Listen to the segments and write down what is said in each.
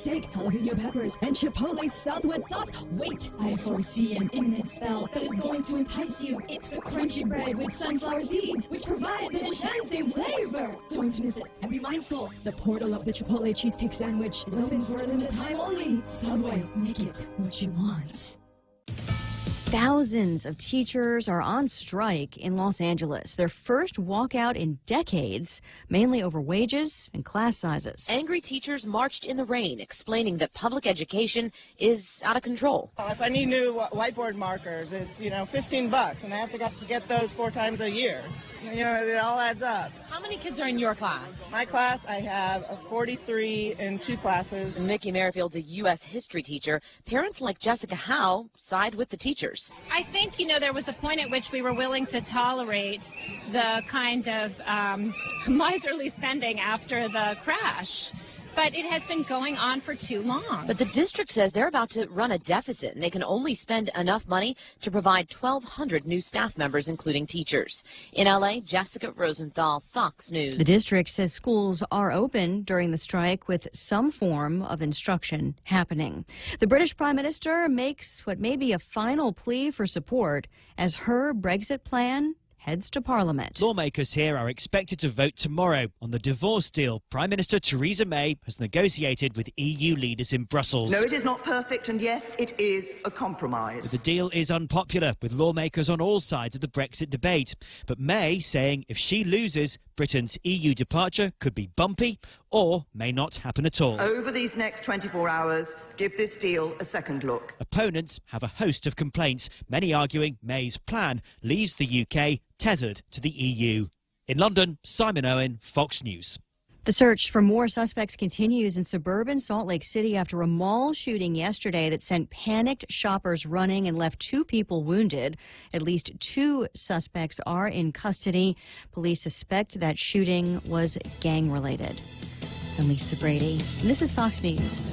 steak, jalapeno peppers, and chipotle southwest sauce. Wait, I foresee an imminent spell that is going to entice you. It's the crunchy bread with sunflower seeds, which provides an enchanting flavor. Don't miss it, and be mindful, the portal of the Chipotle cheesesteak sandwich is open for a limited time only. Subway, make it what you want. Thousands of teachers are on strike in Los Angeles, their first walkout in decades, mainly over wages and class sizes. Angry teachers marched in the rain, explaining that public education is out of control. If I need new whiteboard markers, it's, $15, and I have to get those 4 times a year. It all adds up. How many kids are in your class? My class, I have 43 in 2 classes. Mickey Merrifield's a U.S. history teacher. Parents like Jessica Howe side with the teachers. I think, there was a point at which we were willing to tolerate the kind of miserly spending after the crash. But it has been going on for too long. But the district says they're about to run a deficit, and they can only spend enough money to provide 1,200 new staff members, including teachers. In L.A., Jessica Rosenthal, Fox News. The district says schools are open during the strike with some form of instruction happening. The British Prime Minister makes what may be a final plea for support as her Brexit plan heads to Parliament. Lawmakers here are expected to vote tomorrow on the divorce deal Prime Minister Theresa May has negotiated with EU leaders in Brussels. No, it is not perfect, and yes, it is a compromise. But the deal is unpopular with lawmakers on all sides of the Brexit debate. But May saying if she loses, Britain's EU departure could be bumpy or may not happen at all. Over these next 24 hours, give this deal a second look. Opponents have a host of complaints, many arguing May's plan leaves the UK tethered to the EU. In London, Simon Owen, Fox News. The search for more suspects continues in suburban Salt Lake City after a mall shooting yesterday that sent panicked shoppers running and left 2 people wounded. At least 2 suspects are in custody. Police suspect that shooting was gang-related. I'm Lisa Brady, and this is Fox News.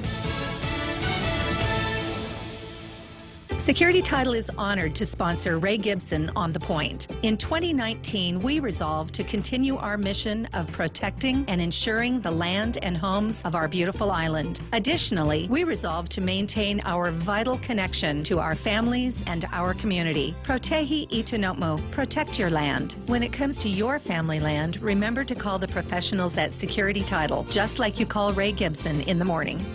Security Title is honored to sponsor Ray Gibson on The Point. In 2019, we resolved to continue our mission of protecting and ensuring the land and homes of our beautiful island. Additionally, we resolved to maintain our vital connection to our families and our community. Protehi Itanomo, protect your land. When it comes to your family land, remember to call the professionals at Security Title, just like you call Ray Gibson in the morning.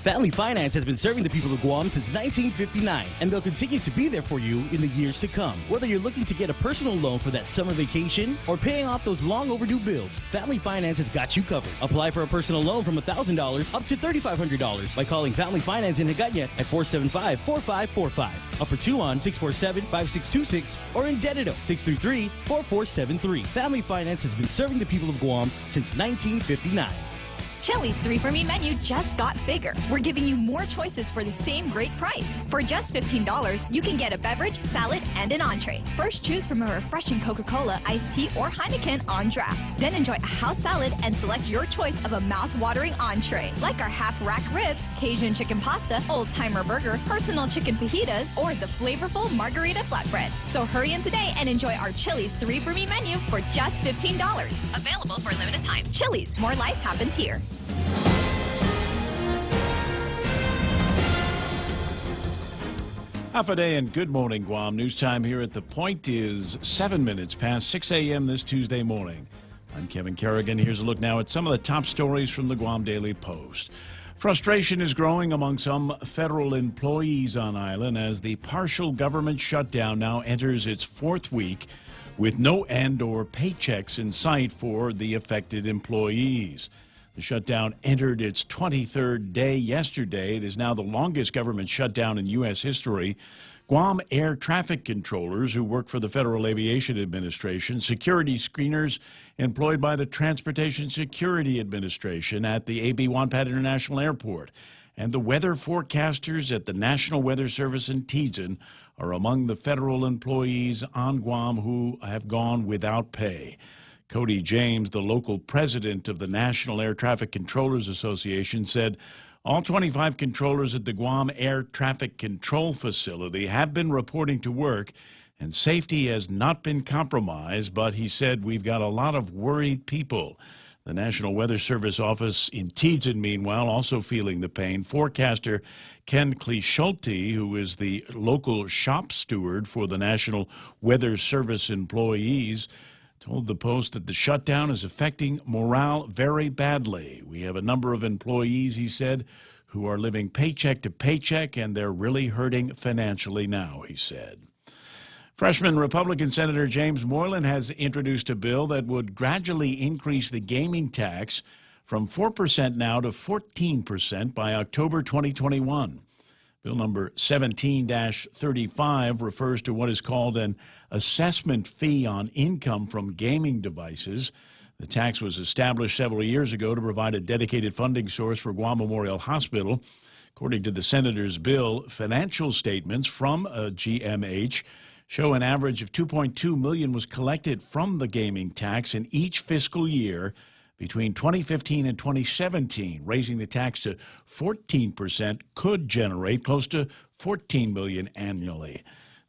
Valley Finance has been serving the people of Guam since 1959, and they'll continue to be there for you in the years to come. Whether you're looking to get a personal loan for that summer vacation or paying off those long overdue bills, Valley Finance has got you covered. Apply for a personal loan from $1,000 up to $3,500 by calling Valley Finance in Hagåtña at 475-4545, Upper Tuon 647-5626, or in Dededo 633-4473. Valley Finance has been serving the people of Guam since 1959. Chili's 3 for Me menu just got bigger. We're giving you more choices for the same great price. For just $15, you can get a beverage, salad, and an entree. First, choose from a refreshing Coca-Cola, iced tea, or Heineken on draft. Then enjoy a house salad and select your choice of a mouth-watering entree, like our half-rack ribs, Cajun chicken pasta, old-timer burger, personal chicken fajitas, or the flavorful margarita flatbread. So hurry in today and enjoy our Chili's 3 for Me menu for just $15. Available for a limited time. Chili's, more life happens here. Half a day and good morning, Guam. News time here at The Point is 7 minutes past 6 a.m. this Tuesday morning. I'm Kevin Kerrigan. Here's a look now at some of the top stories from the Guam Daily Post. Frustration is growing among some federal employees on island as the partial government shutdown now enters its 4th week with no end or paychecks in sight for the affected employees. The shutdown entered its 23rd day yesterday. It is now the longest government shutdown in U.S. history. Guam air traffic controllers who work for the Federal Aviation Administration, security screeners employed by the Transportation Security Administration at the A.B. Wonpat International Airport, and the weather forecasters at the National Weather Service in Tizen are among the federal employees on Guam who have gone without pay. Cody James, the local president of the National Air Traffic Controllers Association, said all 25 controllers at the Guam Air Traffic Control Facility have been reporting to work, and safety has not been compromised, but he said we've got a lot of worried people. The National Weather Service office in Tiedzen, meanwhile, also feeling the pain. Forecaster Ken Clischulte, who is the local shop steward for the National Weather Service employees, told the Post that the shutdown is affecting morale very badly. We have a number of employees, he said, who are living paycheck to paycheck, and they're really hurting financially now, he said. Freshman Republican Senator James Moylan has introduced a bill that would gradually increase the gaming tax from 4% now to 14% by October 2021. Bill number 17-35 refers to what is called an assessment fee on income from gaming devices. The tax was established several years ago to provide a dedicated funding source for Guam Memorial Hospital. According to the senator's bill, financial statements from GMH show an average of $2.2 million was collected from the gaming tax in each fiscal year between 2015 and 2017. Raising the tax to 14% could generate close to $14 million annually.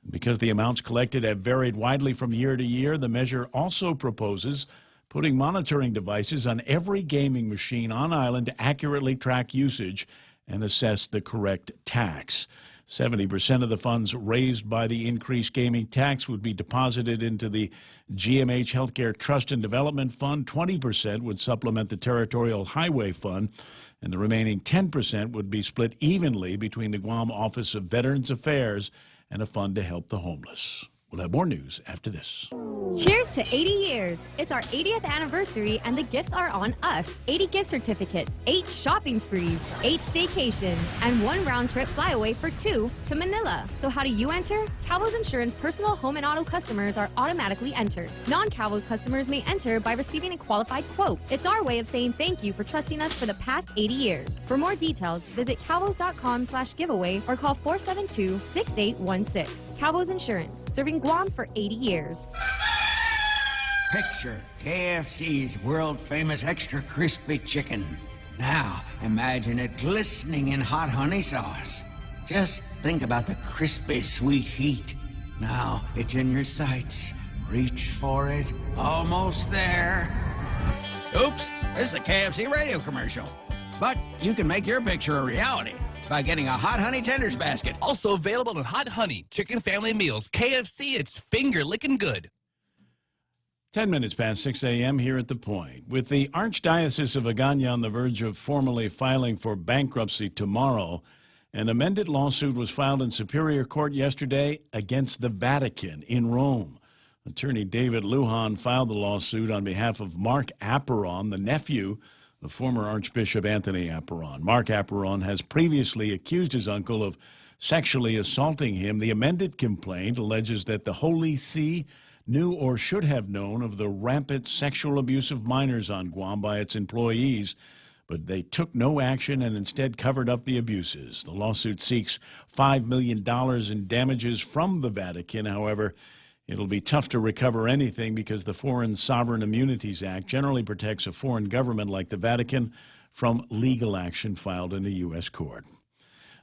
Because the amounts collected have varied widely from year to year, the measure also proposes putting monitoring devices on every gaming machine on island to accurately track usage and assess the correct tax. 70% of the funds raised by the increased gaming tax would be deposited into the GMH Healthcare Trust and Development Fund. 20% would supplement the Territorial Highway Fund, and the remaining 10% would be split evenly between the Guam Office of Veterans Affairs and a fund to help the homeless. We'll have more news after this. Cheers to 80 years. It's our 80th anniversary and the gifts are on us. 80 gift certificates, 8 shopping sprees, 8 staycations, and 1 round-trip flyaway for 2 to Manila. So how do you enter? Calvo's Insurance personal home and auto customers are automatically entered. Non-Calvo's customers may enter by receiving a qualified quote. It's our way of saying thank you for trusting us for the past 80 years. For more details, visit calvos.com/giveaway or call 472-6816. Calvo's Insurance, serving Guam for 80 years. Picture KFC's world-famous extra crispy chicken. Now, imagine it glistening in hot honey sauce. Just think about the crispy, sweet heat. Now, it's in your sights. Reach for it. Almost there. Oops, this is a KFC radio commercial. But you can make your picture a reality by getting a Hot Honey Tenders basket. Also available in Hot Honey Chicken Family Meals. KFC, it's finger-licking good. 10 minutes past 6 a.m. here at The Point. With the Archdiocese of Agana on the verge of formally filing for bankruptcy tomorrow, an amended lawsuit was filed in Superior Court yesterday against the Vatican in Rome. Attorney David Lujan filed the lawsuit on behalf of Mark Apparon, the nephew of former Archbishop Anthony Apparon. Mark Apparon has previously accused his uncle of sexually assaulting him. The amended complaint alleges that the Holy See knew or should have known of the rampant sexual abuse of minors on Guam by its employees, but they took no action and instead covered up the abuses. The lawsuit seeks $5 million in damages from the Vatican. However, it'll be tough to recover anything because the Foreign Sovereign Immunities Act generally protects a foreign government like the Vatican from legal action filed in a U.S. court.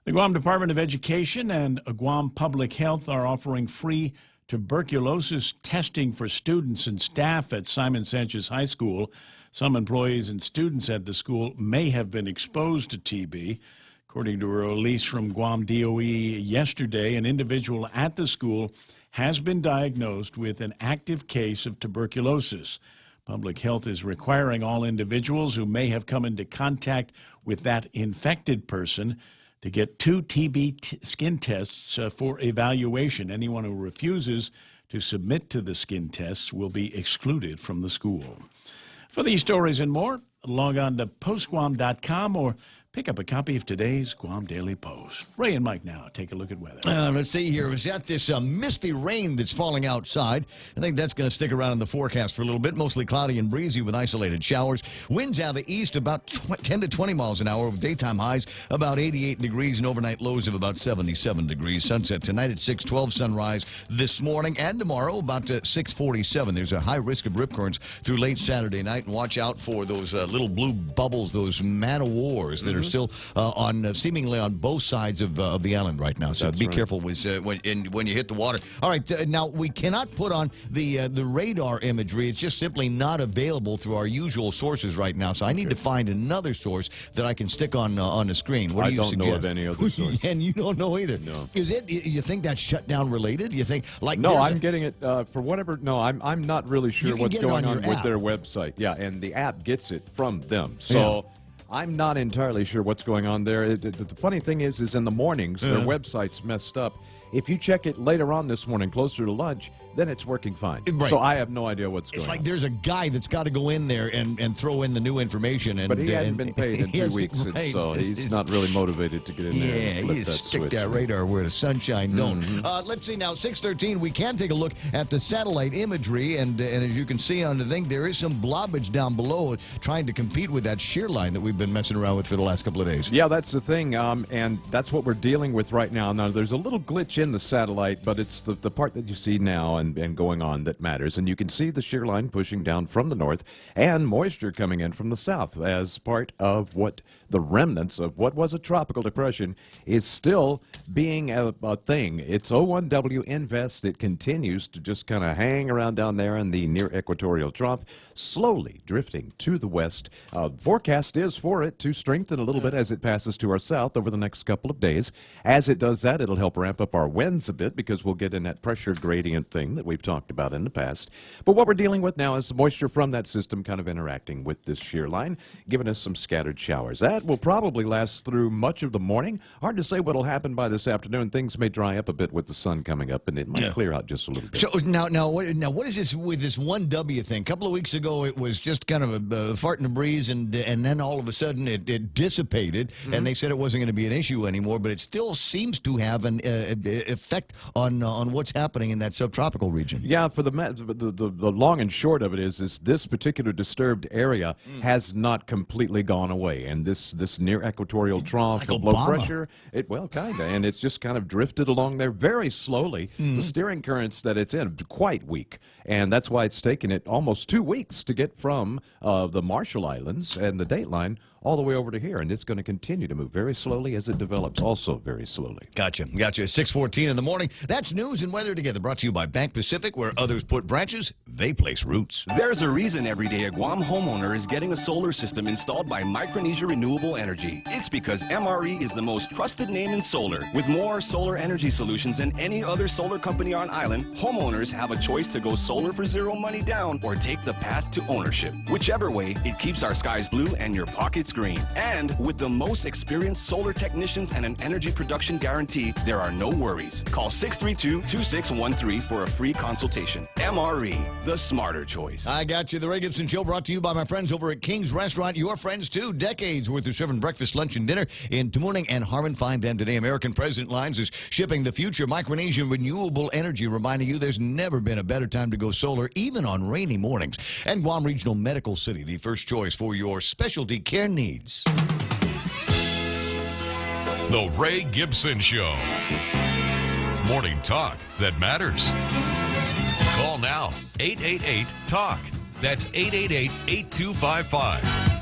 The Guam Department of Education and Guam Public Health are offering free tuberculosis testing for students and staff at Simon Sanchez High School. Some employees and students at the school may have been exposed to TB. According to a release from Guam DOE yesterday, an individual at the school has been diagnosed with an active case of tuberculosis. Public Health is requiring all individuals who may have come into contact with that infected person to get 2 TB skin tests for evaluation. Anyone who refuses to submit to the skin tests will be excluded from the school. For these stories and more, log on to postguam.com or pick up a copy of today's Guam Daily Post. Ray and Mike now take a look at weather. Let's see here. We've got this misty rain that's falling outside. I think that's going to stick around in the forecast for a little bit. Mostly cloudy and breezy with isolated showers. Winds out of the east about 10 to 20 miles an hour with daytime highs about 88 degrees and overnight lows of about 77 degrees. Sunset tonight at 6:12. Sunrise this morning and tomorrow about 6:47. There's a high risk of rip currents through late Saturday night. And watch out for those little blue bubbles, those man-o-wars that are are still on seemingly on both sides of the island right now. So be careful with when you hit the water. All right, now we cannot put on the radar imagery. It's just simply not available through our usual sources right now. So I need to find another source that I can stick on the screen. What do you suggest? I don't know of any other source. And you don't know either. No. Is it? You think that's shutdown related? You think like? No, I'm getting it for whatever. No, I'm not really sure what's going on with app. their website. Yeah, and the app gets it from them. So I'm not entirely sure what's going on there. The funny thing is in the mornings their website's messed up. If you check it later on this morning, closer to lunch, then it's working fine. Right. So I have no idea what's going on. It's like there's a guy that's got to go in there and throw in the new information. And, but he hadn't been paid in 2 weeks, right. so he's not really motivated to get in there and flip you that stick switch. that radar where the sunshine don't. Let's see now, 6:13, we can take a look at the satellite imagery, and as you can see on the thing, there is some blobbage down below trying to compete with that shear line that we've been messing around with for the last couple of days. Yeah, that's the thing, and that's what we're dealing with right now. Now, there's a little glitch in the satellite, but it's the part that you see now and going on that matters. And you can see the shear line pushing down from the north and moisture coming in from the south as part of what the remnants of what was a tropical depression is still being a thing. It's O1W Invest. It continues to just kind of hang around down there in the near equatorial trough, slowly drifting to the west. Forecast is for it to strengthen a little bit as it passes to our south over the next couple of days. As it does that, it'll help ramp up our winds a bit because we'll get in that pressure gradient thing that we've talked about in the past. But what we're dealing with now is the moisture from that system kind of interacting with this shear line, giving us some scattered showers. That will probably last through much of the morning. Hard to say what'll happen by this afternoon. Things may dry up a bit with the sun coming up, and it might clear out just a little bit. So now, what is this with this 1W thing? A couple of weeks ago, it was just kind of a fart in the breeze, and then all of a sudden it dissipated, and they said it wasn't going to be an issue anymore. But it still seems to have an effect on what's happening in that subtropical region. Yeah, for the long and short of it is this particular disturbed area has not completely gone away, and this near equatorial trough of low pressure, kinda, and it's just kind of drifted along there very slowly. The steering currents that it's in quite weak, and that's why it's taken it almost 2 weeks to get from the Marshall Islands and the Dateline all the way over to here, and it's going to continue to move very slowly as it develops, also very slowly. Gotcha. 6:14 in the morning. That's news and weather together, brought to you by Bank Pacific, where others put branches, they place roots. There's a reason every day a Guam homeowner is getting a solar system installed by Micronesia Renewable Energy. It's because MRE is the most trusted name in solar. With more solar energy solutions than any other solar company on island, homeowners have a choice to go solar for zero money down or take the path to ownership. Whichever way, it keeps our skies blue and your pockets green. And with the most experienced solar technicians and an energy production guarantee, there are no worries. Call 632-2613 for a free consultation. MRE, the smarter choice. I got you. The Ray Gibson Show brought to you by my friends over at King's Restaurant. Your friends, too. Decades worth of serving breakfast, lunch, and dinner in Tamuning and Harmon. Find them today. American President Lines is shipping the future. Micronesian Renewable Energy reminding you there's never been a better time to go solar, even on rainy mornings. And Guam Regional Medical City, the first choice for your specialty care needs. The Ray Gibson Show. Morning talk that matters. Call now, 888-TALK. That's 888-8255.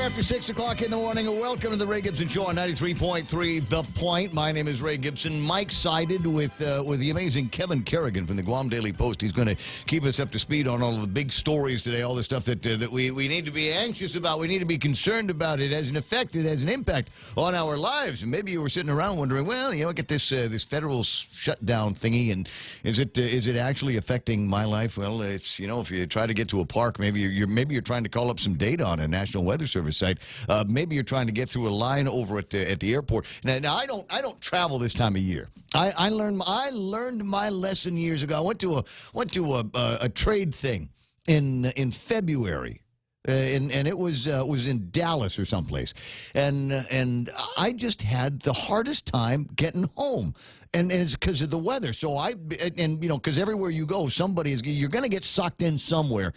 After 6 o'clock in the morning, welcome to the Ray Gibson Show on 93.3 The Point. My name is Ray Gibson. Mike sided with the amazing Kevin Kerrigan from the Guam Daily Post. He's going to keep us up to speed on all of the big stories today, all the stuff that we need to be anxious about. We need to be concerned about. It has an effect. It has an impact on our lives. And maybe you were sitting around wondering, well, get this federal shutdown thingy, and is it actually affecting my life? Well, it's if you try to get to a park, maybe you're trying to call up some data on a National Weather Service site. Maybe you're trying to get through a line over at the airport. Now I don't travel this time of year. I learned my lesson years ago. I went to a trade thing in February and it was in Dallas or someplace, and I just had the hardest time getting home. And it's because of the weather. So because everywhere you go, you're going to get sucked in somewhere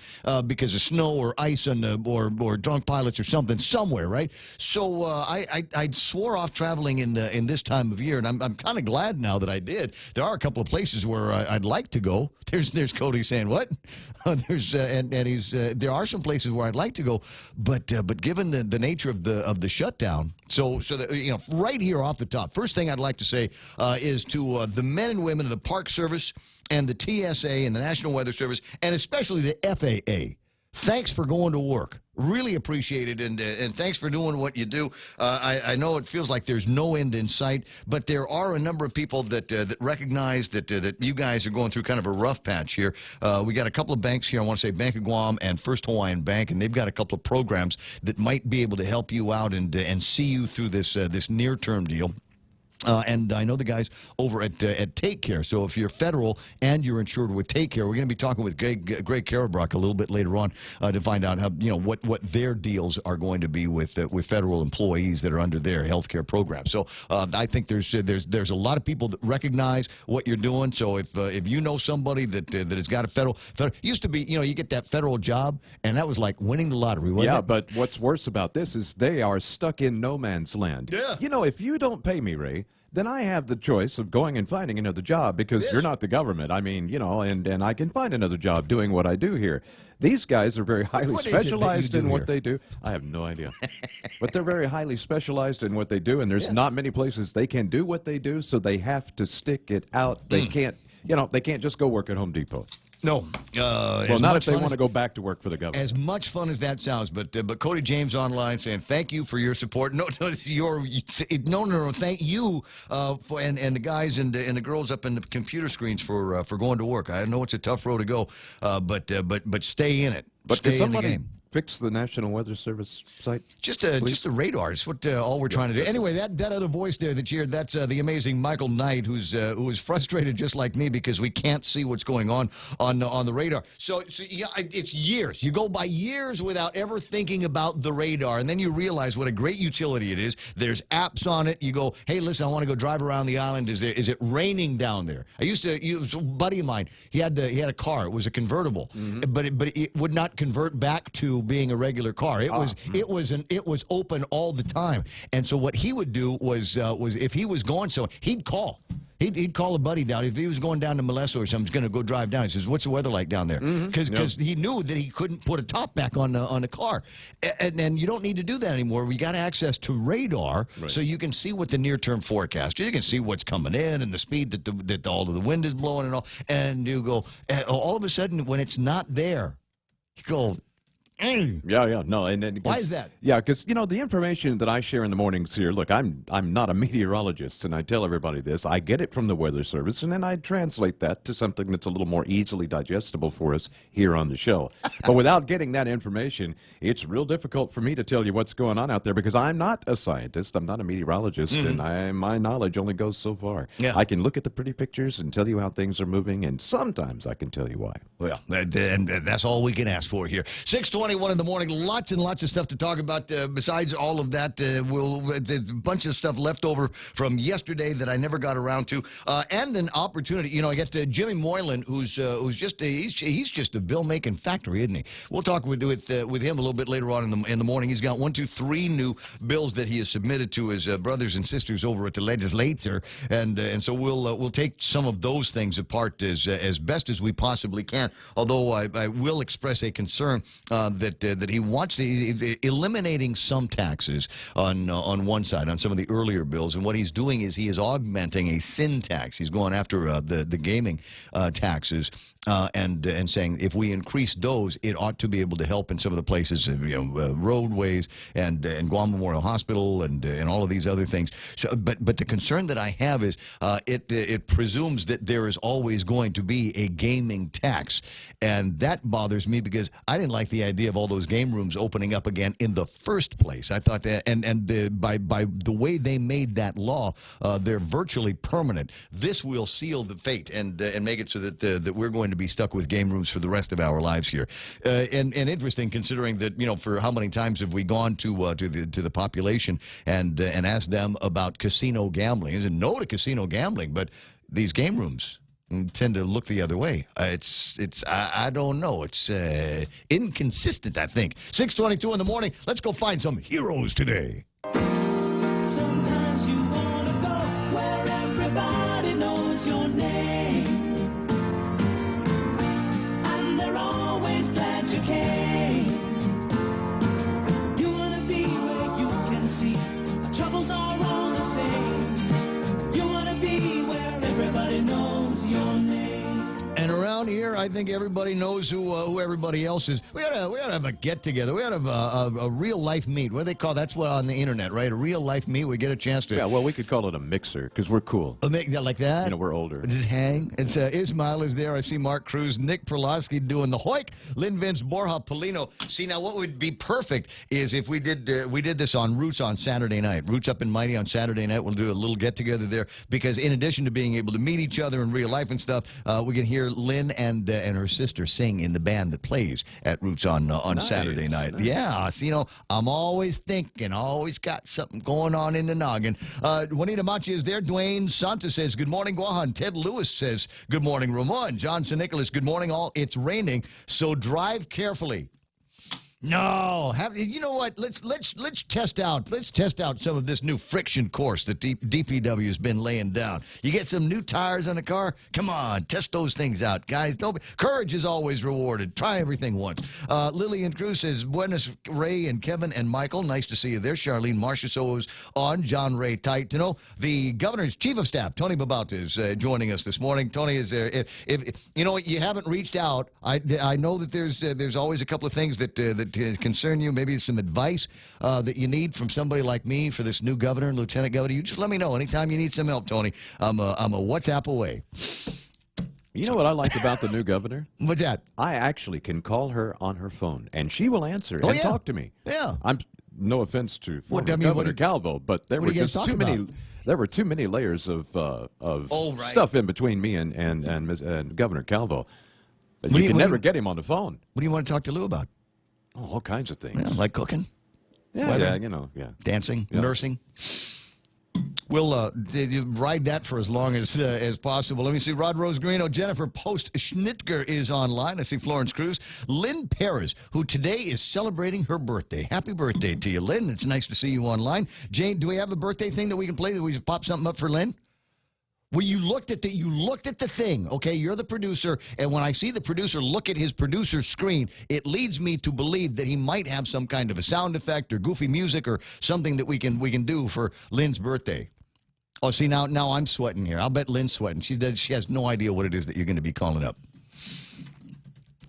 because of snow or ice or drunk pilots or something somewhere, right? So I swore off traveling in this time of year, and I'm kind of glad now that I did. There are a couple of places where I'd like to go. There's Cody saying what? There are some places where I'd like to go, but given the nature of the shutdown, so that, right here off the top, first thing I'd like to say is to the men and women of the Park Service and the TSA and the National Weather Service, and especially the FAA. Thanks for going to work. Really appreciate it, and thanks for doing what you do. I know it feels like there's no end in sight, but there are a number of people that recognize that you guys are going through kind of a rough patch here. We got a couple of banks here. I want to say Bank of Guam and First Hawaiian Bank, and they've got a couple of programs that might be able to help you out and see you through this near-term deal. And I know the guys over at Take Care. So if you're federal and you're insured with Take Care, we're going to be talking with Greg Karabrock a little bit later on to find out how what their deals are going to be with federal employees that are under their health care program. So I think there's a lot of people that recognize what you're doing. So if you know somebody that has got a federal used to be you get that federal job and that was like winning the lottery. Yeah, but what's worse about this is they are stuck in no man's land. Yeah. If you don't pay me, Ray, then I have the choice of going and finding another job because you're not the government. I mean, and I can find another job doing what I do here. These guys are very highly specialized in what they do. I have no idea. But they're very highly specialized in what they do, and there's not many places they can do what they do, so they have to stick it out. They can't, they can't just go work at Home Depot. No. Well, not if they want to go back to work for the government. As much fun as that sounds, but Cody James online saying thank you for your support. No, thank you for and the guys and the girls up in the computer screens for going to work. I know it's a tough road to go, but stay in it. But stay in the game. Fix the National Weather Service site? Just the radar. It's what all we're trying to do. Anyway, that other voice there that you heard, that's the amazing Michael Knight, who is frustrated just like me because we can't see what's going on the radar. So yeah, it's years. You go by years without ever thinking about the radar, and then you realize what a great utility it is. There's apps on it. You go, hey, listen, I want to go drive around the island. Is it raining down there? I used to use a buddy of mine. He had a car. It was a convertible, but it would not convert back to being a regular car. It was open all the time. And so what he would do was if he was going he'd call. He'd call a buddy down. If he was going down to Molesso or something, he's going to go drive down. He says, what's the weather like down there? Because he knew that he couldn't put a top back on the car. And you don't need to do that anymore. We got access to radar, so you can see what the near-term forecast is. You can see what's coming in and the speed that all of the wind is blowing and all. And you go, all of a sudden, when it's not there, you go, Yeah, no, and why is that? Yeah, because the information that I share in the mornings here. Look, I'm not a meteorologist, and I tell everybody this. I get it from the Weather Service, and then I translate that to something that's a little more easily digestible for us here on the show. But without getting that information, it's real difficult for me to tell you what's going on out there because I'm not a scientist. I'm not a meteorologist, and my knowledge only goes so far. Yeah. I can look at the pretty pictures and tell you how things are moving, and sometimes I can tell you why. Well, and that's all we can ask for here. 6:21 in the morning. Lots and lots of stuff to talk about. Besides all of that, a bunch of stuff left over from yesterday that I never got around to, and an opportunity. I got Jimmy Moylan, who's just he's just a bill making factory, isn't he? We'll talk with him a little bit later on in the morning. He's got 3 new bills that he has submitted to his brothers and sisters over at the legislature, and so we'll take some of those things apart as best as we possibly can. Although I will express a concern that he wants eliminating some taxes on one side, on some of the earlier bills. And what he's doing is he is augmenting a sin tax. He's going after the gaming taxes. And saying if we increase those, it ought to be able to help in some of the places, roadways and Guam Memorial Hospital and all of these other things. So, but the concern that I have is it presumes that there is always going to be a gaming tax, and that bothers me because I didn't like the idea of all those game rooms opening up again in the first place. I thought that, by the way they made that law, they're virtually permanent. This will seal the fate and make it so that we're going to to be stuck with game rooms for the rest of our lives here. And interesting, considering that, for how many times have we gone to the population and asked them about casino gambling? Is no to casino gambling, but these game rooms tend to look the other way. I don't know. It's inconsistent, I think. 6:22 in the morning. Let's go find some heroes today. Sometimes you want to go where everybody knows your name, and they're always glad you came. You want to be where you can see the troubles are all the same. You want to be where everybody knows your name. And around here, I think everybody knows who everybody else is. We gotta have a get together. We gotta have a real life meet. What do they call that's what on the internet, right? A real life meet. We get a chance to. Yeah, well, we could call it a mixer because we're cool. Like that. We're older. Just hang. It's Ismail is there. I see Mark Cruz, Nick Perlosky doing the hoik. Lynn Vince, Borja Polino. See, now what would be perfect is if we did this on Roots on Saturday night. Roots up in Mighty on Saturday night. We'll do a little get together there because in addition to being able to meet each other in real life and stuff, we can hear Lynn and her sister sing in the band that plays at Roots on Nice. Saturday night. Nice. Yeah, so, I'm always thinking, always got something going on in the noggin. Juanita Machi is there. Dwayne Santos says, good morning, Guahan. Ted Lewis says, good morning, Ramon. John St. Nicholas, good morning, all. It's raining, so drive carefully. No, you know what? Let's test out. Let's test out some of this new friction course that DPW has been laying down. You get some new tires on the car. Come on, test those things out, guys. Courage is always rewarded. Try everything once. Lillian Cruz says, buenos, Ray and Kevin and Michael. Nice to see you there. Charlene Marchessault is on. John Ray Tight to know. The governor's chief of staff, Tony Babauta, is joining us this morning. Tony is there. If you haven't reached out, I know that there's always a couple of things that concern you, maybe some advice that you need from somebody like me for this new governor and lieutenant governor. You just let me know anytime you need some help, Tony. I'm a WhatsApp away. You know what I like about the new governor? What's that? I actually can call her on her phone, and she will answer and talk to me. Yeah. No offense to former Governor Calvo, but there were just too many. There were too many layers of stuff in between me and Governor Calvo. But you can never get him on the phone. What do you want to talk to Lou about? Oh, all kinds of things. Yeah, like cooking? Yeah, Dancing? Nursing? We'll ride that for as long as possible. Let me see. Rod Rosgrino, Jennifer Post-Schnitger is online. I see Florence Cruz. Lynn Perez, who today is celebrating her birthday. Happy birthday to you, Lynn. It's nice to see you online. Jane, do we have a birthday thing that we can play? That we just pop something up for Lynn? Well, you looked at the thing, okay? You're the producer, and when I see the producer look at his producer screen, it leads me to believe that he might have some kind of a sound effect or goofy music or something that we can do for Lynn's birthday. Oh, see, now I'm sweating here. I'll bet Lynn's sweating. She has no idea what it is that you're going to be calling up.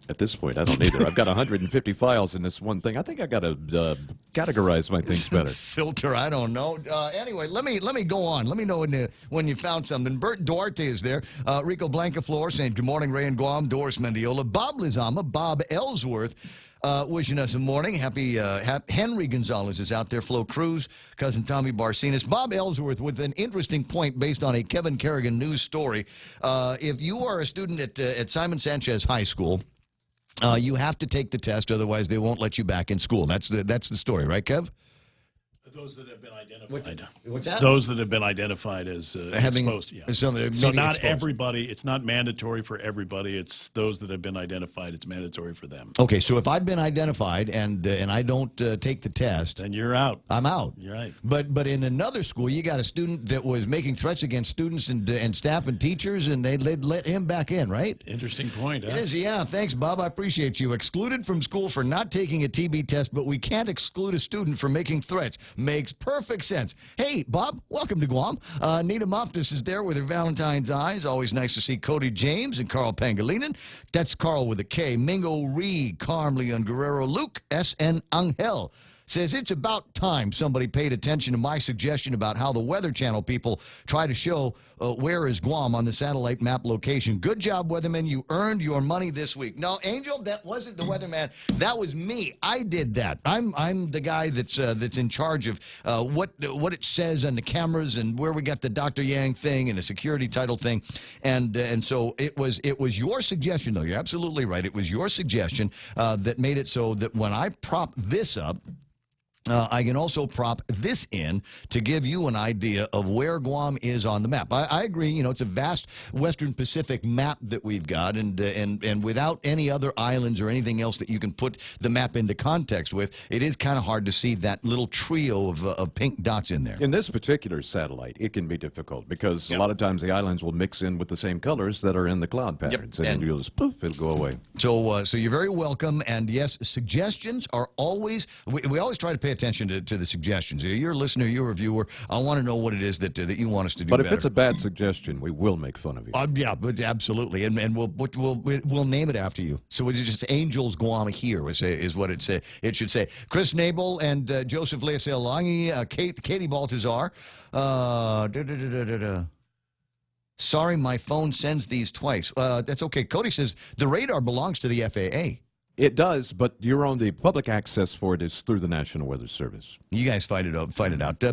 At this point, I don't either. I've got 150 files in this one thing. I think I got to categorize my things better. Filter, I don't know. Anyway, let me go on. Let me know when you found something. Bert Duarte is there. Rico Blancaflor saying, good morning, Ray and Guam. Doris Mendiola. Bob Lizama. Bob Ellsworth. Wishing us a morning. Happy Henry Gonzalez is out there. Flo Cruz, cousin Tommy Barcinas. Bob Ellsworth with an interesting point based on a Kevin Kerrigan news story. If you are a student at Simon Sanchez High School, you have to take the test, otherwise they won't let you back in school. That's the story, right, Kev? Those that have been identified. What's that? Those that have been identified as exposed. Yeah. So not exposed. everybody. It's not mandatory for everybody. It's those that have been identified. It's mandatory for them. Okay, so if I've been identified and I don't take the test, then you're out. I'm out. You're right. But in another school, you got a student that was making threats against students and staff and teachers, and they let him back in, right? Interesting point. Huh? It is. Yeah. Thanks, Bob. I appreciate you. Excluded from school for not taking a TB test, but we can't exclude a student for making threats. Makes perfect sense. Hey, Bob, welcome to Guam. Nita Moftis is there with her Valentine's eyes. Always nice to see Cody James and Carl Pangilinan. That's Carl with a K. Mingo Ree, Carm Leon Guerrero, Luke S. N. Angel. says, it's about time somebody paid attention to my suggestion about how the Weather Channel people try to show where is Guam on the satellite map location. Good job, weatherman. You earned your money this week. No, Angel, that wasn't the weatherman. That was me. I did that. I'm the guy that's in charge of what it says on the cameras and where we got the Dr. Yang thing and a security title thing. And so it was your suggestion, though. You're absolutely right. It was your suggestion that made it so that when I prop this up, I can also prop this in to give you an idea of where Guam is on the map. I agree, you know, it's a vast Western Pacific map that we've got, and without any other islands or anything else that you can put the map into context with, it is kind of hard to see that little trio of pink dots in there. In this particular satellite, it can be difficult because a lot of times the islands will mix in with the same colors that are in the cloud patterns, and you'll just poof, it'll go away. So you're very welcome, and yes, suggestions are always, we always try to pay attention to the suggestions. You're a listener, you're a viewer. I want to know what it is that you want us to do But better. if it's a bad suggestion, we will make fun of you. Yeah, but absolutely, and we'll name it after you. So it's just Angels Guam here is what it should say. Chris Nabel and Joseph Leaselangi, Katie Baltazar. Sorry, my phone sends these twice. That's okay. Cody says the radar belongs to the FAA. It does, but you're on the public access for it is through the National Weather Service. You guys fight it out.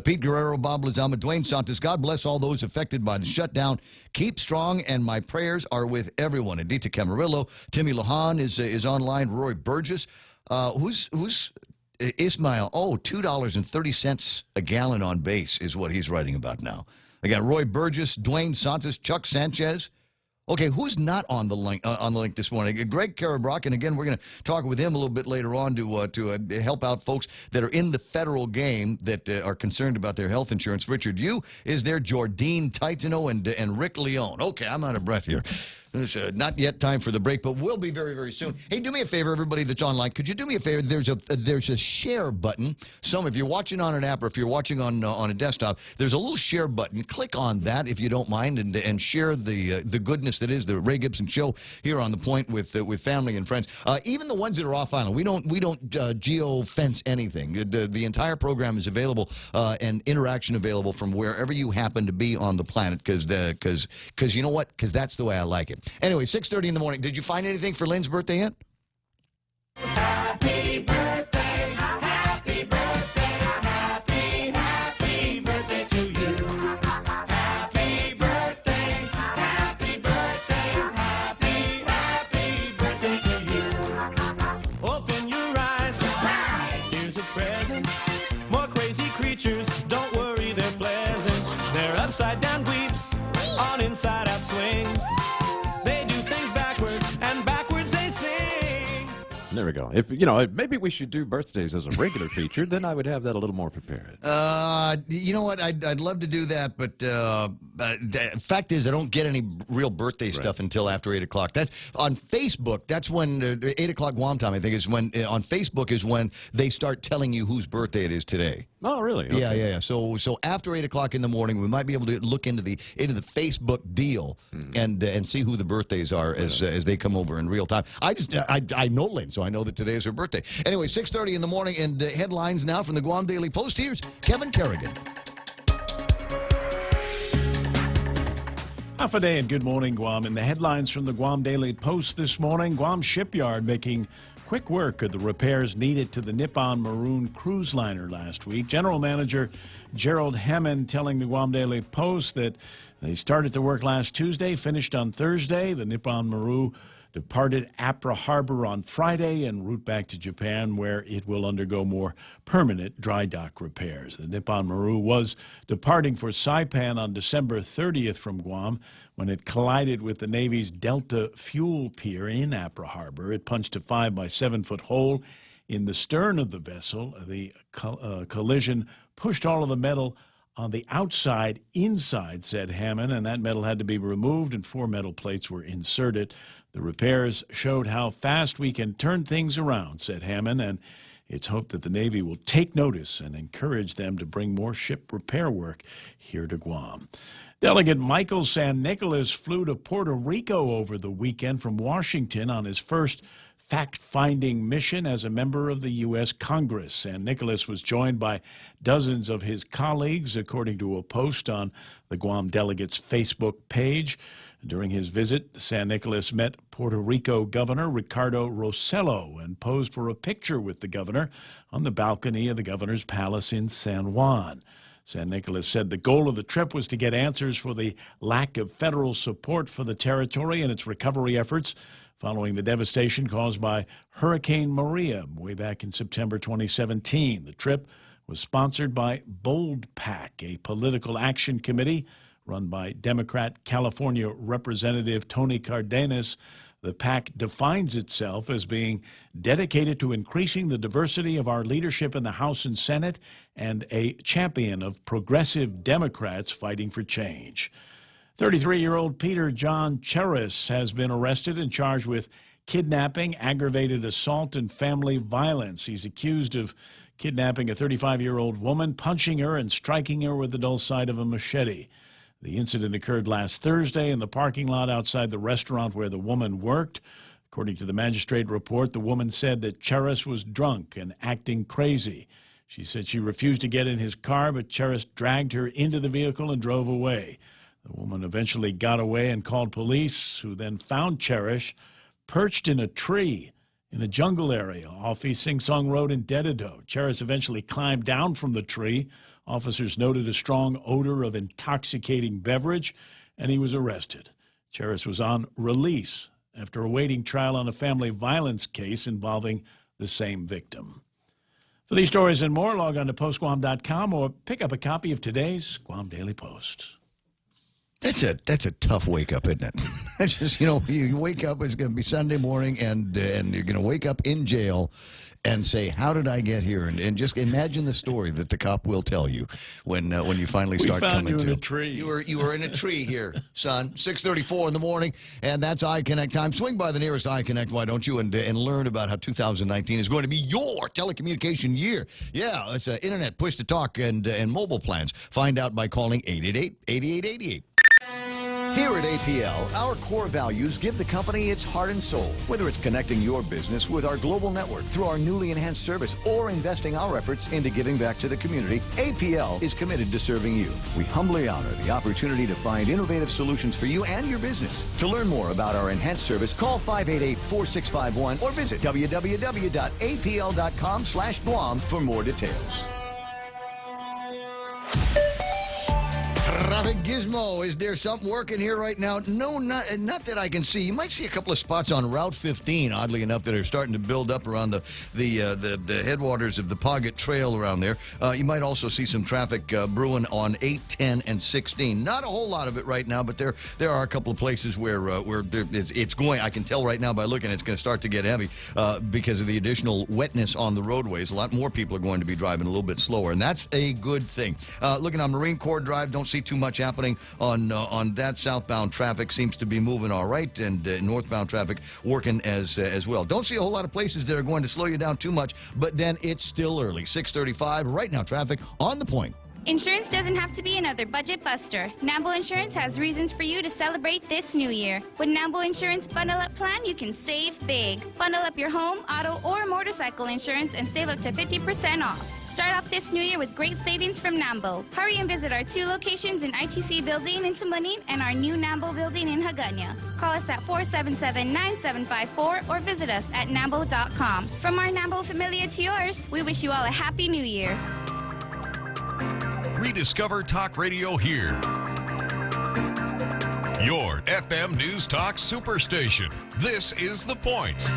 Pete Guerrero, Bob Lazama, Dwayne Santos, God bless all those affected by the shutdown. Keep strong, and my prayers are with everyone. Adita Camarillo, Timmy Lohan is online. Roy Burgess, who's Ismail? Oh, $2.30 a gallon on base is what he's writing about now. I got Roy Burgess, Dwayne Santos, Chuck Sanchez. Okay, who's not on the link this morning? Greg Karabrock, and again, we're going to talk with him a little bit later on to help out folks that are in the federal game that are concerned about their health insurance. Richard Yu is there, Jordine Titano, and Rick Leone. Okay, I'm out of breath here. It's not yet time for the break, but we'll be very, very soon. Hey, do me a favor, everybody that's online. Could you do me a favor? There's a share button. If you're watching on an app or if you're watching on a desktop, there's a little share button. Click on that if you don't mind, and share the goodness that is the Ray Gibson Show here on the Point with family and friends. Even the ones that are off island, we don't geo-fence anything. The entire program is available and interaction available from wherever you happen to be on the planet. Because you know what? Because that's the way I like it. Anyway, 6:30 in the morning. Did you find anything for Lynn's birthday yet? Happy birthday, happy birthday, happy birthday to you. Happy birthday, happy birthday, happy birthday to you. Open your eyes, here's a present. More crazy creatures, don't worry, they're pleasant. They're upside down weeps on inside out swings. There we go. If maybe we should do birthdays as a regular feature, then I would have that a little more prepared. You know what? I'd love to do that, but the fact is, I don't get any real birthday stuff until after 8 o'clock. That's on Facebook. That's when 8 o'clock Guam time, I think, is when on Facebook is when they start telling you whose birthday it is today. Oh, really? Okay. Yeah. So after 8 o'clock in the morning, we might be able to look into the Facebook deal and see who the birthdays are as they come over in real time. I know Lynn, so I know that today is her birthday. Anyway, 6:30 in the morning, and headlines now from the Guam Daily Post. Here's Kevin Kerrigan. Half a day and good morning, Guam. In the headlines from the Guam Daily Post this morning, Guam Shipyard making quick work of the repairs needed to the Nippon Maroon cruise liner last week. General Manager Gerald Hammond telling the Guam Daily Post that they started the work last Tuesday, finished on Thursday. The Nippon Maru departed Apra Harbor on Friday en route back to Japan, where it will undergo more permanent dry dock repairs. The Nippon Maru was departing for Saipan on December 30th from Guam when it collided with the Navy's Delta fuel pier in Apra Harbor. It punched a 5-by-7-foot hole in the stern of the vessel. The collision pushed all of the metal on the outside inside, said Hammond, and that metal had to be removed and 4 metal plates were inserted. The repairs showed how fast we can turn things around, said Hammond, and it's hoped that the Navy will take notice and encourage them to bring more ship repair work here to Guam. Delegate Michael San Nicolas flew to Puerto Rico over the weekend from Washington on his first fact-finding mission as a member of the U.S. Congress. San Nicolas was joined by dozens of his colleagues, according to a post on the Guam delegate's Facebook page. During his visit, San Nicolas met Puerto Rico Governor Ricardo Rossello and posed for a picture with the governor on the balcony of the governor's palace in San Juan. San Nicolas said the goal of the trip was to get answers for the lack of federal support for the territory and its recovery efforts following the devastation caused by Hurricane Maria way back in September 2017. The trip was sponsored by Bold PAC, a political action committee run by Democrat California Representative Tony Cardenas. The PAC defines itself as being dedicated to increasing the diversity of our leadership in the House and Senate and a champion of progressive Democrats fighting for change. 33-year-old Peter John Cheris has been arrested and charged with kidnapping, aggravated assault, and family violence. He's accused of kidnapping a 35-year-old woman, punching her and striking her with the dull side of a machete. The incident occurred last Thursday in the parking lot outside the restaurant where the woman worked. According to the magistrate report, the woman said that Cheris was drunk and acting crazy. She said she refused to get in his car, but Cheris dragged her into the vehicle and drove away. The woman eventually got away and called police, who then found Cheris perched in a tree in a jungle area off East Sing Song Road in Dededo. Cheris eventually climbed down from the tree. Officers noted a strong odor of intoxicating beverage, and he was arrested. Cheris was on release after awaiting trial on a family violence case involving the same victim. For these stories and more, log on to postguam.com or pick up a copy of today's Guam Daily Post. That's a tough wake up, isn't it? It's just, you wake up, it's going to be Sunday morning, and you're going to wake up in jail and say, how did I get here? And just imagine the story that the cop will tell you when you finally start coming to. We found you in a tree. You were in a tree here, son. 6:34 in the morning, and that's iConnect time. Swing by the nearest iConnect, why don't you, and learn about how 2019 is going to be your telecommunication year. Yeah, it's internet, push-to-talk, and mobile plans. Find out by calling 888-8888. Here at APL, our core values give the company its heart and soul. Whether it's connecting your business with our global network through our newly enhanced service or investing our efforts into giving back to the community, APL is committed to serving you. We humbly honor the opportunity to find innovative solutions for you and your business. To learn more about our enhanced service, call 588-4651 or visit www.apl.com/Guam for more details. Traffic Gizmo, is there something working here right now? No, not that I can see. You might see a couple of spots on Route 15, oddly enough, that are starting to build up around the headwaters of the Paget Trail around there. You might also see some traffic brewing on 8, 10, and 16. Not a whole lot of it right now, but there are a couple of places where it's going. I can tell right now by looking, it's going to start to get heavy because of the additional wetness on the roadways. A lot more people are going to be driving a little bit slower, and that's a good thing. Looking on Marine Corps Drive, don't see too much happening on that. Southbound traffic seems to be moving all right, and northbound traffic working as well. Don't see a whole lot of places that are going to slow you down too much, but then it's still early. 6:35 right now. Traffic on the point. Insurance doesn't have to be another budget buster. NAMBO Insurance has reasons for you to celebrate this new year. With NAMBO Insurance Bundle Up Plan, you can save big. Bundle up your home, auto, or motorcycle insurance and save up to 50% off. Start off this new year with great savings from NAMBO. Hurry and visit our 2 locations in ITC Building in Tumanin and our new NAMBO Building in Hagåtña. Call us at 477-9754 or visit us at NAMBO.com. From our NAMBO familia to yours, we wish you all a happy new year. Rediscover Talk Radio here. Your FM News Talk Superstation. This is The Point.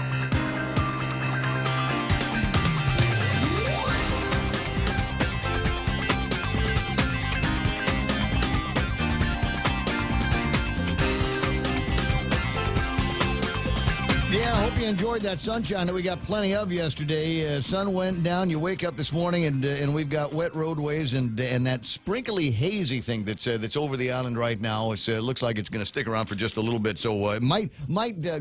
Yeah, I hope you enjoyed that sunshine that we got plenty of yesterday. Sun went down. You wake up this morning, and we've got wet roadways and that sprinkly, hazy thing that's over the island right now. It looks like it's going to stick around for just a little bit, so it might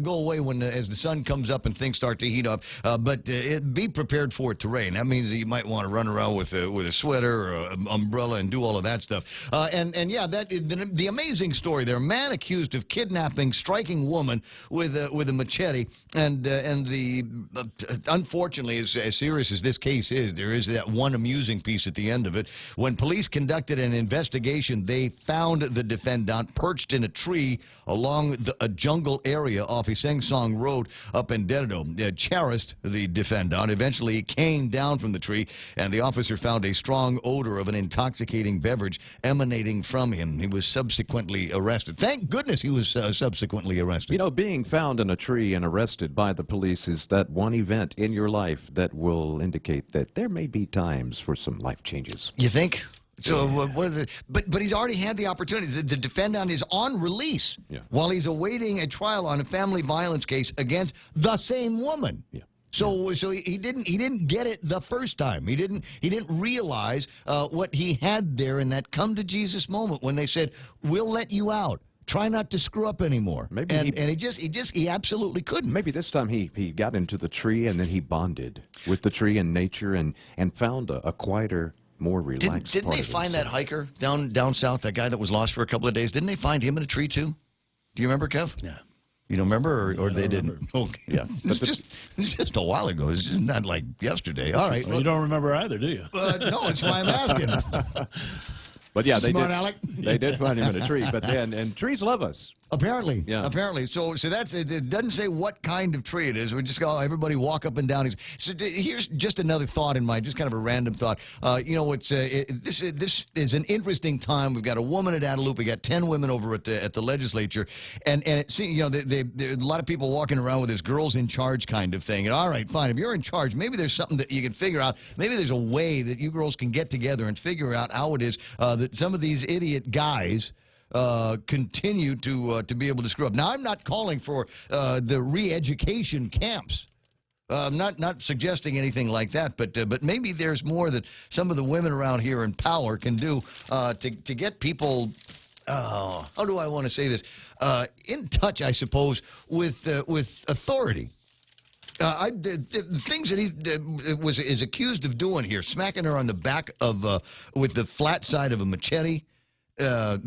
go away as the sun comes up and things start to heat up. But be prepared for it to rain. That means that you might want to run around with a sweater or an umbrella and do all of that stuff. And yeah, the amazing story there. Man accused of kidnapping striking woman with a machete. And the unfortunately, as serious as this case is, there is that one amusing piece at the end of it. When police conducted an investigation, they found the defendant perched in a tree along a jungle area off Iseng Song Road up in Dededo. Charis, the defendant, eventually came down from the tree, and the officer found a strong odor of an intoxicating beverage emanating from him. He was subsequently arrested. Thank goodness he was subsequently arrested. You know, being found in a tree and arrested by the police is that one event in your life that will indicate that there may be times for some life changes. You think? So, but he's already had the opportunity. The defendant is on release while he's awaiting a trial on a family violence case against the same woman. Yeah. So he didn't get it the first time. He didn't realize what he had there in that come to Jesus moment when they said, "We'll let you out. Try not to screw up anymore." Maybe he absolutely couldn't. Maybe this time he got into the tree and then he bonded with the tree and nature and found a quieter, more relaxed. Didn't they find that hiker down south, that guy that was lost for a couple of days? Didn't they find him in a tree too? Do you remember, Kev? Yeah. You don't remember, or they didn't? Remember. Okay. Yeah. It's just a while ago. It's just not like yesterday. All right. Well, you don't remember either, do you? No, that's why I'm asking. But yeah, Smart Alec. They did find him in a tree. But then, and trees love us. Apparently, Yeah. apparently. So that's it. It doesn't say what kind of tree it is. We just go, everybody walk up and down. So here's just another thought in mind, just kind of a random thought. This is an interesting time. We've got a woman at Adelup. We got 10 women over at the legislature, and it seems, there are a lot of people walking around with this girls in charge kind of thing. And all right, fine. If you're in charge, maybe there's something that you can figure out. Maybe there's a way that you girls can get together and figure out how it is that some of these idiot guys continue to be able to screw up. Now, I'm not calling for the re-education camps. I'm not suggesting anything like that, but maybe there's more that some of the women around here in power can do to get people, how do I want to say this, in touch, I suppose, with authority. The things that he is accused of doing here, smacking her on the back of with the flat side of a machete,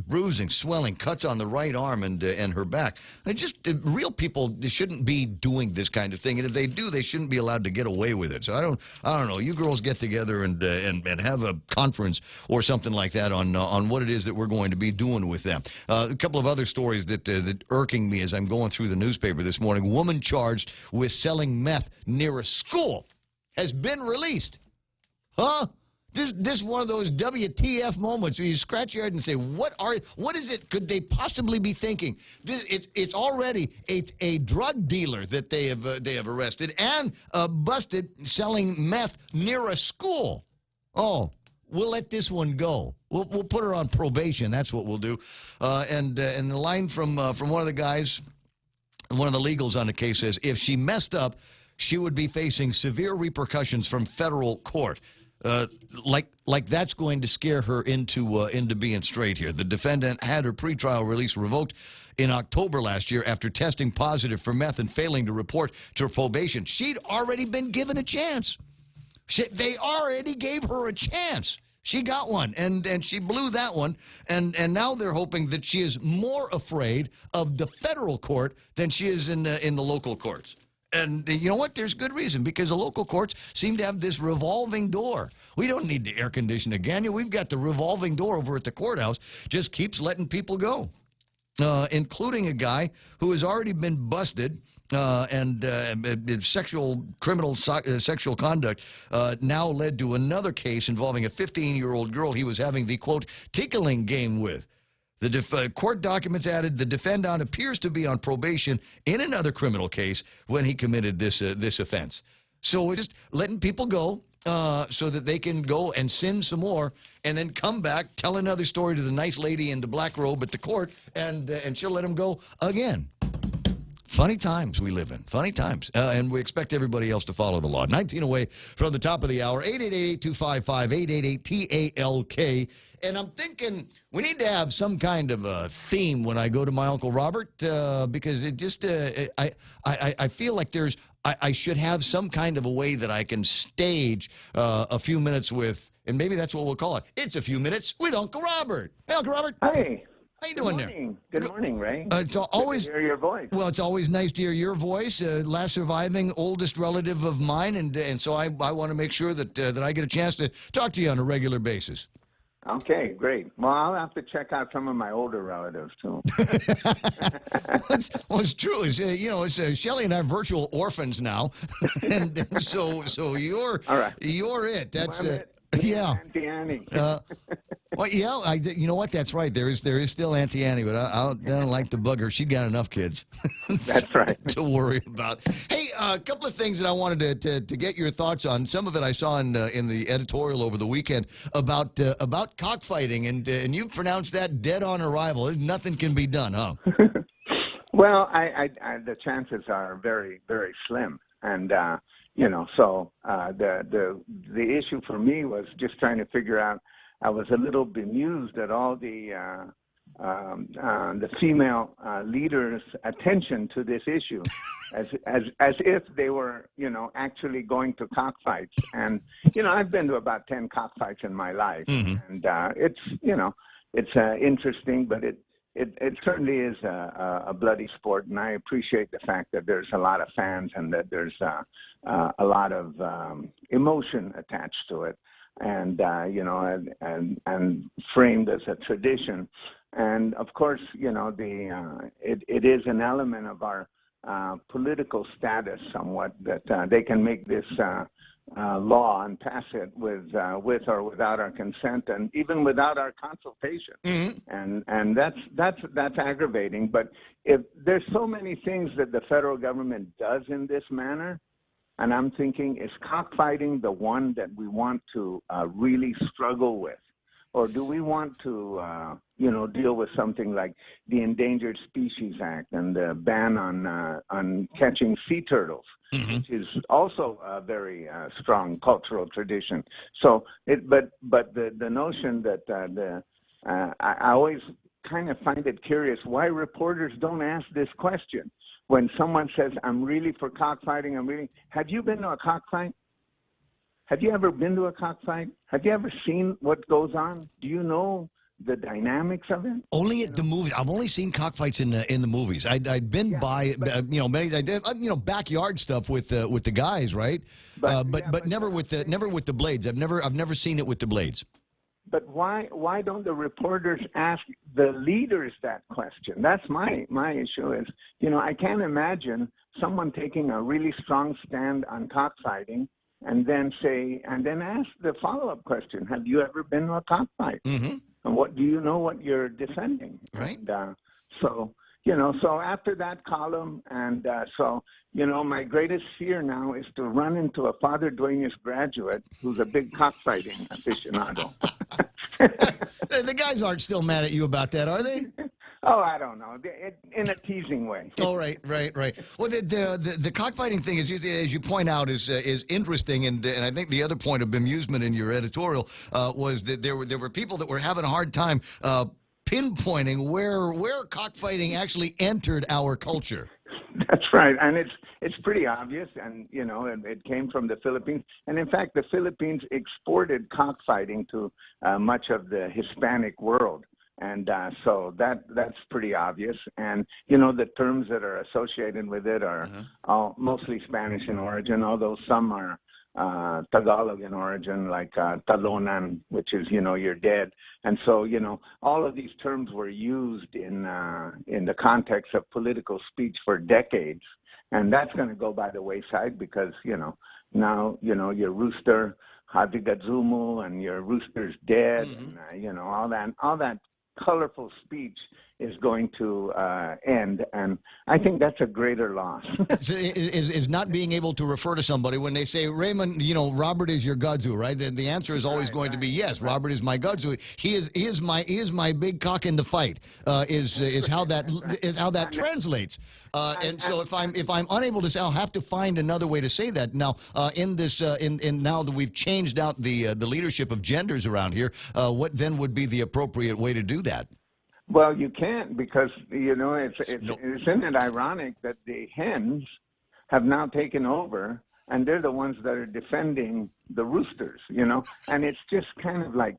bruising, swelling, cuts on the right arm and her back. Real people shouldn't be doing this kind of thing, and if they do, they shouldn't be allowed to get away with it. So I don't know. You girls get together and have a conference or something like that on what it is that we're going to be doing with them. A couple of other stories that irking me as I'm going through the newspaper this morning. Woman charged with selling meth near a school has been released. Huh? This is one of those WTF moments where you scratch your head and say, what is it could they possibly be thinking? It's already a drug dealer that they have arrested and busted selling meth near a school. Oh, we'll let this one go. We'll put her on probation. That's what we'll do. And the line from one of the guys, one of the legals on the case says, if she messed up, she would be facing severe repercussions from federal court. Like that's going to scare her into being straight here. The defendant had her pretrial release revoked in October last year after testing positive for meth and failing to report to probation. She'd already been given a chance. They already gave her a chance. She got one, and she blew that one, and now they're hoping that she is more afraid of the federal court than she is in the local courts. And you know what? There's good reason, because the local courts seem to have this revolving door. We don't need the air conditioner again. We've got the revolving door over at the courthouse. Just keeps letting people go, including a guy who has already been busted and criminal sexual conduct now led to another case involving a 15-year-old girl he was having the, quote, tickling game with. The court documents added the defendant appears to be on probation in another criminal case when he committed this offense. So we're just letting people go so that they can go and sin some more and then come back, tell another story to the nice lady in the black robe at the court, and she'll let them go again. Funny times we live in. Funny times. And we expect everybody else to follow the law. 19 away from the top of the hour. 888-255-8888-TALK. And I'm thinking we need to have some kind of a theme when I go to my Uncle Robert because it just, I feel like I should have some kind of a way that I can stage a few minutes with, and maybe that's what we'll call it. It's a few minutes with Uncle Robert. Hey, Uncle Robert. Hey. How you doing there? Good morning, Ray. It's always good to hear your voice. Well, it's always nice to hear your voice. Last surviving oldest relative of mine, and so I want to make sure that I get a chance to talk to you on a regular basis. Okay, great. Well, I'll have to check out some of my older relatives too. Well, it's true. Shelley and I are virtual orphans now, and so you're all right. You're it. That's Well, yeah. Auntie Annie. Well, yeah, you know what? That's right. There is still Auntie Annie, but I don't like the bugger. She got enough kids. That's right. to worry about. Hey, a couple of things that I wanted to get your thoughts on. Some of it I saw in the editorial over the weekend about cockfighting, and you've pronounced that dead on arrival. Nothing can be done, huh? Well, I the chances are very, very slim, and so the issue for me was just trying to figure out. I was a little bemused at all the female leaders' attention to this issue, as if they were, actually going to cockfights. And I've been to about 10 cockfights in my life, and it's interesting, but it certainly is a bloody sport, and I appreciate the fact that there's a lot of fans and that there's a lot of emotion attached to it. And and framed as a tradition, and of course, it is an element of our political status, somewhat, that they can make this law and pass it with or without our consent, and even without our consultation. Mm-hmm. And that's aggravating. But if there's so many things that the federal government does in this manner. And I'm thinking, is cockfighting the one that we want to really struggle with? Or do we want to, deal with something like the Endangered Species Act and the ban on catching sea turtles, mm-hmm. which is also a very strong cultural tradition. So, but the notion that I always kind of find it curious why reporters don't ask this question. When someone says, I'm really for cockfighting, have you been to a cockfight? Have you ever been to a cockfight? Have you ever seen what goes on? Do you know the dynamics of it? Only at the movies. I've only seen cockfights in the movies. I'd been by, many. I did, backyard stuff with the guys, right? But never with the blades. I've never seen it with the blades. But why don't the reporters ask the leaders that question? That's my issue is, I can't imagine someone taking a really strong stand on cockfighting and then ask the follow-up question, have you ever been to a cockfight? Mm-hmm. And what do you know what you're defending? Right. And, so after that column, and my greatest fear now is to run into a Father Duenas graduate who's a big cockfighting aficionado. The guys aren't still mad at you about that, are they? Oh, I don't know. In a teasing way. Oh, right. Well, the cockfighting thing, as you point out, is interesting, and I think the other point of bemusement in your editorial was that there were people that were having a hard time pinpointing where cockfighting actually entered our culture. That's right, and it's pretty obvious, and it came from the Philippines, and in fact, the Philippines exported cockfighting to much of the Hispanic world, and so that's pretty obvious. And the terms that are associated with it are all mostly Spanish in origin, although some are Tagalog in origin, like talonan, which is you're dead. And so all of these terms were used in the context of political speech for decades, and that's going to go by the wayside because now your rooster Havigadzumu and your rooster's dead, mm-hmm. and all that colorful speech is going to end, and I think that's a greater loss. is not being able to refer to somebody when they say, Raymond, Robert is your Gudzu, right? The answer is always going to be yes. Robert is my Gudzu. He is my big cock in the fight. Is how that translates. And so if I'm unable to say, I'll have to find another way to say that. Now in this now that we've changed out the leadership of genders around here, what then would be the appropriate way to do that? Well, you can't isn't it ironic that the hens have now taken over, and they're the ones that are defending the roosters, you know, and it's just kind of like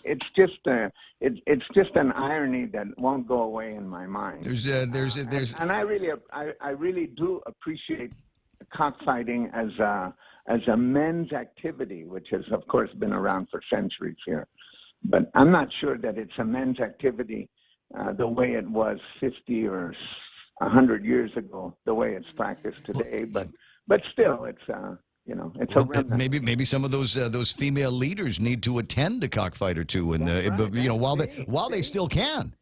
it's just an irony that won't go away in my mind. And I really do appreciate cockfighting as a men's activity, which has of course been around for centuries here, but I'm not sure that it's a men's activity the way it was 50 or 100 years ago, the way it's practiced today, but still, it's you know, it's a remnant. Maybe some of those female leaders need to attend a cockfight or two, and you know, while they still can.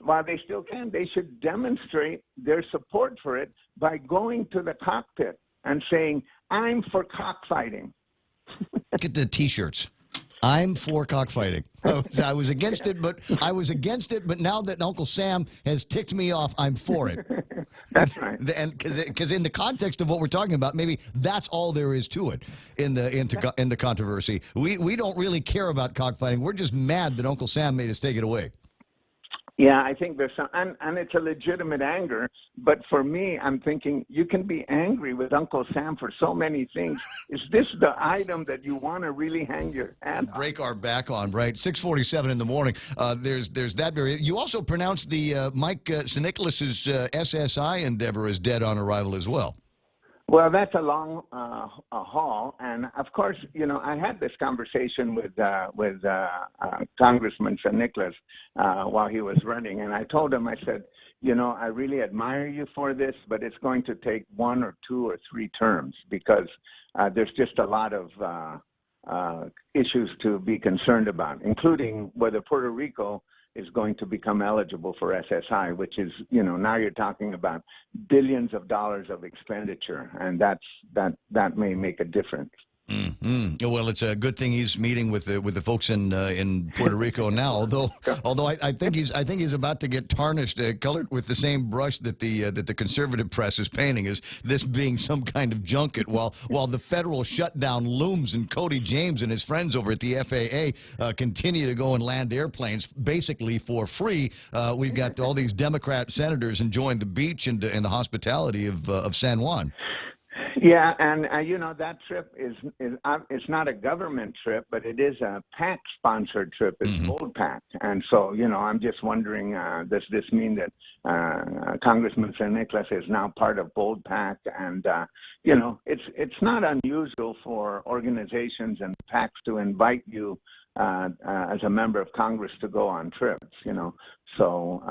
While they still can, they should demonstrate their support for it by going to the cockpit and saying, "I'm for cockfighting." Look at the T-shirts. I'm for cockfighting. I was against it, but now that Uncle Sam has ticked me off, I'm for it. That's right. And because in the context of what we're talking about, maybe that's all there is to it in the controversy. We don't really care about cockfighting. We're just mad that Uncle Sam made us take it away. Yeah, I think there's some, and it's a legitimate anger. But for me, I'm thinking you can be angry with Uncle Sam for so many things. Is this the item that you want to really hang your hat on? Break our back on, right? 6:47 in the morning. There's that very. You also pronounced the Mike St. Nicholas's SSI endeavor as dead on arrival as well. Well, that's a long haul, and of course, you know, I had this conversation with Congressman St. Nicholas while he was running, and I told him, I said, you know, I really admire you for this, but it's going to take 1 or 2 or 3 terms because there's just a lot of issues to be concerned about, including whether Puerto Rico is going to become eligible for SSI, which is, you know, now you're talking about billions of dollars of expenditure, and that may make a difference. Mm-hmm. Well, it's a good thing he's meeting with the folks in Puerto Rico now. Although I think he's about to get tarnished, colored with the same brush that the conservative press is painting as this being some kind of junket. While the federal shutdown looms and Cody James and his friends over at the FAA continue to go and land airplanes basically for free, we've got all these Democrat senators enjoying the beach and the hospitality of San Juan. Yeah, and you know, that trip is it's not a government trip, but it is a PAC-sponsored trip. It's Bold PAC, and so, you know, I'm just wondering, does this mean that Congressman St. Nicholas is now part of Bold PAC? And you know, it's not unusual for organizations and PACs to invite you as a member of Congress to go on trips, you know. So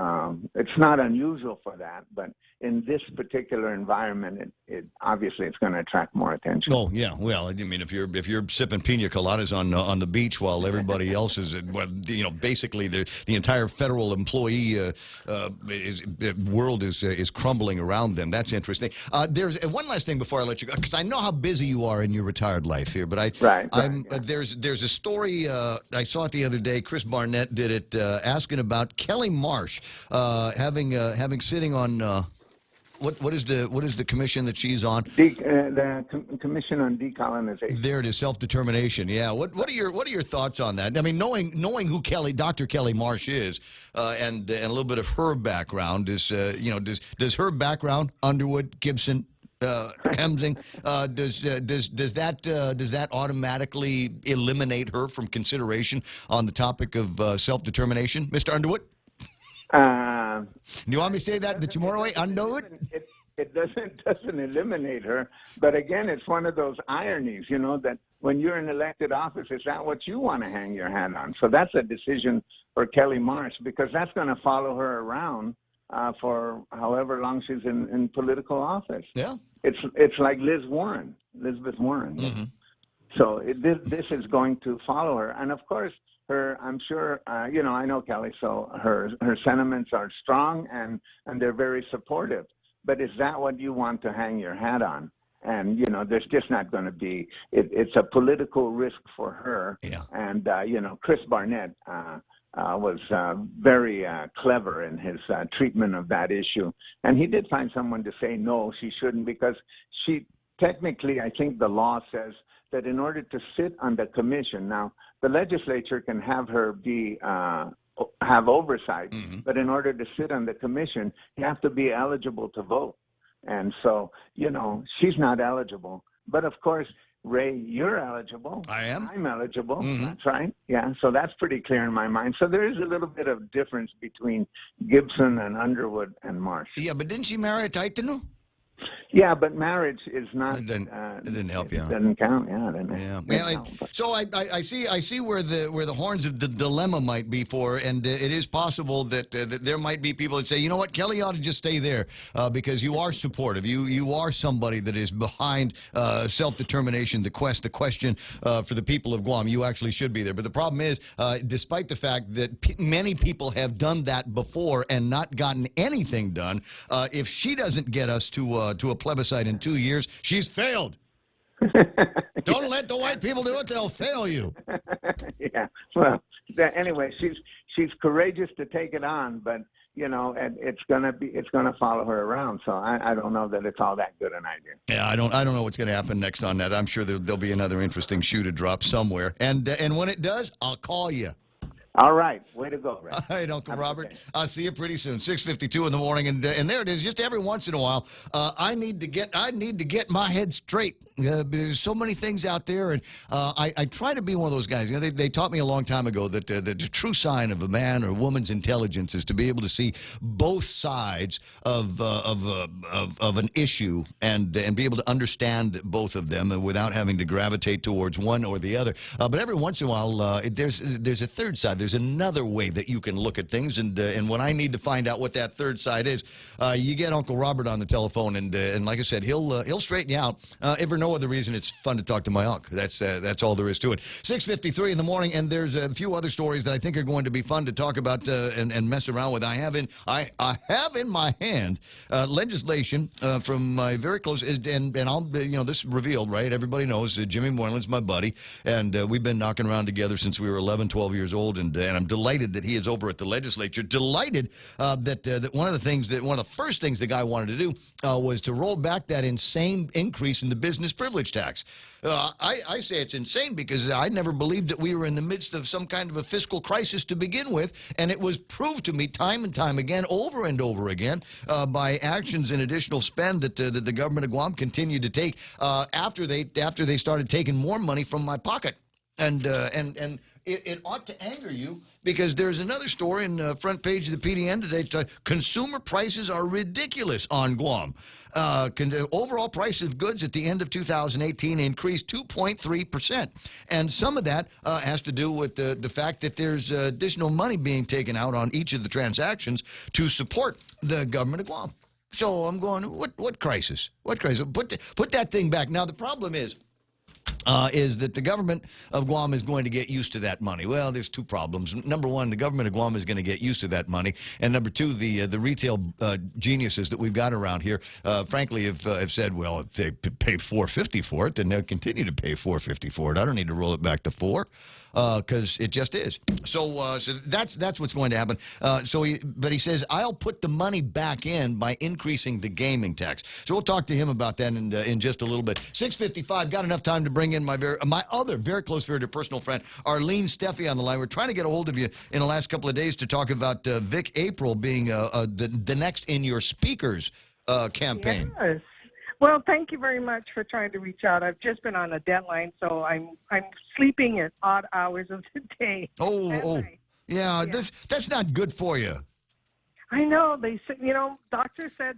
it's not unusual for that, but in this particular environment, it obviously it's going to attract more attention. Oh yeah, well, I mean, if you're sipping pina coladas on the beach while everybody else is, you know, basically the entire federal employee world is crumbling around them. That's interesting. There's one last thing before I let you go, because I know how busy you are in your retired life here, but there's a story I saw it the other day. Chris Barnett did it, asking about Kelly Marsh having sitting on. What is the commission that she's on? The Commission on Decolonization. There it is, self-determination. Yeah. What are your thoughts on that? I mean, knowing who Dr. Kelly Marsh is, and a little bit of her background is, you know, does her background, Underwood, Gibson, Hemsing, does that automatically eliminate her from consideration on the topic of self-determination, Mr. Underwood? Do you want me to say that the tomorrow way? Underwood? It doesn't eliminate her, but again, it's one of those ironies, you know, that when you're in elected office, is that what you want to hang your hat on? So that's a decision for Kelly Marsh, because that's going to follow her around for however long she's in political office. Yeah, it's like Elizabeth Warren. Mm-hmm. So this is going to follow her, and of course, I'm sure, you know, I know Kelly, so her sentiments are strong and they're very supportive. But is that what you want to hang your hat on? And, you know, there's just not going to be, it's a political risk for her. Yeah. And, you know, Chris Barnett was very clever in his treatment of that issue. And he did find someone to say, no, she shouldn't, because technically, I think the law says that in order to sit on the commission, now the legislature can have her have oversight, but in order to sit on the commission, you have to be eligible to vote. And so, you know, she's not eligible. But of course, Ray, you're eligible. I am. I'm eligible. Mhm. That's right. Yeah, so that's pretty clear in my mind. So there is a little bit of difference between Gibson and Underwood and Marsh. Yeah, but didn't she marry a Taitanu? Yeah, but marriage is not. It didn't help you. It doesn't count. Yeah, it doesn't So I see where the horns of the dilemma might be for, and it is possible that there might be people that say, you know what, Kelly ought to just stay there because you are supportive. You are somebody that is behind self-determination, the question for the people of Guam. You actually should be there. But the problem is, despite the fact that many people have done that before and not gotten anything done, if she doesn't get us to a plebiscite in 2 years, she's failed. Don't let the white people do it; they'll fail you. Yeah. Well, anyway, she's courageous to take it on, but you know, and it's gonna follow her around. So I don't know that it's all that good an idea. Yeah, I don't know what's going to happen next on that. I'm sure there'll be another interesting shoe to drop somewhere, and when it does, I'll call you. All right, way to go, Ray. All right, Uncle Robert. I'll see you pretty soon. 6:52 in the morning, and there it is. Just every once in a while, I need to get my head straight. There's so many things out there, and I try to be one of those guys. You know, they taught me a long time ago that the true sign of a man or woman's intelligence is to be able to see both sides of an issue and be able to understand both of them without having to gravitate towards one or the other. But every once in a while, there's a third side. There's another way that you can look at things, and when I need to find out what that third side is, you get Uncle Robert on the telephone, and like I said, he'll straighten you out. If for no other reason, it's fun to talk to my uncle. That's all there is to it. 6:53 in the morning, and there's a few other stories that I think are going to be fun to talk about and mess around with. I have in my hand legislation from my very close, and I'll this is revealed, right? Everybody knows Jimmy Moylan's my buddy, and we've been knocking around together since we were 11, 12 years old, and I'm delighted that he is over at the legislature. Delighted that one of the first things the guy wanted to do was to roll back that insane increase in the business privilege tax. I say it's insane because I never believed that we were in the midst of some kind of a fiscal crisis to begin with, and it was proved to me time and time again, over and over again, by actions and additional spend that the government of Guam continued to take after they started taking more money from my pocket. And it ought to anger you because there's another story in the front page of the PDN today. Consumer prices are ridiculous on Guam. Overall price of goods at the end of 2018 increased 2.3%. And some of that has to do with the fact that there's additional money being taken out on each of the transactions to support the government of Guam. So I'm going, what crisis? What crisis? Put that thing back. Now, the problem is that the government of Guam is going to get used to that money. Well, there's two problems. Number one, the government of Guam is going to get used to that money. And number two, the retail geniuses that we've got around here, frankly, have said, well, if they pay $4.50 for it, then they'll continue to pay $4.50 for it. I don't need to roll it back to $4. Because it just is. So that's what's going to happen. But he says, I'll put the money back in by increasing the gaming tax. So we'll talk to him about that in just a little bit. 6:55, got enough time to bring in my other very close, very dear personal friend, Arlene Steffi on the line. We're trying to get a hold of you in the last couple of days to talk about Vic April being the next in your speakers campaign. Yes. Well, thank you very much for trying to reach out. I've just been on a deadline, so I'm sleeping at odd hours of the day. Yeah. That's not good for you. I know. They said, doctors said,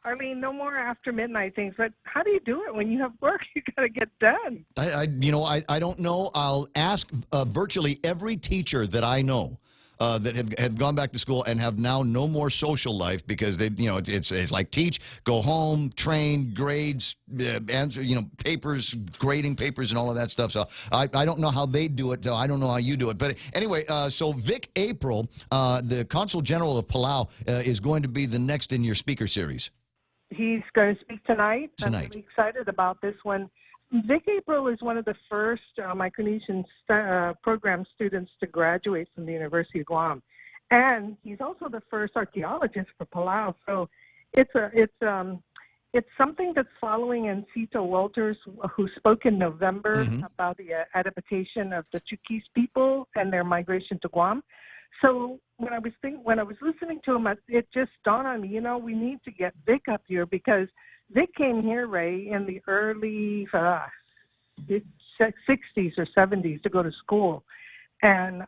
Arlene, no more after midnight things. But how do you do it when you have work? You got to get done. I don't know. I'll ask virtually every teacher that I know. That have gone back to school and have now no more social life because they, it's like teach, go home, train, grades, answer, papers, grading papers, and all of that stuff. So I don't know how they do it. So I don't know how you do it. But anyway, so Vic April, the Consul General of Palau, is going to be the next in your speaker series. He's going to speak tonight. I'm really excited about this one. Vic April is one of the first Micronesian program students to graduate from the University of Guam, and he's also the first archaeologist for Palau. So it's something that's following Ancito Walters, who spoke in November about the adaptation of the Chuukese people and their migration to Guam. So when I was listening to him, it just dawned on me, we need to get Vic up here because Vic came here, Ray, in the early 60s or 70s to go to school, and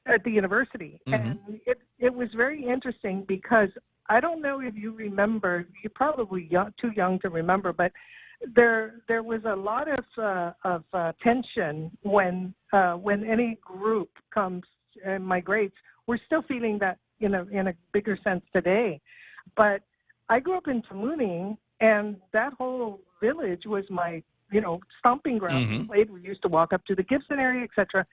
at the university. Mm-hmm. And it was very interesting because I don't know if you remember, you're probably too young to remember, but there was a lot of tension when any group comes and migrates. We're still feeling that in a bigger sense today. But I grew up in Tamuning, and that whole village was my, stomping ground. Mm-hmm. We used to walk up to the Gibson area, etc.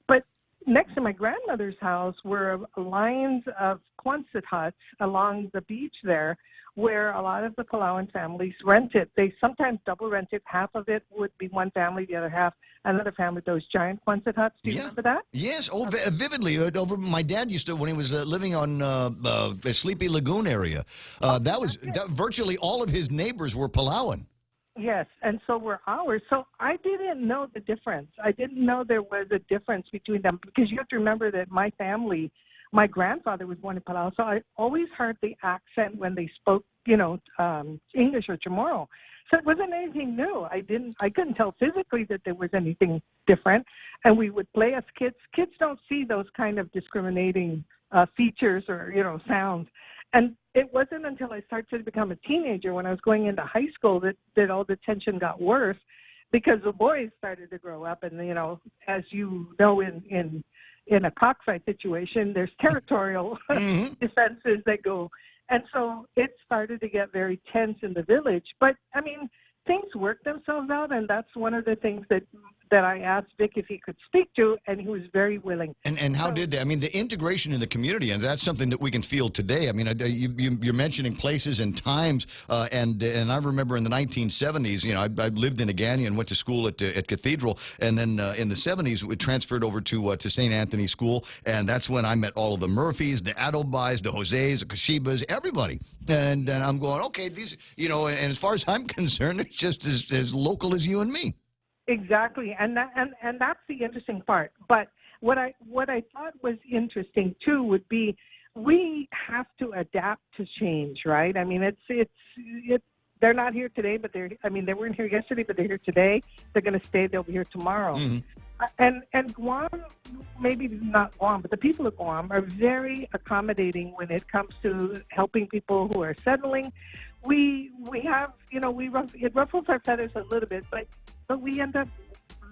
But next to my grandmother's house were lines of Quonset huts along the beach there, where a lot of the Palauan families rented. They sometimes double rented. Half of it would be one family, the other half another family. Those giant Quonset huts. Do you remember that? Yes, vividly. Over my dad used to, when he was living on the Sleepy Lagoon area. Virtually all of his neighbors were Palauan. Yes, and so were ours. So I didn't know the difference. I didn't know there was a difference between them, because you have to remember that my family, my grandfather was born in Palau, so I always heard the accent when they spoke, English or Chamorro. So it wasn't anything new. I couldn't tell physically that there was anything different. And we would play as kids. Kids don't see those kind of discriminating features or, sounds. And it wasn't until I started to become a teenager, when I was going into high school, that all the tension got worse, because the boys started to grow up. And, as you know, in a cockfight situation, there's territorial defenses that go. And so it started to get very tense in the village. But, things worked themselves out, and that's one of the things that I asked Vic if he could speak to, and he was very willing. And how did they? The integration in the community, and that's something that we can feel today. You're mentioning places and times, and I remember in the 1970s, I lived in Agania and went to school at Cathedral, and then in the 70s we transferred over to St. Anthony School, and that's when I met all of the Murphys, the Adobais, the Jose's, the Kashibas, everybody. And I'm going, okay, these, and as far as I'm concerned, it's just as local as you and me. Exactly, and that's the interesting part. But what I thought was interesting too would be, we have to adapt to change, right? They're not here today, but they weren't here yesterday, but they're here today. They're going to stay. They'll be here tomorrow. Mm-hmm. And Guam, maybe not Guam, but the people of Guam are very accommodating when it comes to helping people who are settling. We have, it ruffles our feathers a little bit, but we end up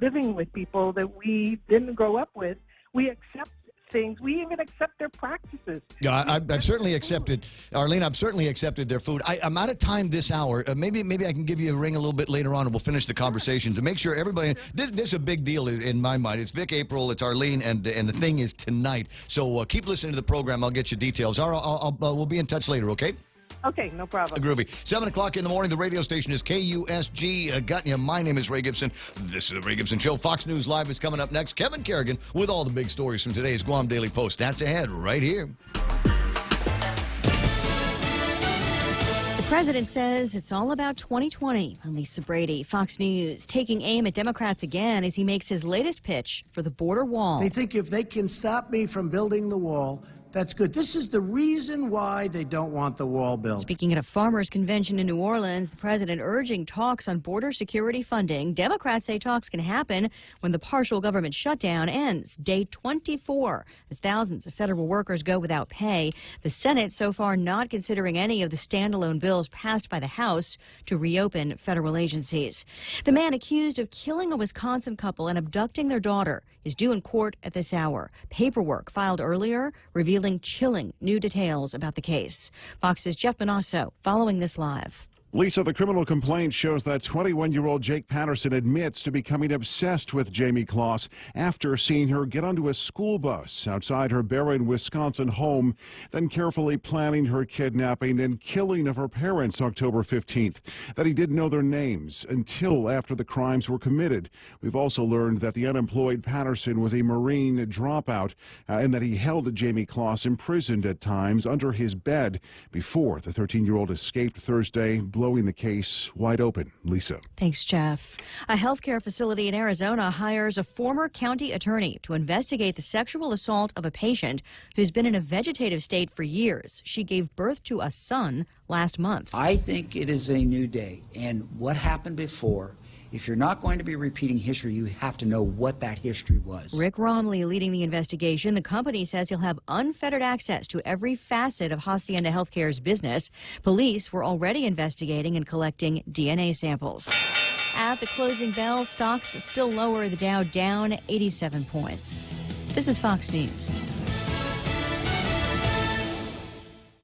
living with people that we didn't grow up with. We accept things. We even accept their practices. Yeah, I've certainly accepted, Arlene, I've certainly accepted their food. I'm out of time this hour. Maybe I can give you a ring a little bit later on, and we'll finish the conversation to make sure everybody, this is a big deal in my mind. It's Vic, April, it's Arlene, and the thing is tonight. So keep listening to the program. I'll get you details. We'll be in touch later, okay? Okay, no problem. Groovy. 7 o'clock in the morning, the radio station is KUSG. Got you. My name is Ray Gibson. This is the Ray Gibson Show. Fox News Live is coming up next. Kevin Kerrigan with all the big stories from today's Guam Daily Post. That's ahead right here. The president says it's all about 2020. I'm Lisa Brady, Fox News, taking aim at Democrats again as he makes his latest pitch for the border wall. They think if they can stop me from building the wall, that's good. This is the reason why they don't want the wall built. Speaking at a farmers' convention in New Orleans, the president urging talks on border security funding. Democrats say talks can happen when the partial government shutdown ends, day 24, as thousands of federal workers go without pay. The Senate so far not considering any of the standalone bills passed by the House to reopen federal agencies. The man accused of killing a Wisconsin couple and abducting their daughter is due in court at this hour. Paperwork filed earlier revealing chilling new details about the case. Fox's Jeff Manasso following this live. Lisa, the criminal complaint shows that 21-year-old Jake Patterson admits to becoming obsessed with Jamie Kloss after seeing her get onto a school bus outside her Barron, Wisconsin home, then carefully planning her kidnapping and killing of her parents October 15th. That he didn't know their names until after the crimes were committed. We've also learned that the unemployed Patterson was a Marine dropout and that he held Jamie Kloss imprisoned at times under his bed before the 13-year-old escaped Thursday, blowing the case wide open. Lisa. Thanks, Jeff. A healthcare facility in Arizona hires a former county attorney to investigate the sexual assault of a patient who's been in a vegetative state for years. She gave birth to a son last month. I think it is a new day, and what happened before If you're not going to be repeating history, you have to know what that history was. Rick Romley leading the investigation. The company says he'll have unfettered access to every facet of Hacienda Healthcare's business. Police were already investigating and collecting DNA samples. At the closing bell, stocks still lower, the Dow down 87 points. This is Fox News.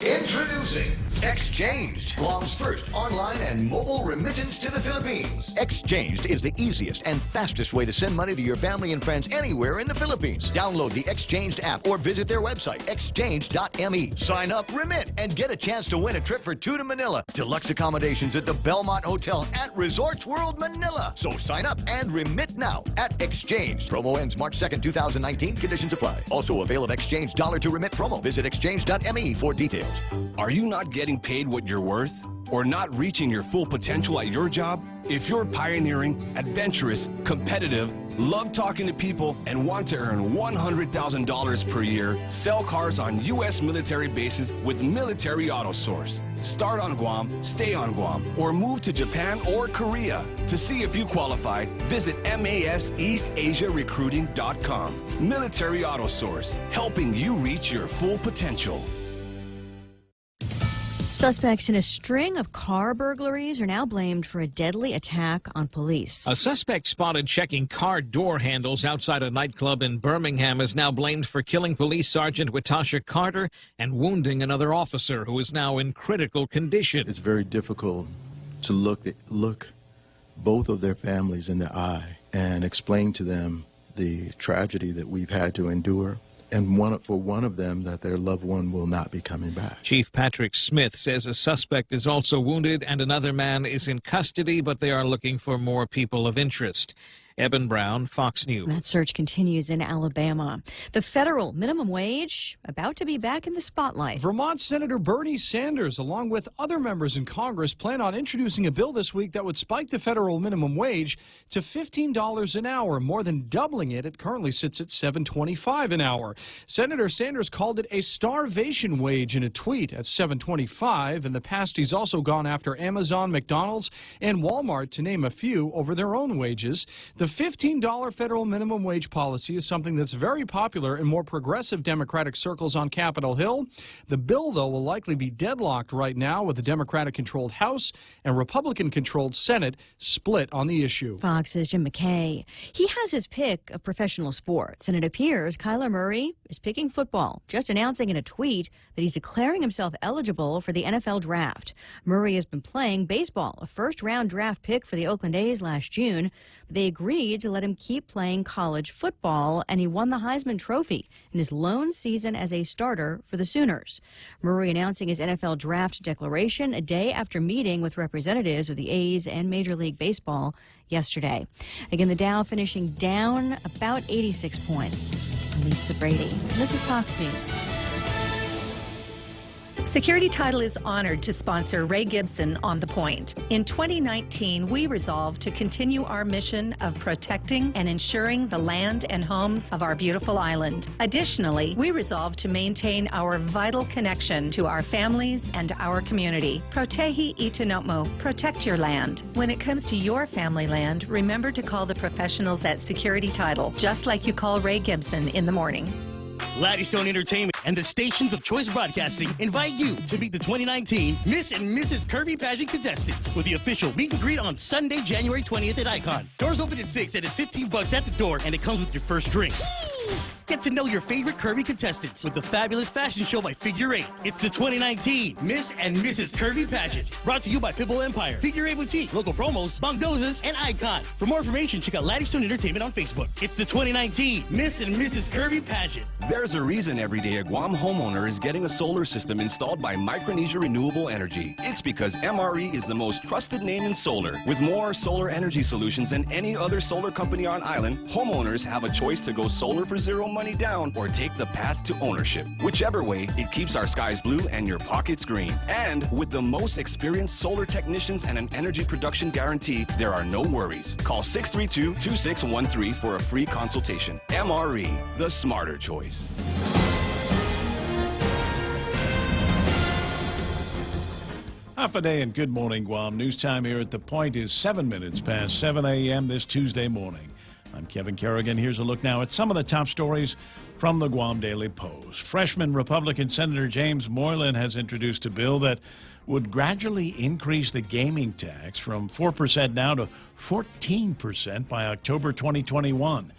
Introducing Exchanged, Guam's first online and mobile remittance to the Philippines. Exchanged is the easiest and fastest way to send money to your family and friends anywhere in the Philippines. Download the Exchanged app or visit their website, exchange.me. Sign up, remit, and get a chance to win a trip for two to Manila. Deluxe accommodations at the Belmont Hotel at Resorts World Manila. So sign up and remit now at Exchanged. Promo ends March 2nd, 2019. Conditions apply. Also avail of Exchange dollar to remit promo. Visit exchange.me for details. Are you not getting paid what you're worth? Or not reaching your full potential at your job? If you're pioneering, adventurous, competitive, love talking to people, and want to earn $100,000 per year, sell cars on U.S. military bases with Military Auto Source. Start on Guam, stay on Guam, or move to Japan or Korea. To see if you qualify, visit MASEastasiarecruiting.com. Military Auto Source, helping you reach your full potential. Suspects in a string of car burglaries are now blamed for a deadly attack on police. A suspect spotted checking car door handles outside a nightclub in Birmingham is now blamed for killing Police Sergeant Watasha Carter and wounding another officer who is now in critical condition. It's very difficult to look both of their families in the eye and explain to them the tragedy that we've had to endure. And for one of them, that their loved one will not be coming back. Chief Patrick Smith says a suspect is also wounded and another man is in custody, but they are looking for more people of interest. Eben Brown, Fox News. That search continues in Alabama. The federal minimum wage about to be back in the spotlight. Vermont Senator Bernie Sanders, along with other members in Congress, plan on introducing a bill this week that would spike the federal minimum wage to $15 an hour, more than doubling it. It currently sits at $7.25 an hour. Senator Sanders called it a starvation wage in a tweet at $7.25. In the past, he's also gone after Amazon, McDonald's, and Walmart, to name a few, over their own wages. The $15 federal minimum wage policy is something that's very popular in more progressive Democratic circles on Capitol Hill. The bill, though, will likely be deadlocked right now with the Democratic-controlled House and Republican-controlled Senate split on the issue. Fox's Jim McKay. He has his pick of professional sports, and it appears Kyler Murray is picking football, just announcing in a tweet that he's declaring himself eligible for the NFL draft. Murray has been playing baseball, a first-round draft pick for the Oakland A's last June. They agreed to let him keep playing college football, and he won the Heisman Trophy in his lone season as a starter for the Sooners. Murray announcing his NFL draft declaration a day after meeting with representatives of the A's and Major League Baseball yesterday. Again, the Dow finishing down about 86 points. I'm Lisa Brady. This is Fox News. Security Title is honored to sponsor Ray Gibson on The Point. In 2019, we resolved to continue our mission of protecting and ensuring the land and homes of our beautiful island. Additionally, we resolved to maintain our vital connection to our families and our community. Protehi Itinomo, protect your land. When it comes to your family land, remember to call the professionals at Security Title, just like you call Ray Gibson in the morning. Laddystone Entertainment and the stations of Choice Broadcasting invite you to meet the 2019 Miss and Mrs. Kirby Pageant contestants with the official meet and greet on Sunday, January 20th at Icon. Doors open at 6 and it's $15 at the door, and it comes with your first drink. Get to know your favorite Kirby contestants with the fabulous fashion show by Figure 8. It's the 2019 Miss and Mrs. Kirby Pageant. Brought to you by Pitbull Empire, Figure 8 Boutique, local promos, Bongdozas, and Icon. For more information, check out Laddystone Entertainment on Facebook. It's the 2019 Miss and Mrs. Kirby Pageant. There's a reason every day a Guam homeowner is getting a solar system installed by Micronesia Renewable Energy. It's because MRE is the most trusted name in solar. With more solar energy solutions than any other solar company on island, homeowners have a choice to go solar for zero money down or take the path to ownership. Whichever way, it keeps our skies blue and your pockets green. And with the most experienced solar technicians and an energy production guarantee, there are no worries. Call 632-2613 for a free consultation. MRE, the smarter choice. Half a day and good morning, Guam. News time here at The Point is 7 minutes past 7 a.m. this Tuesday morning. I'm Kevin Kerrigan. Here's a look now at some of the top stories from the Guam Daily Post. Freshman Republican Senator James Moylan has introduced a bill that would gradually increase the gaming tax from 4% now to 14% by October 2021.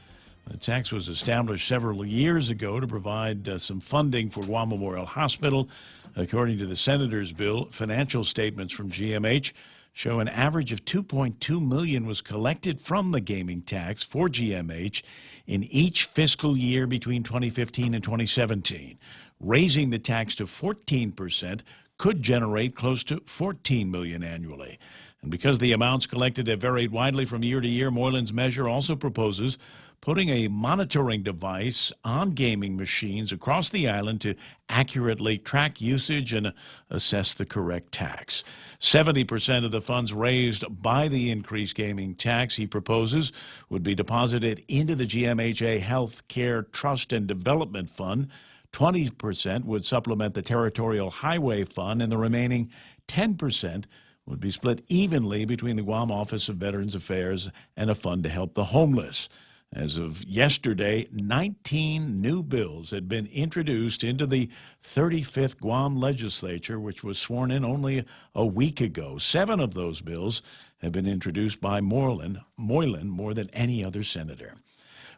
The tax was established several years ago to provide some funding for Guam Memorial Hospital. According to the senator's bill, financial statements from GMH show an average of $2.2 million was collected from the gaming tax for GMH in each fiscal year between 2015 and 2017. Raising the tax to 14% could generate close to $14 million annually. And because the amounts collected have varied widely from year to year, Moylan's measure also proposes putting a monitoring device on gaming machines across the island to accurately track usage and assess the correct tax. 70% of the funds raised by the increased gaming tax, he proposes, would be deposited into the GMHA Health Care Trust and Development Fund. 20% would supplement the Territorial Highway Fund, and the remaining 10% would be split evenly between the Guam Office of Veterans Affairs and a fund to help the homeless. As of yesterday, 19 new bills had been introduced into the 35th Guam legislature, which was sworn in only a week ago. 7 of those bills have been introduced by Moylan more than any other senator.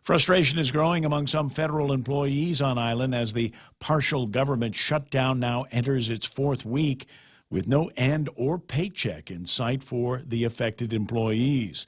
Frustration is growing among some federal employees on island as the partial government shutdown now enters its 4th week with no end or paycheck in sight for the affected employees.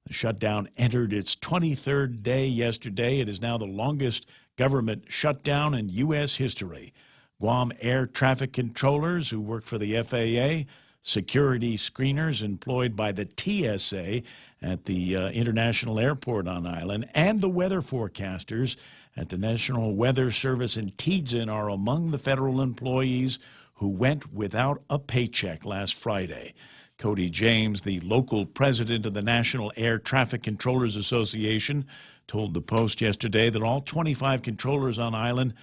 The shutdown entered its 23rd day yesterday. It is now the longest government shutdown in U.S. history. Guam air traffic controllers who work for the FAA, security screeners employed by the TSA at the International Airport on island, and the weather forecasters at the National Weather Service in Tidzin are among the federal employees who went without a paycheck last Friday. Cody James, the local president of the National Air Traffic Controllers Association, told the Post yesterday that all 25 controllers on island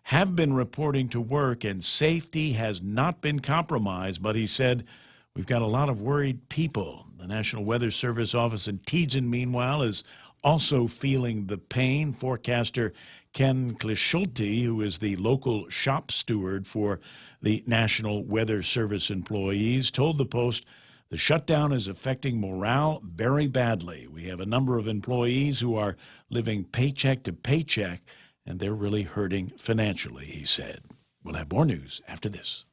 have been reporting to work and safety has not been compromised, but he said, "We've got a lot of worried people." The National Weather Service office in Tidzin, meanwhile, is also feeling the pain. Forecaster Ken Clischulte, who is the local shop steward for the National Weather Service employees, told the Post the shutdown is affecting morale very badly. We have a number of employees who are living paycheck to paycheck, and they're really hurting financially, he said. We'll have more news after this.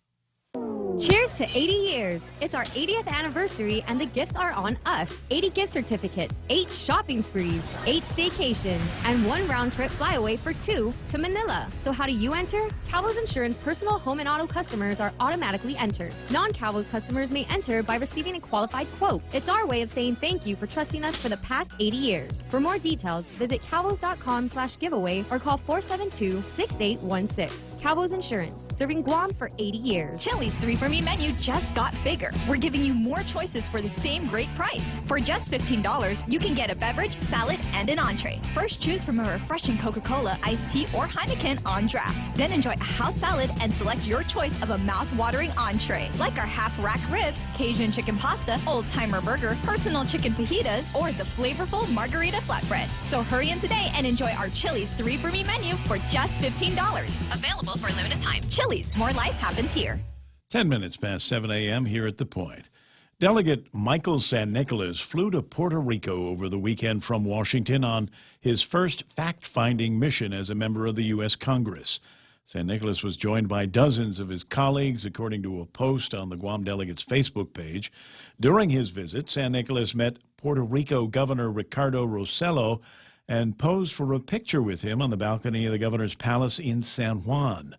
Cheers to 80 years. It's our 80th anniversary and the gifts are on us. 80 gift certificates, 8 shopping sprees, 8 staycations, and 1 round-trip flyaway for 2 to Manila. So how do you enter? Calvo's Insurance personal home and auto customers are automatically entered. Non-Calvo's customers may enter by receiving a qualified quote. It's our way of saying thank you for trusting us for the past 80 years. For more details, visit calvos.com/giveaway or call 472-6816. Calvo's Insurance, serving Guam for 80 years. Chili's 3 for Me menu just got bigger. We're giving you more choices for the same great price. For just $15, you can get a beverage, salad, and an entree. First, choose from a refreshing Coca-Cola, iced tea, or Heineken on draft. Then enjoy a house salad and select your choice of a mouth-watering entree, like our half-rack ribs, Cajun chicken pasta, old-timer burger, personal chicken fajitas, or the flavorful margarita flatbread. So hurry in today and enjoy our Chili's 3 for Me menu for just $15. Available for a limited time. Chili's, more life happens here. 10 minutes past 7 a.m. here at The Point. Delegate Michael San Nicolas flew to Puerto Rico over the weekend from Washington on his first fact-finding mission as a member of the U.S. Congress. San Nicolas was joined by dozens of his colleagues, according to a post on the Guam delegate's Facebook page. During his visit, San Nicolas met Puerto Rico Governor Ricardo Rossello and posed for a picture with him on the balcony of the governor's palace in San Juan.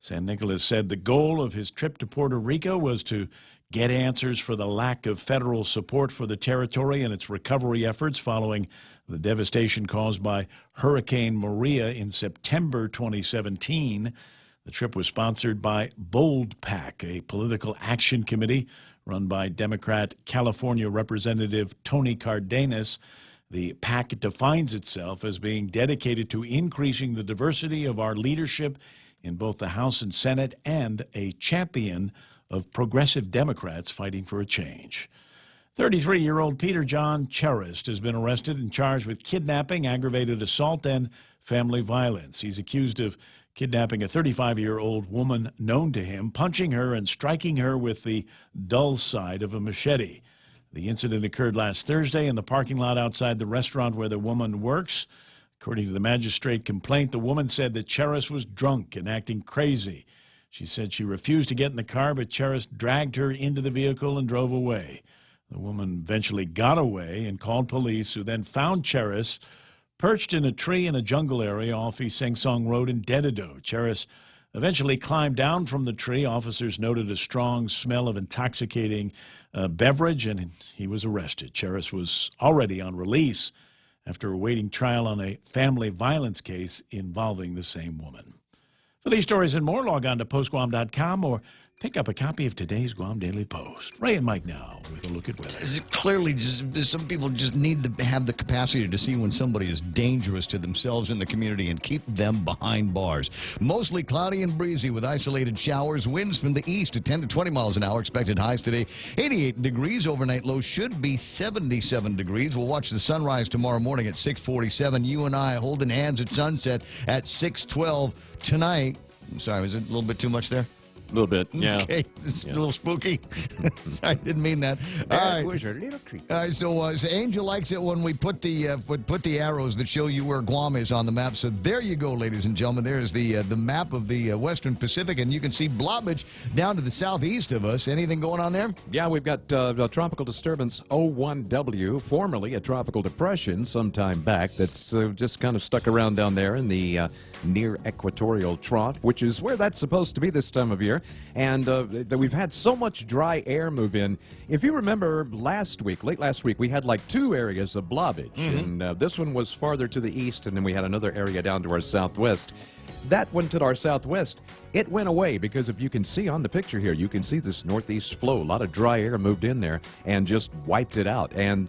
San Nicolas said the goal of his trip to Puerto Rico was to get answers for the lack of federal support for the territory and its recovery efforts following the devastation caused by Hurricane Maria in September 2017. The trip was sponsored by Bold PAC, a political action committee run by Democrat California Representative Tony Cardenas. The PAC defines itself as being dedicated to increasing the diversity of our leadership in both the House and Senate and a champion of progressive Democrats fighting for a change. 33-year-old Peter John Cherist has been arrested and charged with kidnapping, aggravated assault, and family violence. He's accused of kidnapping a 35-year-old woman known to him, punching her and striking her with the dull side of a machete. The incident occurred last Thursday in the parking lot outside the restaurant where the woman works. According to the magistrate complaint, the woman said that Cherist was drunk and acting crazy. She said she refused to get in the car, but Cherist dragged her into the vehicle and drove away. The woman eventually got away and called police, who then found Cherist perched in a tree in a jungle area off East Sengsong Road in Dededo. Cherist eventually climbed down from the tree. Officers noted a strong smell of intoxicating beverage, and he was arrested. Cherist was already on release after awaiting trial on a family violence case involving the same woman. For these stories and more, log on to postguam.com or pick up a copy of today's Guam Daily Post. Ray and Mike now with a look at weather. Clearly, some people just need to have the capacity to see when somebody is dangerous to themselves and the community and keep them behind bars. Mostly cloudy and breezy with isolated showers. Winds from the east at 10 to 20 miles an hour. Expected highs today, 88 degrees. Overnight low should be 77 degrees. We'll watch the sunrise tomorrow morning at 6:47. You and I holding hands at sunset at 6:12 tonight. Sorry, was it a little bit too much there? A little bit, yeah. Okay, it's a little spooky. Sorry, didn't mean that. All right. Was a little creepy. All right, so Angel likes it when we put the arrows that show you where Guam is on the map. So there you go, ladies and gentlemen. There's the map of the Western Pacific, and you can see Blobage down to the southeast of us. Anything going on there? Yeah, we've got a tropical disturbance 01W, formerly a tropical depression sometime back, that's just kind of stuck around down there in the near equatorial trough, which is where that's supposed to be this time of year. And we've had so much dry air move in. If you remember late last week, we had like two areas of blobage. And this one was farther to the east, and then we had another area down to our southwest. That one to our southwest, it went away because if you can see on the picture here, you can see this northeast flow. A lot of dry air moved in there and just wiped it out. And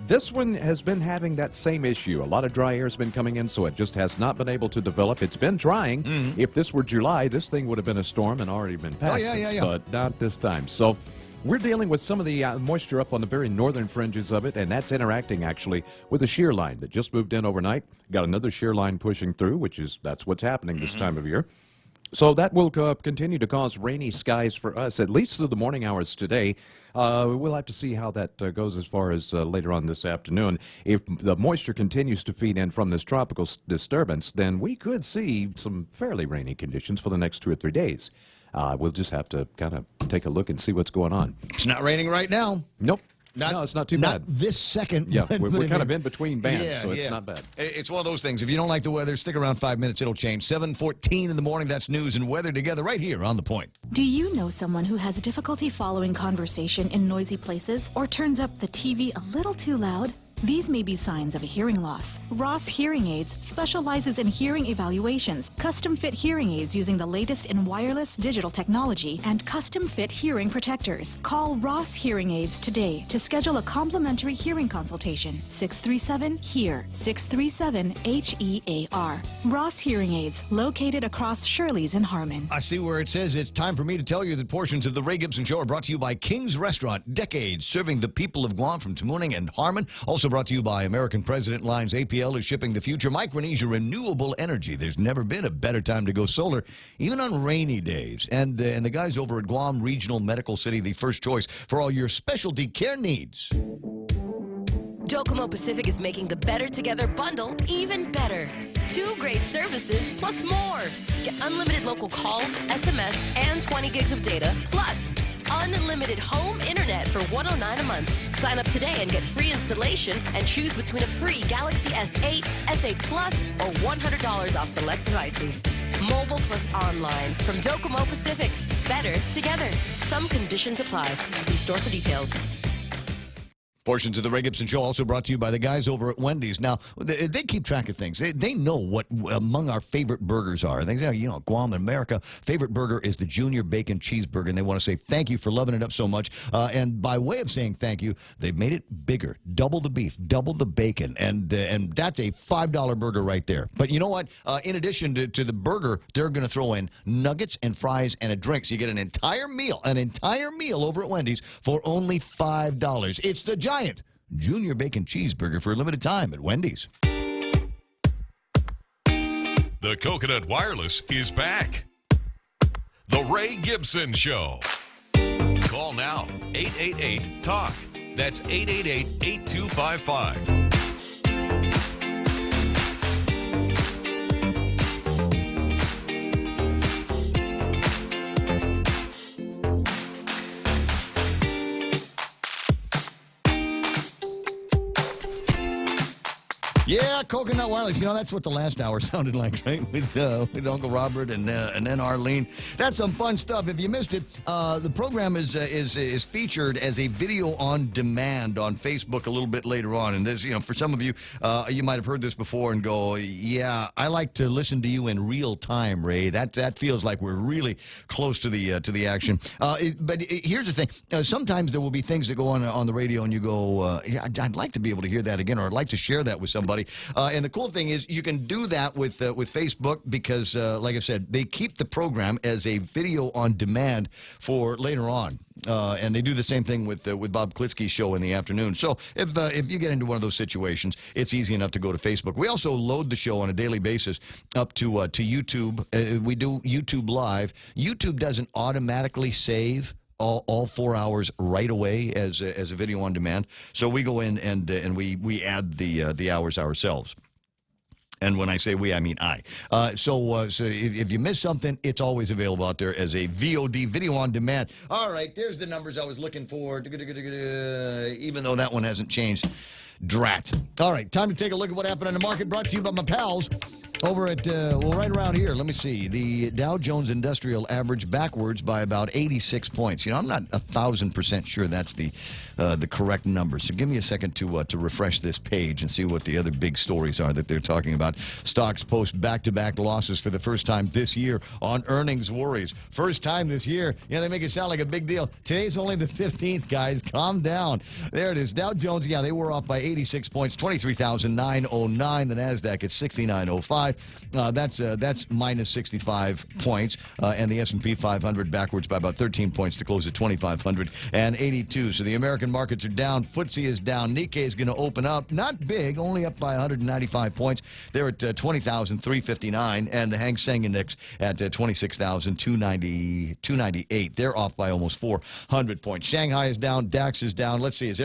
this one has been having that same issue. A lot of dry air has been coming in, so it just has not been able to develop. It's been trying. If this were July, this thing would have been a storm and already been past us, but not this time. So we're dealing with some of the moisture up on the very northern fringes of it, and that's interacting actually with a shear line that just moved in overnight. Got another shear line pushing through, that's what's happening this time of year. So that will continue to cause rainy skies for us, at least through the morning hours today. We'll have to see how that goes as far as later on this afternoon. If the moisture continues to feed in from this tropical disturbance, then we could see some fairly rainy conditions for the next 2 or 3 days. We'll just have to kind of take a look and see what's going on. It's not raining right now. Nope. No, it's not too bad. Not this second. Yeah, we're kind of in between bands, so it's not bad. It's one of those things. If you don't like the weather, stick around 5 minutes. It'll change. 7:14 in the morning. That's news and weather together right here on The Point. Do you know someone who has difficulty following conversation in noisy places or turns up the TV a little too loud? These may be signs of a hearing loss. Ross Hearing Aids specializes in hearing evaluations, custom-fit hearing aids using the latest in wireless digital technology, and custom-fit hearing protectors. Call Ross Hearing Aids today to schedule a complimentary hearing consultation. 637-HEAR. 637-HEAR. Ross Hearing Aids, located across Shirley's in Harmon. I see where it says it's time for me to tell you that portions of the Ray Gibson Show are brought to you by King's Restaurant, decades serving the people of Guam from Tamuning and Harmon. Also brought to you by American President Lines. APL is shipping the future. Micronesia Renewable Energy. There's never been a better time to go solar, even on rainy days. And the guys over at Guam Regional Medical City, the first choice for all your specialty care needs. Docomo Pacific is making the Better Together bundle even better. 2 great services plus more. Get unlimited local calls, SMS, and 20 gigs of data, plus unlimited home internet for $109 a month. Sign up today and get free installation and choose between a free Galaxy S8, S8 Plus, or $100 off select devices. Mobile plus online from Docomo Pacific. Better together. Some conditions apply. See store for details. Portions of the Ray Gibson Show also brought to you by the guys over at Wendy's. Now, they keep track of things. They know what among our favorite burgers are. They say, Guam and America, favorite burger is the Junior Bacon Cheeseburger, and they want to say thank you for loving it up so much. And by way of saying thank you, they've made it bigger. Double the beef, double the bacon, and that's a $5 burger right there. But you know what? In addition to the burger, they're going to throw in nuggets and fries and a drink. So you get an entire meal over at Wendy's for only $5. It's the Giant Junior Bacon Cheeseburger for a limited time at Wendy's. The Coconut Wireless is back. The Ray Gibson Show. Call now, 888-TALK. That's 888-8255. Yeah, Coconut Wireless. That's what the last hour sounded like, right? With Uncle Robert and then Arlene. That's some fun stuff. If you missed it, the program is featured as a video on demand on Facebook a little bit later on. And this, for some of you, you might have heard this before and go, yeah, I like to listen to you in real time, Ray. That feels like we're really close to the action. But here's the thing: sometimes there will be things that go on the radio, and you go, yeah, I'd like to be able to hear that again, or I'd like to share that with somebody. And the cool thing is you can do that with Facebook because, like I said, they keep the program as a video on demand for later on. And they do the same thing with Bob Klitsky's show in the afternoon. So if you get into one of those situations, it's easy enough to go to Facebook. We also load the show on a daily basis up to YouTube. We do YouTube Live. YouTube doesn't automatically save all 4 hours right away as a video on demand. So we go in and we add the hours ourselves. And when I say we, I mean I. So if you miss something, it's always available out there as a VOD, video on demand. All right, there's the numbers I was looking for, even though that one hasn't changed. Drat. All right, time to take a look at what happened in the market, brought to you by my pals over at, right around here. Let me see. The Dow Jones Industrial averaged backwards by about 86 points. I'm not 1,000% sure that's the correct number. So give me a second to refresh this page and see what the other big stories are that they're talking about. Stocks post back-to-back losses for the first time this year on earnings worries. First time this year. They make it sound like a big deal. Today's only the 15th, guys. Calm down. There it is. Dow Jones, they were off by 86 points, 23,909. The NASDAQ at 6,905. That's minus 65 points. And the S&P 500 backwards by about 13 points to close at 2,582. So the American markets are down. FTSE is down. Nikkei is going to open up. Not big, only up by 195 points. They're at 20,359. And the Hang Seng Index at 26,298. They're off by almost 400 points. Shanghai is down. DAX is down. Let's see. Is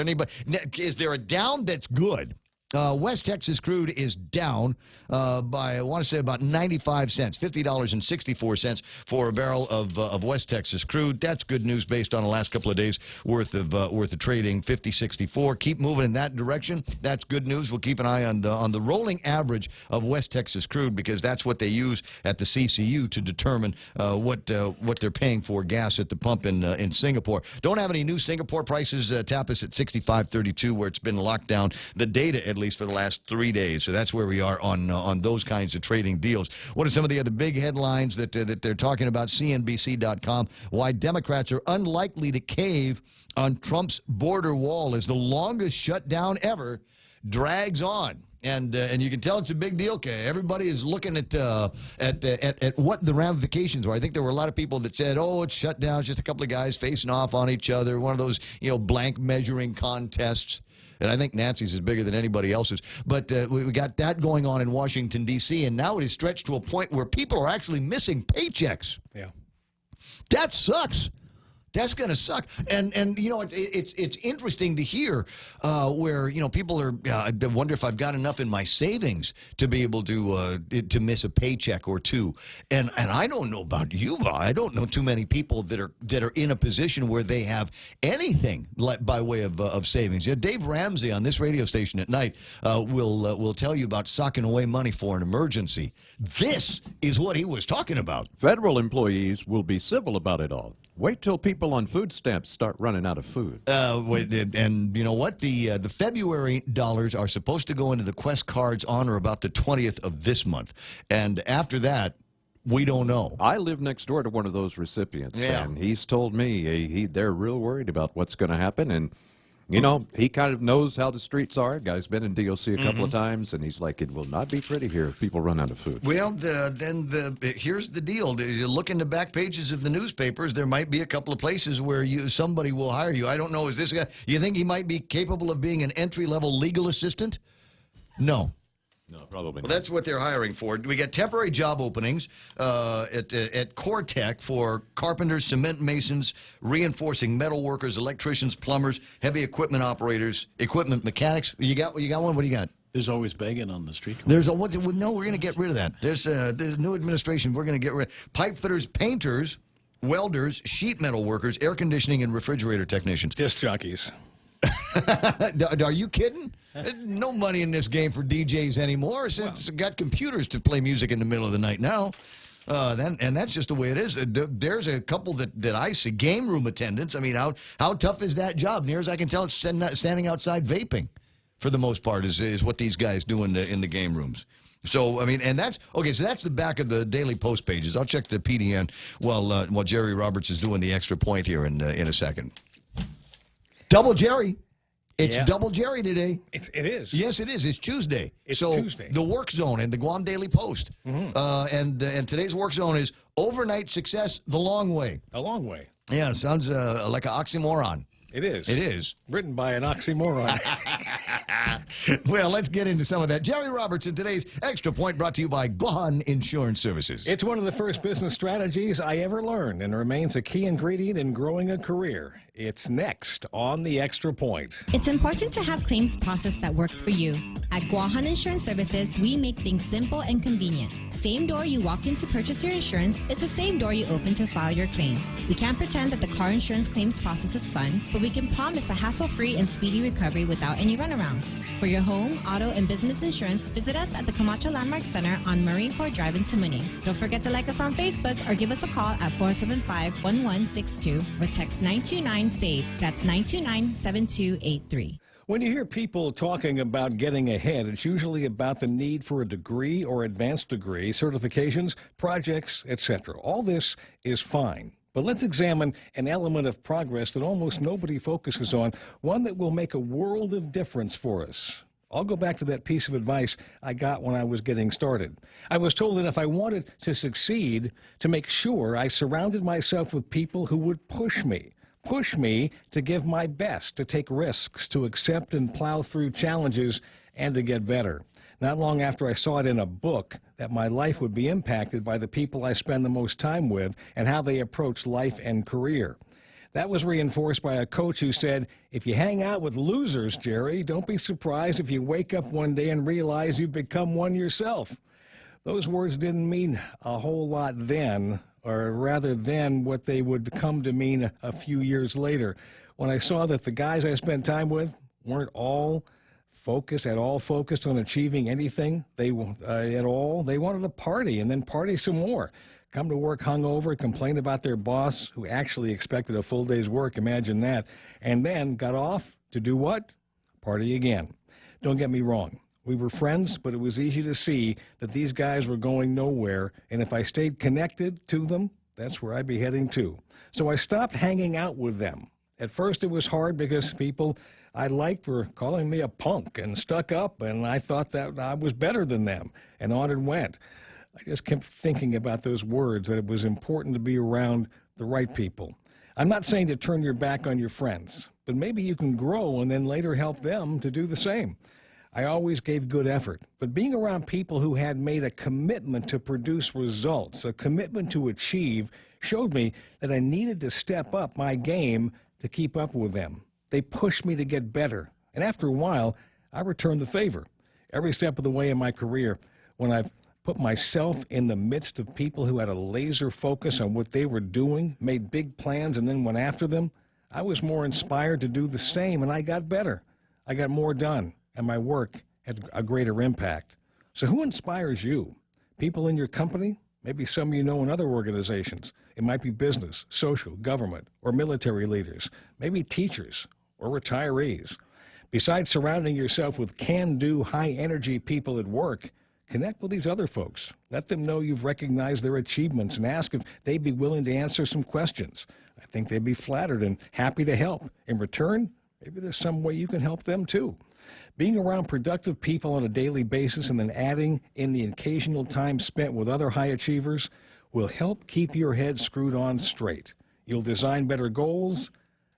there a down that's good? West Texas crude is down by, I want to say, about 95 cents, $50.64 for a barrel of West Texas crude. That's good news based on the last couple of days worth of trading. 50.64. Keep moving in that direction. That's good news. We'll keep an eye on the rolling average of West Texas crude because that's what they use at the CCU to determine what they're paying for gas at the pump in Singapore. Don't have any new Singapore prices. Tap us at 65.32 where it's been locked down. The data at least for the last 3 days. So that's where we are on those kinds of trading deals. What are some of the other big headlines that they're talking about? CNBC.com. Why Democrats are unlikely to cave on Trump's border wall as the longest shutdown ever drags on. And you can tell it's a big deal. Okay, everybody is looking at what the ramifications were. I think there were a lot of people that said, "Oh, it's shut down. It's just a couple of guys facing off on each other. One of those blank measuring contests." And I think Nancy's is bigger than anybody else's. But we got that going on in Washington, D.C., and now it is stretched to a point where people are actually missing paychecks. Yeah. That sucks. That's going to suck. And it's interesting to hear where, people are, I wonder if I've got enough in my savings to be able to miss a paycheck or two. And I don't know about you, but I don't know too many people that are in a position where they have anything by way of savings. Dave Ramsey on this radio station at night will tell you about socking away money for an emergency. This is what he was talking about. Federal employees will be civil about it all. Wait till people people on food stamps start running out of food. And you know what? The February dollars are supposed to go into the Quest cards on or about the 20th of this month. And after that, we don't know. I live next door to one of those recipients, Yeah. and he's told me they're real worried about what's going to happen. And, you know, he kind of knows how the streets are. Guy's been in DOC a couple of times, and he's like, it will not be pretty here if people run out of food. Well, here's the deal. You look in the back pages of the newspapers, there might be a couple of places where somebody will hire you. I don't know. Is this guy, you think he might be capable of being an entry-level legal assistant? No. No, probably Well, not. that's what they're hiring for. We got temporary job openings at Core Tech for carpenters, cement masons, reinforcing metal workers, electricians, plumbers, heavy equipment operators, equipment mechanics. You got one? What do you got? There's always begging on the street. There's a what? No, we're going to get rid of that. There's new administration. We're going to get rid of pipe fitters, painters, welders, sheet metal workers, air conditioning, and refrigerator technicians. Disc jockeys. Are you kidding? There's no money in this game for DJs anymore. It's got computers to play music in the middle of the night now. And that's just the way it is. There's a couple that I see. Game room attendants. I mean, how tough is that job? Near as I can tell, it's standing outside vaping for the most part is what these guys do in the game rooms. So, I mean, and that's, okay, so that's the back of the Daily Post pages. I'll check the PDN while Jerry Roberts is doing the extra point here in a second. Double Jerry. It's Double Jerry today. It is. Yes, it is. It's Tuesday. It's so Tuesday. The Work Zone and the Guam Daily Post. And today's Work Zone is overnight success the long way. A long way. Yeah, it sounds like an oxymoron. It is. It is. Written by an oxymoron. Well, let's get into some of that. Jerry Roberts in today's Extra Point, brought to you by Guam Insurance Services. It's one of the first business strategies I ever learned and remains a key ingredient in growing a career. It's next on the Extra Point. It's important to have claims process that works for you. At Guahan Insurance Services, we make things simple and convenient. Same door you walk in to purchase your insurance is the same door you open to file your claim. We can't pretend that the car insurance claims process is fun, but we can promise a hassle-free and speedy recovery without any runarounds. For your home, auto, and business insurance, visit us at the Camacho Landmark Center on Marine Corps Drive in Tamuning. Don't forget to like us on Facebook or give us a call at 475-1162 or text 929-SAVE. That's 929-7283. When you hear people talking about getting ahead, it's usually about the need for a degree or advanced degree, certifications, projects, etc. All this is fine. But let's examine an element of progress that almost nobody focuses on, one that will make a world of difference for us. I'll go back to that piece of advice I got when I was getting started. I was told that if I wanted to succeed, to make sure I surrounded myself with people who would push me to give my best, to take risks, to accept and plow through challenges, and to get better. Not long after I saw it in a book that my life would be impacted by the people I spend the most time with and how they approach life and career. That was reinforced by a coach who said, if you hang out with losers, Jerry, don't be surprised if you wake up one day and realize you've become one yourself. Those words didn't mean a whole lot then, or rather than what they would come to mean a few years later, when I saw that the guys I spent time with weren't all focused on achieving anything at all. They wanted to party and then party some more. Come to work hungover, complain about their boss who actually expected a full day's work, imagine that, and then got off to do what? Party again. Don't get me wrong. We were friends, but it was easy to see that these guys were going nowhere, and if I stayed connected to them, that's where I'd be heading to. So I stopped hanging out with them. At first it was hard because people I liked were calling me a punk and stuck up, and I thought that I was better than them, and on it went. I just kept thinking about those words, that it was important to be around the right people. I'm not saying to turn your back on your friends, but maybe you can grow and then later help them to do the same. I always gave good effort, but being around people who had made a commitment to produce results, a commitment to achieve, showed me that I needed to step up my game to keep up with them. They pushed me to get better, and after a while, I returned the favor. Every step of the way in my career, when I've put myself in the midst of people who had a laser focus on what they were doing, made big plans, and then went after them, I was more inspired to do the same, and I got better. I got more done, and my work had a greater impact. So who inspires you? People in your company? Maybe some you know in other organizations. It might be business, social, government, or military leaders. Maybe teachers or retirees. Besides surrounding yourself with can-do, high-energy people at work, connect with these other folks. Let them know you've recognized their achievements and ask if they'd be willing to answer some questions. I think they'd be flattered and happy to help. In return, maybe there's some way you can help them too. Being around productive people on a daily basis and then adding in the occasional time spent with other high achievers will help keep your head screwed on straight. You'll design better goals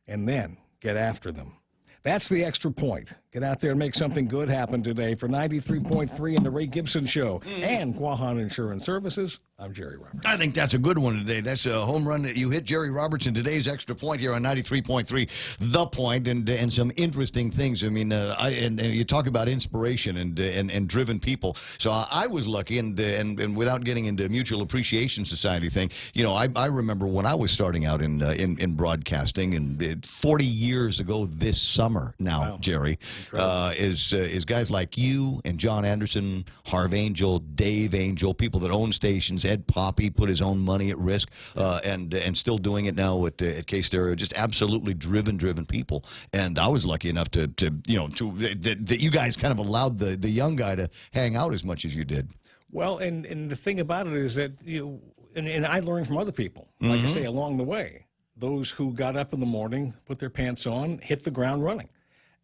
and then get after them. That's the Extra Point. Get out there and make something good happen today. For 93.3 and the Ray Gibson Show and Guahan Insurance Services, I'm Jerry Roberts. I think that's a good one today. That's a home run that you hit, Jerry Roberts, in today's Extra Point here on 93.3, The Point, and some interesting things. I mean, and you talk about inspiration and driven people. So I was lucky, and without getting into Mutual Appreciation Society thing, you know, I remember when I was starting out in broadcasting, and 40 years ago this summer now, Jerry, is guys like you and John Anderson, Harv Angel, Dave Angel, people that own stations. Ed Poppy put his own money at risk, and still doing it now at K-Stereo. Just absolutely driven people. And I was lucky enough that you guys kind of allowed the young guy to hang out as much as you did. Well, and the thing about it is that and I learned from other people, like I say, along the way. Those who got up in the morning, put their pants on, hit the ground running.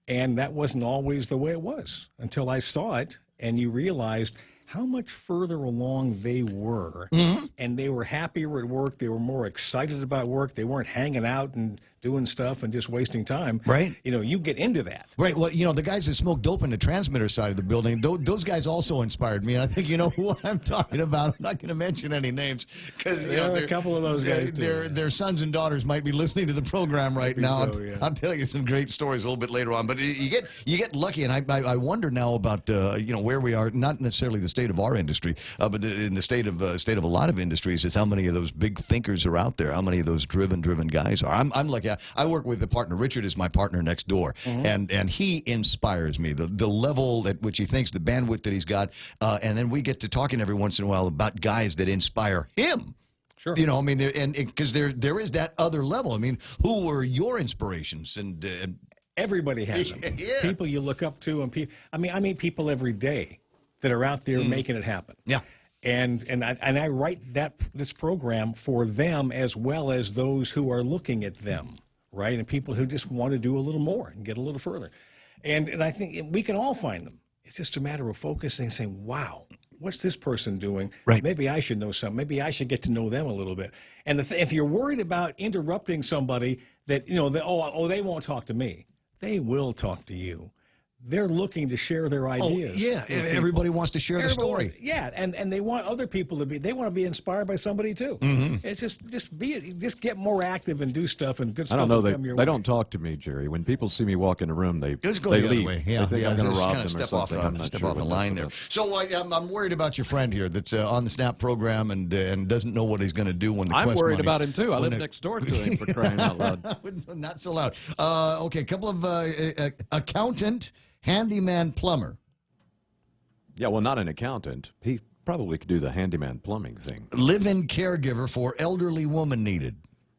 And that wasn't always the way it was until I saw it, and you realized how much further along they were, and they were happier at work. They were more excited about work. They weren't hanging out and doing stuff and just wasting time. Right. You know, you get into that. Right. Well, you know, the guys that smoke dope in the transmitter side of the building, those guys also inspired me. And I think you know who I'm talking about. I'm not going to mention any names because there are a couple of those guys too. Their sons and daughters might be listening to the program right now. So, yeah. I'll tell you some great stories a little bit later on. But you get lucky, and I wonder now about where we are. Not necessarily the state of our industry, but in the state of a lot of industries, is how many of those big thinkers are out there. How many of those driven guys are. I'm lucky. I work with a partner. Richard is my partner next door, and he inspires me. The level at which he thinks, the bandwidth that he's got, and then we get to talking every once in a while about guys that inspire him. Sure. You know, I mean, and because there is that other level. I mean, who were your inspirations? And everybody has them. Yeah. People you look up to, and I meet people every day that are out there making it happen. Yeah. And I write this program for them as well as those who are looking at them, right? And people who just want to do a little more and get a little further. And I think we can all find them. It's just a matter of focusing and saying, wow, what's this person doing? Right. Maybe I should know something. Maybe I should get to know them a little bit. And if you're worried about interrupting somebody that, you know, they won't talk to me. They will talk to you. They're looking to share their ideas. Oh, yeah, everybody wants to share the story. Yeah, and they want other people to be. They want to be inspired by somebody too. It's just get more active and do stuff, and good stuff. I don't know. Will come your They way. don't talk to me, Jerry. When people see me walk in a room, they Just go they the other leave. way. Yeah, they think I'm going to rob them or step something. I'm not step sure off the what line that's there. about. So I'm worried about your friend here that's on the SNAP program and doesn't know what he's going to do when the I'm Quest worried money- about him too. I when live next door to him, for crying out loud. Not so loud. Okay, a couple of accountant, handyman, plumber. Yeah, well, not an accountant. He probably could do the handyman plumbing thing. Live-in caregiver for elderly woman needed.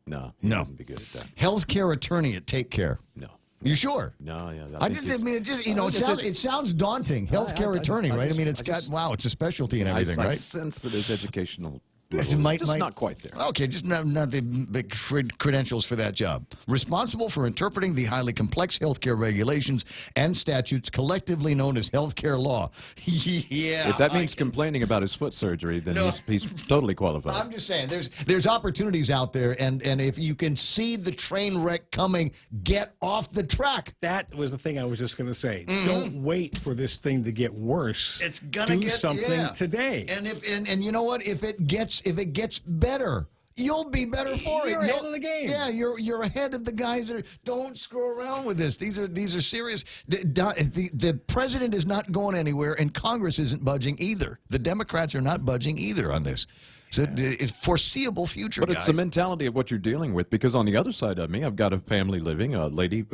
No, he wouldn't be good at that. Healthcare attorney at Take Care. No. You sure? No, yeah. I mean, it sounds daunting. Healthcare attorney, right? I mean, it's a specialty and everything, I right? sense that his educational This level might- is just might- not quite there. Okay, just not the credentials for that job. Responsible for interpreting the highly complex healthcare regulations and statutes collectively known as healthcare law. Yeah. If that means complaining about his foot surgery, then No. he's totally qualified. I'm just saying, there's opportunities out there, and if you can see the train wreck coming, get off the track. That was the thing I was just going to say. Don't wait for this thing to get worse. It's gonna do get something today. And you know what? If it gets better, you'll be better for You're it. ahead of the game. Yeah, you're ahead of the guys that are. Don't screw around with this. These are serious. The president is not going anywhere, and Congress isn't budging either. The Democrats are not budging either on this. So it's foreseeable future, But guys. it's the mentality of what you're dealing with, because on the other side of me, I've got a family living, a lady,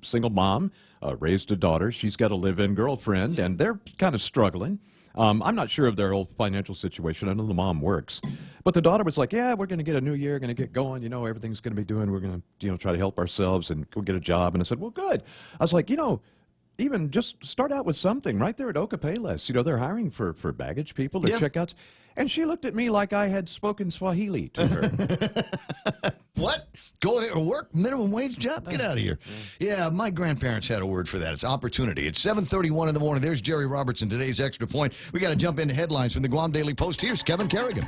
single mom, raised a daughter. She's got a live-in girlfriend, and they're kind of struggling. I'm not sure of their whole financial situation. I know the mom works. But the daughter was like, yeah, we're going to get a new year, going to get going. Everything's going to be doing. We're going to, try to help ourselves and go get a job. And I said, well, good. I was like, even just start out with something right there at Oka Payless. They're hiring for baggage people or checkouts. And she looked at me like I had spoken Swahili to her. What? Go there and work? Minimum wage job? Get out of here. Yeah, my grandparents had a word for that. It's opportunity. It's 7:31 in the morning. There's Jerry Robertson, today's Extra Point. We got to jump into headlines from the Guam Daily Post. Here's Kevin Kerrigan.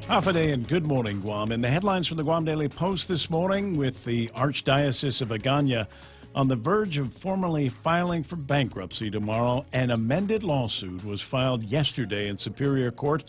Half a day and good morning, Guam. In the headlines from the Guam Daily Post this morning, with the Archdiocese of Agana on the verge of formally filing for bankruptcy tomorrow, an amended lawsuit was filed yesterday in Superior Court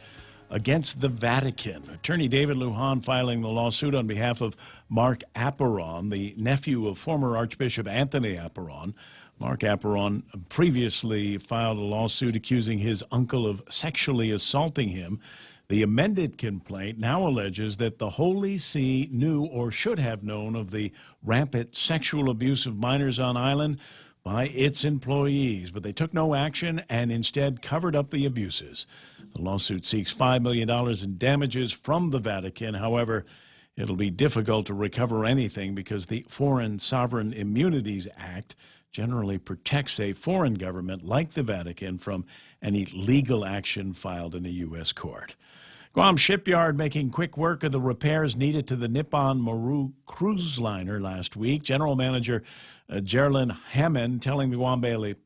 against the Vatican. Attorney David Lujan filing the lawsuit on behalf of Mark Apparon, the nephew of former Archbishop Anthony Apparon. Mark Apparon previously filed a lawsuit accusing his uncle of sexually assaulting him. The amended complaint now alleges that the Holy See knew or should have known of the rampant sexual abuse of minors on island by its employees, but they took no action and instead covered up the abuses. The lawsuit seeks $5 million in damages from the Vatican. However, it'll be difficult to recover anything because the Foreign Sovereign Immunities Act generally protects a foreign government like the Vatican from any legal action filed in a U.S. court. Guam Shipyard making quick work of the repairs needed to the Nippon Maru cruise liner last week. General Manager Geraldine Hammond telling the Guam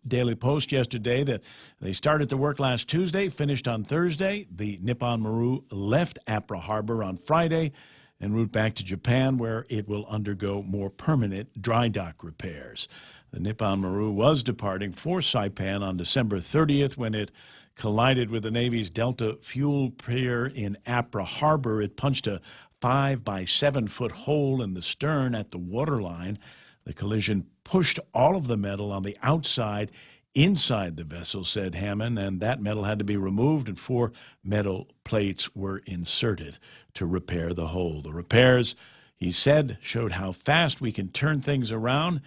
Daily Post yesterday that they started the work last Tuesday, finished on Thursday. The Nippon Maru left Apra Harbor on Friday en route back to Japan, where it will undergo more permanent dry dock repairs. The Nippon Maru was departing for Saipan on December 30th when it collided with the Navy's Delta fuel pier in Apra Harbor. It punched a 5 by 7 foot hole in the stern at the waterline. The collision pushed all of the metal on the outside inside the vessel, said Hammond, and that metal had to be removed and 4 metal plates were inserted to repair the hole. The repairs, he said, showed how fast we can turn things around,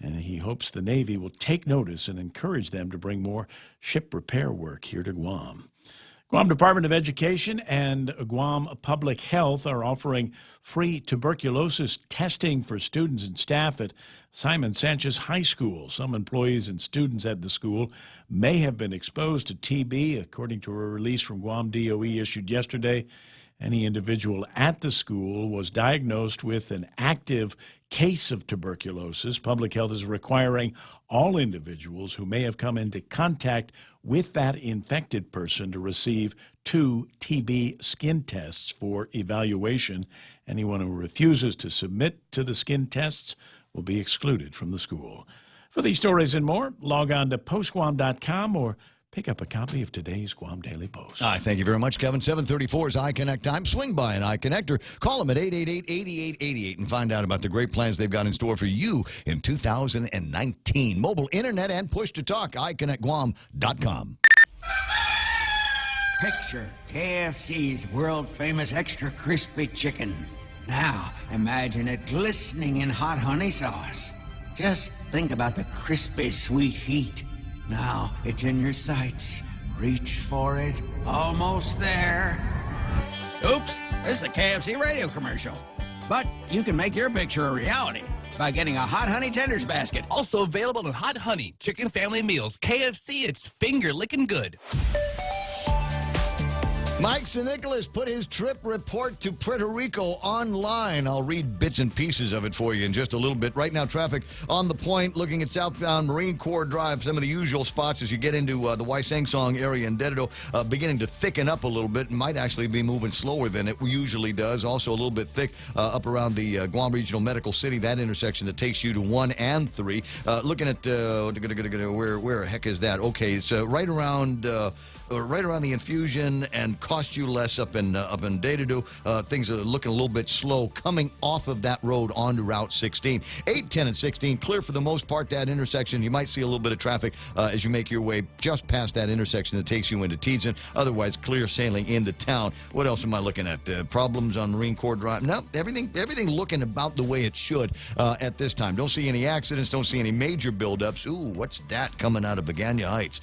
and he hopes the Navy will take notice and encourage them to bring more ship repair work here to Guam. Guam Department of Education and Guam Public Health are offering free tuberculosis testing for students and staff at Simon Sanchez High School. Some employees and students at the school may have been exposed to TB, according to a release from Guam DOE issued yesterday. Any individual at the school was diagnosed with an active case of tuberculosis. Public Health is requiring all individuals who may have come into contact with that infected person to receive 2 TB skin tests for evaluation. Anyone who refuses to submit to the skin tests will be excluded from the school. For these stories and more, log on to postguam.com or pick up a copy of today's Guam Daily Post. Thank you very much, Kevin. 7:34 is iConnect time. Swing by an iConnect or call them at 888-8888 and find out about the great plans they've got in store for you in 2019. Mobile, internet, and push-to-talk. iConnectGuam.com. Picture KFC's world-famous extra crispy chicken. Now, imagine it glistening in hot honey sauce. Just think about the crispy, sweet heat. Now it's in your sights. Reach for it. Almost there. Oops, this is a KFC radio commercial. But you can make your picture a reality by getting a Hot Honey Tenders basket. Also available in Hot Honey Chicken Family Meals. KFC, it's finger-licking good. Mike St. Nicholas put his trip report to Puerto Rico online. I'll read bits and pieces of it for you in just a little bit. Right now, traffic on the point, looking at southbound Marine Corps Drive, some of the usual spots as you get into the Waisangsong area in Dededo, beginning to thicken up a little bit. Might actually be moving slower than it usually does. Also a little bit thick up around the Guam Regional Medical City, that intersection that takes you to 1 and 3. Looking at, where the heck is that? Okay, it's right around... right around the infusion and cost you less up in Datadoo. Things are looking a little bit slow coming off of that road onto Route 16. 8, 10, and 16 clear for the most part. That intersection, you might see a little bit of traffic as you make your way just past that intersection that takes you into Teason. Otherwise, clear sailing into town. What else am I looking at? Problems on Marine Corps Drive? No, everything looking about the way it should at this time. Don't see any accidents. Don't see any major buildups. Ooh, what's that coming out of Bagania Heights?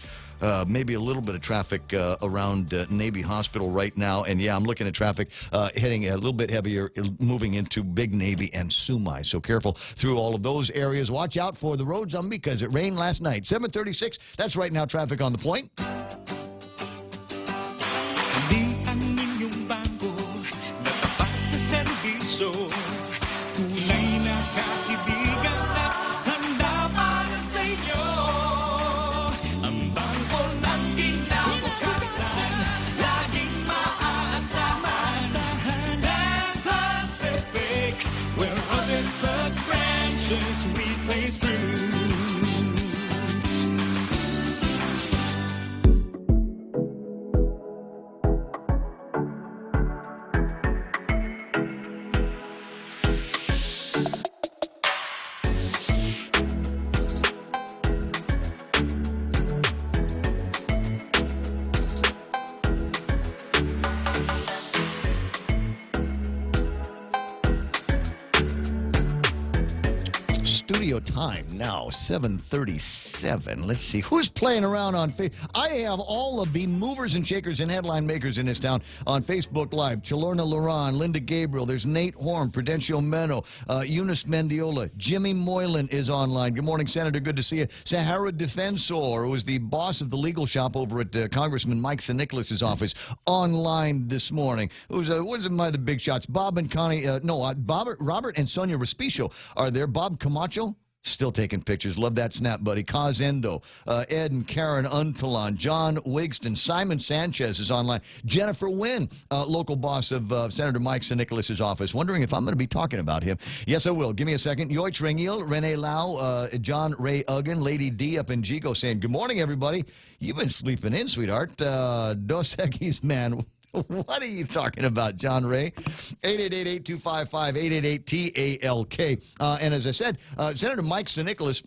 Maybe a little bit of traffic around Navy Hospital right now. And, yeah, I'm looking at traffic heading a little bit heavier, moving into Big Navy and Sumai. So careful through all of those areas. Watch out for the roads because it rained last night. 7:36, that's right now traffic on the point. Studio time now, 7:37. Let's see. Who's playing around on Facebook? I have all of the movers and shakers and headline makers in this town on Facebook Live. Chalorna Laron, Linda Gabriel. There's Nate Horn, Prudencio Meno, Eunice Mendiola. Jimmy Moylan is online. Good morning, Senator. Good to see you. Sahara Defensor, who is the boss of the legal shop over at Congressman Mike St-Nicholas's office, online this morning. Who's my the big shots? Bob and Connie. Robert and Sonia Respicio are there. Bob Camacho. Still taking pictures. Love that snap, buddy. Kaz Endo, Ed and Karen Untalon, John Wigston, Simon Sanchez is online. Jennifer Wynn, local boss of Senator Mike St-Nicholas's office. Wondering if I'm going to be talking about him. Yes, I will. Give me a second. Yoich Rengil, Renee Lau, John Ray Uggan, Lady D up in Jigo saying, good morning, everybody. You've been sleeping in, sweetheart. Dos Equis, man. What are you talking about, John Ray? 888-8255-888-TALK. And as I said, Senator Mike St-Nicholas,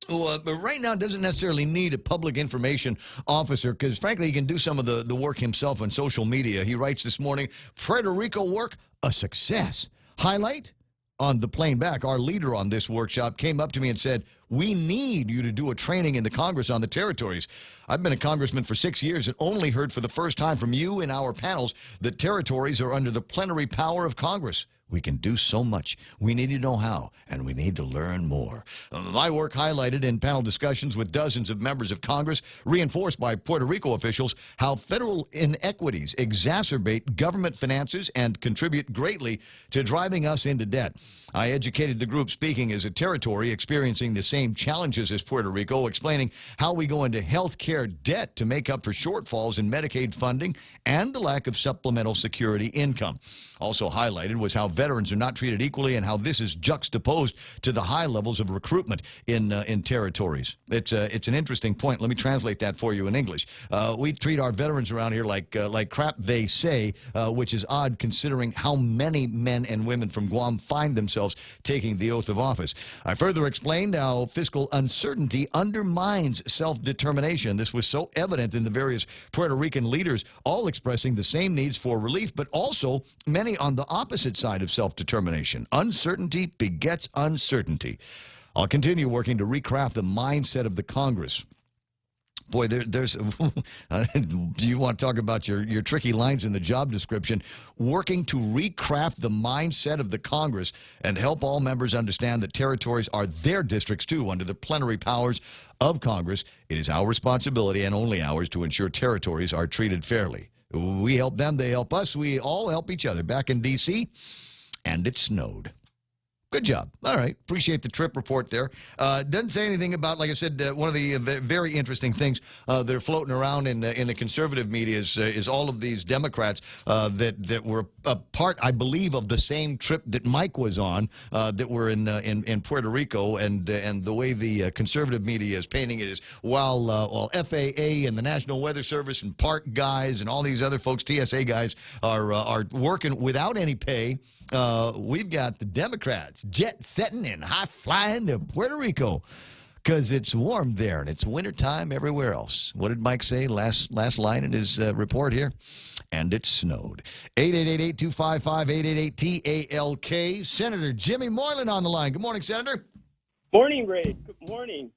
who right now doesn't necessarily need a public information officer because, frankly, he can do some of the work himself on social media. He writes this morning, Puerto Rico work, a success. Highlight? On the plane back, our leader on this workshop came up to me and said, we need you to do a training in the Congress on the territories. I've been a congressman for 6 years and only heard for the first time from you in our panels that territories are under the plenary power of Congress. We can do so much. We need to know how, and we need to learn more. My work highlighted in panel discussions with dozens of members of Congress, reinforced by Puerto Rico officials, how federal inequities exacerbate government finances and contribute greatly to driving us into debt. I educated the group speaking as a territory experiencing the same challenges as Puerto Rico, explaining how we go into health care debt to make up for shortfalls in Medicaid funding and the lack of supplemental security income. Also highlighted was how veterans are not treated equally and how this is juxtaposed to the high levels of recruitment in territories. It's an interesting point. Let me translate that for you in English. We treat our veterans around here like crap, they say, which is odd considering how many men and women from Guam find themselves taking the oath of office. I further explained how fiscal uncertainty undermines self-determination. This was so evident in the various Puerto Rican leaders all expressing the same needs for relief, but also many on the opposite side of self-determination. Uncertainty begets uncertainty. I'll continue working to recraft the mindset of the Congress. Boy, there's you want to talk about your tricky lines in the job description. Working to recraft the mindset of the Congress and help all members understand that territories are their districts, too, under the plenary powers of Congress. It is our responsibility and only ours to ensure territories are treated fairly. We help them, they help us. We all help each other. Back in D.C., and it snowed. Good job. All right. Appreciate the trip report there. Doesn't say anything about, like I said, one of the very interesting things that are floating around in the conservative media is all of these Democrats that were a part, I believe, of the same trip that Mike was on that were in Puerto Rico, and the way the conservative media is painting it is while FAA and the National Weather Service and park guys and all these other folks, TSA guys, are working without any pay, we've got the Democrats jet setting and high flying to Puerto Rico because it's warm there and it's wintertime everywhere else. What did Mike say last line in his report here? And it snowed. 888-825-5888-TALK. Senator Jimmy Moylan on the line. Good morning, Senator. Morning, Ray. Good morning.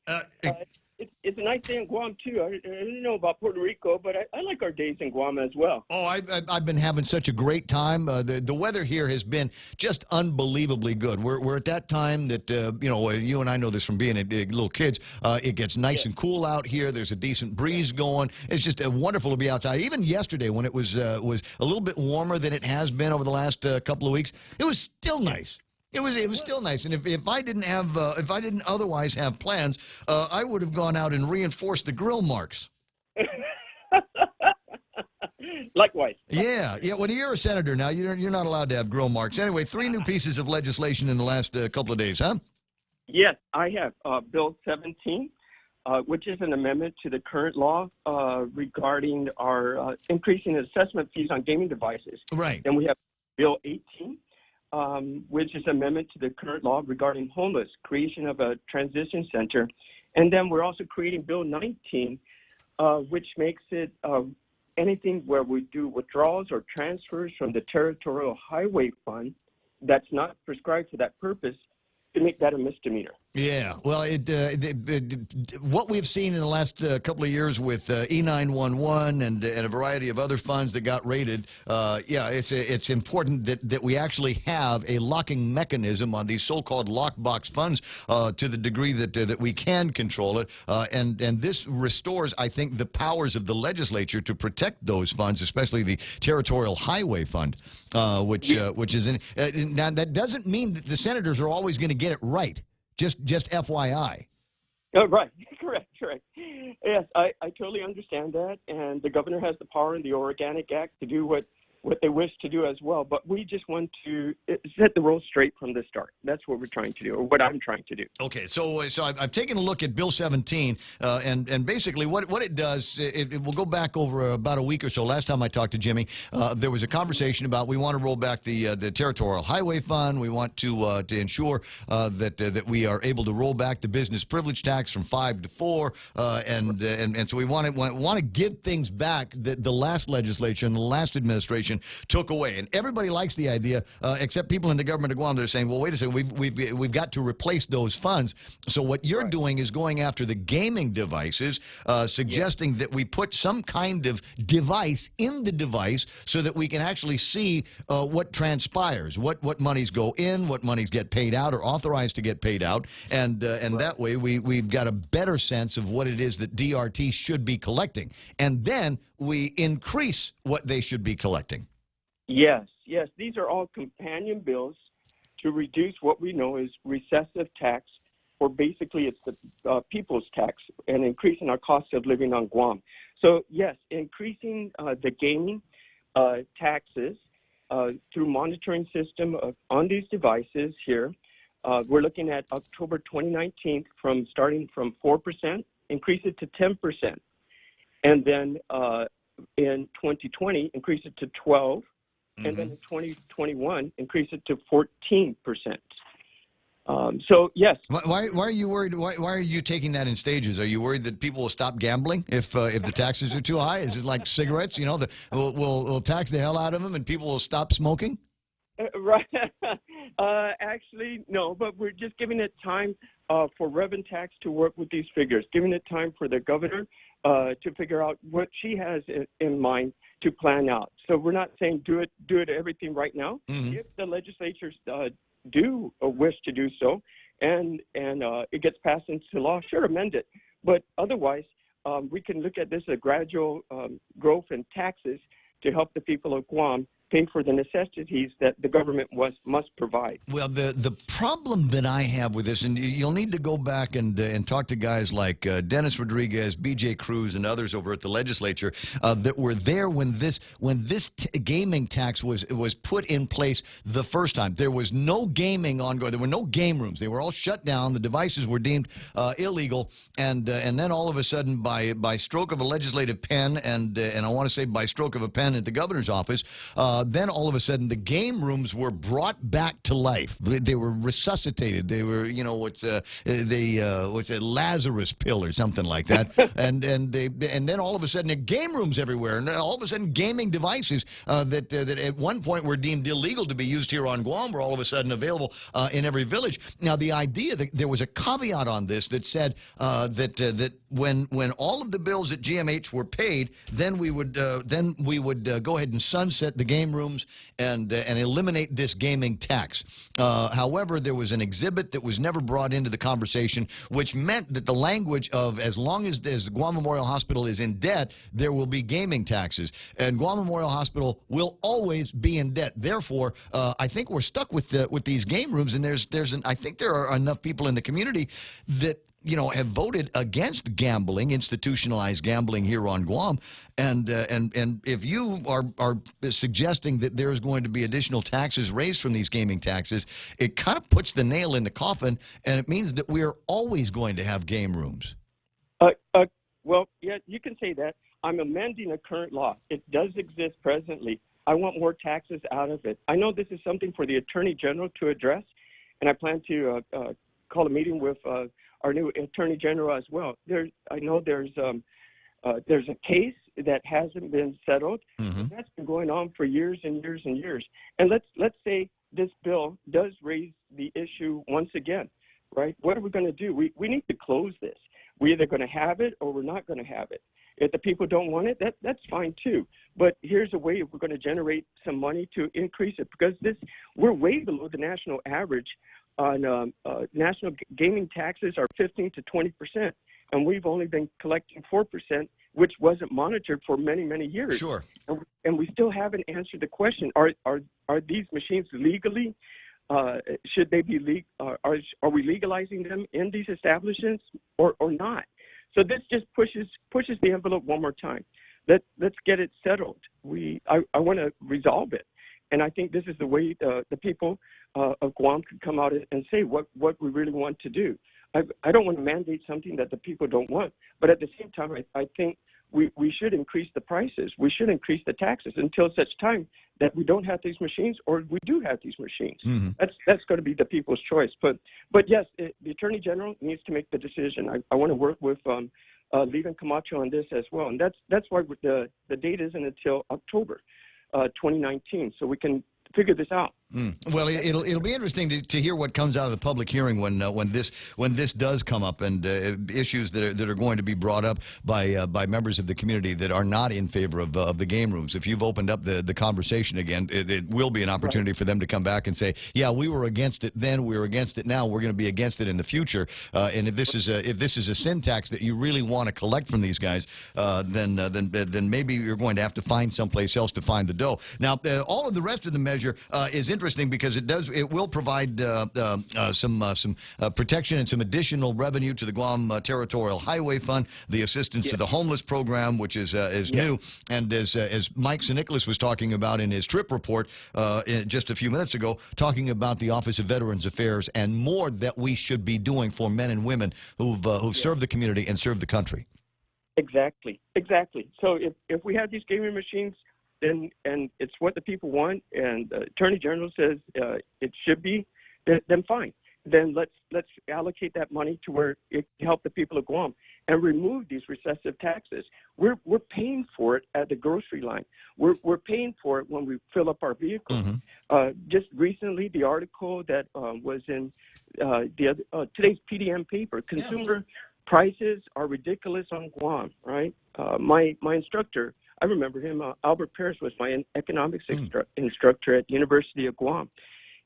It's a nice day in Guam, too. I didn't know about Puerto Rico, but I like our days in Guam as well. Oh, I've been having such a great time. The weather here has been just unbelievably good. We're at that time that, you and I know this from being little kids. It gets nice and cool out here. There's a decent breeze going. It's just wonderful to be outside. Even yesterday when it was a little bit warmer than it has been over the last couple of weeks, it was still nice. It was still nice, and if I didn't otherwise have plans, I would have gone out and reinforced the grill marks. Likewise. Yeah. Well, you're a senator now. You're not allowed to have grill marks. Anyway, 3 new pieces of legislation in the last couple of days, huh? Yes, I have Bill 17, which is an amendment to the current law regarding our increasing assessment fees on gaming devices. Right. Then we have Bill 18. Which is amendment to the current law regarding homeless, creation of a transition center. And then we're also creating Bill 19, which makes it anything where we do withdrawals or transfers from the Territorial Highway Fund that's not prescribed for that purpose, to make that a misdemeanor. Yeah, well, what we've seen in the last couple of years with E911 and a variety of other funds that got raided, it's important that we actually have a locking mechanism on these so-called lockbox funds to the degree that we can control it, and this restores, I think, the powers of the legislature to protect those funds, especially the Territorial Highway Fund, which is in. Now that doesn't mean that the senators are always going to get it right. Just FYI. Oh, right. Correct. Yes, I totally understand that. And the governor has the power in the Organic Act to do what they wish to do as well. But we just want to set the rules straight from the start. That's what we're trying to do, or what I'm trying to do. Okay, so I've taken a look at Bill 17, and basically what it does, it will go back over about a week or so. Last time I talked to Jimmy, there was a conversation about we want to roll back the Territorial Highway Fund. We want to ensure that we are able to roll back the business privilege tax from 5 to 4, and so we want to give things back that the last legislature and the last administration took away. And everybody likes the idea, except people in the government of Guam that are saying, well, wait a second, we've got to replace those funds. So what you're doing is going after the gaming devices, suggesting that we put some kind of device in the device so that we can actually see what transpires, what monies go in, what monies get paid out or authorized to get paid out. And that way we've got a better sense of what it is that DRT should be collecting. And then we increase what they should be collecting. Yes. These are all companion bills to reduce what we know is recessive tax, or basically it's the people's tax, and increasing our cost of living on Guam. So, yes, increasing the gaming taxes through monitoring system on these devices here. We're looking at October 2019 starting from 4%, increase it to 10%. And then in 2020, increase it to 12%. And then in 2021, increase it to 14%. So, yes. Why are you worried? Why are you taking that in stages? Are you worried that people will stop gambling if the taxes are too high? Is it like cigarettes? We'll tax the hell out of them and people will stop smoking? Right. Actually, no, but we're just giving it time for Rev and Tax to work with these figures, giving it time for the governor to figure out what she has in mind to plan out. So we're not saying do it everything right now. If the legislatures do wish to do so, and it gets passed into law, sure, amend it. But otherwise, we can look at this as a gradual growth in taxes to help the people of Guam pay for the necessities that the government must provide. Well, the problem that I have with this, and you'll need to go back and talk to guys like Dennis Rodriguez, B.J. Cruz, and others over at the legislature that were there when this gaming tax was put in place the first time. There was no gaming ongoing. There were no game rooms. They were all shut down. The devices were deemed illegal, and then all of a sudden, by stroke of a legislative pen, and I want to say by stroke of a pen at the governor's office. Then all of a sudden, the game rooms were brought back to life. They were resuscitated. They were, what's a Lazarus pill or something like that. and then all of a sudden, there are game rooms everywhere, and all of a sudden, gaming devices that at one point were deemed illegal to be used here on Guam were all of a sudden available in every village. Now, the idea that there was a caveat on this that said that when all of the bills at GMH were paid, then we would go ahead and sunset the game rooms and eliminate this gaming tax. However, there was an exhibit that was never brought into the conversation, which meant that the language of as long as Guam Memorial Hospital is in debt, there will be gaming taxes, and Guam Memorial Hospital will always be in debt. Therefore, I think we're stuck with these game rooms, and I think there are enough people in the community that have voted against gambling, institutionalized gambling here on Guam, and if you are suggesting that there's going to be additional taxes raised from these gaming taxes, it kind of puts the nail in the coffin, and it means that we're always going to have game rooms. Well, yeah, you can say that. I'm amending a current law. It does exist presently. I want more taxes out of it. I know this is something for the Attorney General to address, and I plan to call a meeting with our new Attorney General as well. I know there's a case that hasn't been settled. That's been going on for years and years and years. And let's say this bill does raise the issue once again, right? What are we going to do? We need to close this. We're either going to have it or we're not going to have it. If the people don't want it, that's fine too. But here's a way if we're going to generate some money to increase it, because we're way below the national average on national gaming taxes are 15 to 20%, and we've only been collecting 4%, which wasn't monitored for many, many years. Sure. And we still haven't answered the question: Are these machines legally? Should they be are we legalizing them in these establishments or not? So this just pushes the envelope one more time. Let's get it settled. I want to resolve it. And I think this is the way the people of Guam could come out and say what we really want to do. I don't want to mandate something that the people don't want, but at the same time, I think we should increase the prices. We should increase the taxes until such time that we don't have these machines or we do have these machines. Mm-hmm. That's going to be the people's choice. But yes, the Attorney General needs to make the decision. I want to work with Levin Camacho on this as well, and that's why the date isn't until October 2019, so we can figure this out. Well, it'll be interesting to hear what comes out of the public hearing when this does come up, and issues that are going to be brought up by members of the community that are not in favor of the game rooms. If you've opened up the conversation again, it will be an opportunity for them to come back and say, yeah, we were against it then, we were against it now, we're going to be against it in the future. And if this is a sin tax that you really want to collect from these guys, then maybe you're going to have to find someplace else to find the dough. Now, all of the rest of the measure is interesting because it will provide some protection and some additional revenue to the Guam Territorial Highway Fund, the assistance to the homeless program, which is new, and as Mike Sinicholas was talking about in his trip report just a few minutes ago, talking about the Office of Veterans Affairs and more that we should be doing for men and women who've served the community and served the country. Exactly. So if we have these gaming machines, and it's what the people want, and the Attorney General says it should be, then fine. Then let's allocate that money to where it can help the people of Guam and remove these recessive taxes. We're paying for it at the grocery line. We're paying for it when we fill up our vehicles. Just recently, the article that was in today's PDM paper, consumer prices are ridiculous on Guam. Right? My instructor, I remember him. Albert Parrish was my economics instructor at the University of Guam.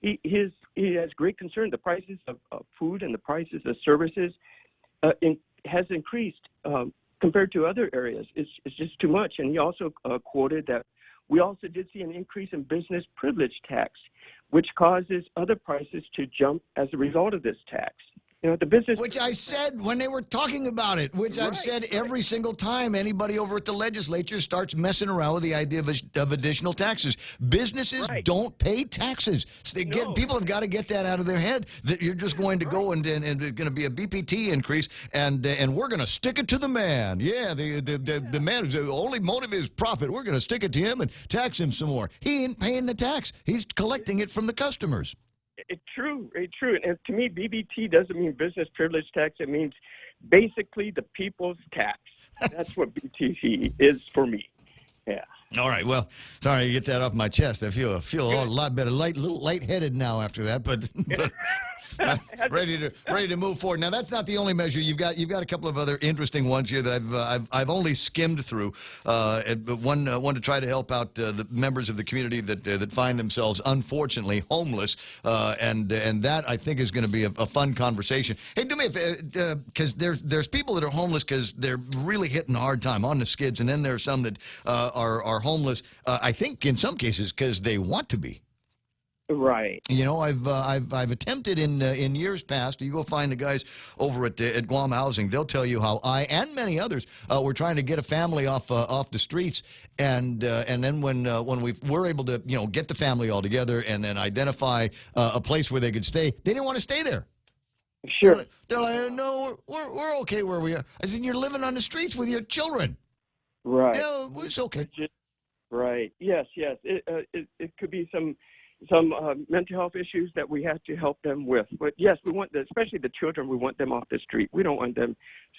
He has great concern. The prices of food and the prices of services has increased compared to other areas. It's just too much. And he also quoted that We also did see an increase in business privilege tax, which causes other prices to jump as a result of this tax. You know, the business... Which I said when they were talking about it, which I've said every single time anybody over at the legislature starts messing around with the idea of additional taxes. Businesses don't pay taxes. So people have got to get that out of their head, that you're just going to go and there's going to be a BPT increase, and we're going to stick it to the man. Yeah, the man, the only motive is profit. We're going to stick it to him and tax him some more. He ain't paying the tax. He's collecting it from the customers. It's true. And to me, BBT doesn't mean business privilege tax. It means basically the people's tax. That's what BTC is for me. Yeah. All right. Well, sorry to get that off my chest. I feel a lot better, little lightheaded now after that, but ready to move forward. Now, that's not the only measure. You've got a couple of other interesting ones here that I've only skimmed through. One to try to help out the members of the community that find themselves unfortunately homeless, and that I think is going to be a fun conversation. Hey, do me a favor, because there's people that are homeless because they're really hitting a hard time on the skids, and then there are some that are homeless. I think in some cases because they want to be. Right. You know, I've attempted in years past. You go find the guys over at Guam Housing. They'll tell you how I and many others were trying to get a family off the streets, and then when we're able to get the family all together and then identify a place where they could stay, they didn't want to stay there. Sure. They're like, no, we're okay where we are. I said, you're living on the streets with your children. Right. It's okay. Right. Yes. It could be some mental health issues that we have to help them with. But yes, we want especially the children. We want them off the street. We don't want them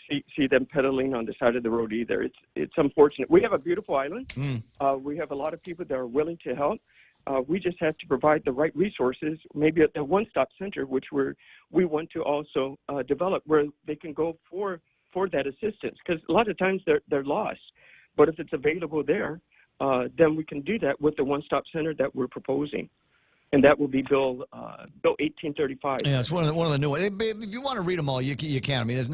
see them pedaling on the side of the road either. It's unfortunate. We have a beautiful island. We have a lot of people that are willing to help. We just have to provide the right resources. Maybe at the one-stop center, which we want to also develop, where they can go for that assistance. Because a lot of times they're lost. But if it's available there, then we can do that with the one-stop center that we're proposing. And that will be Bill 1835. Yeah, it's one of the new ones. If you want to read them all, you can. I mean, it's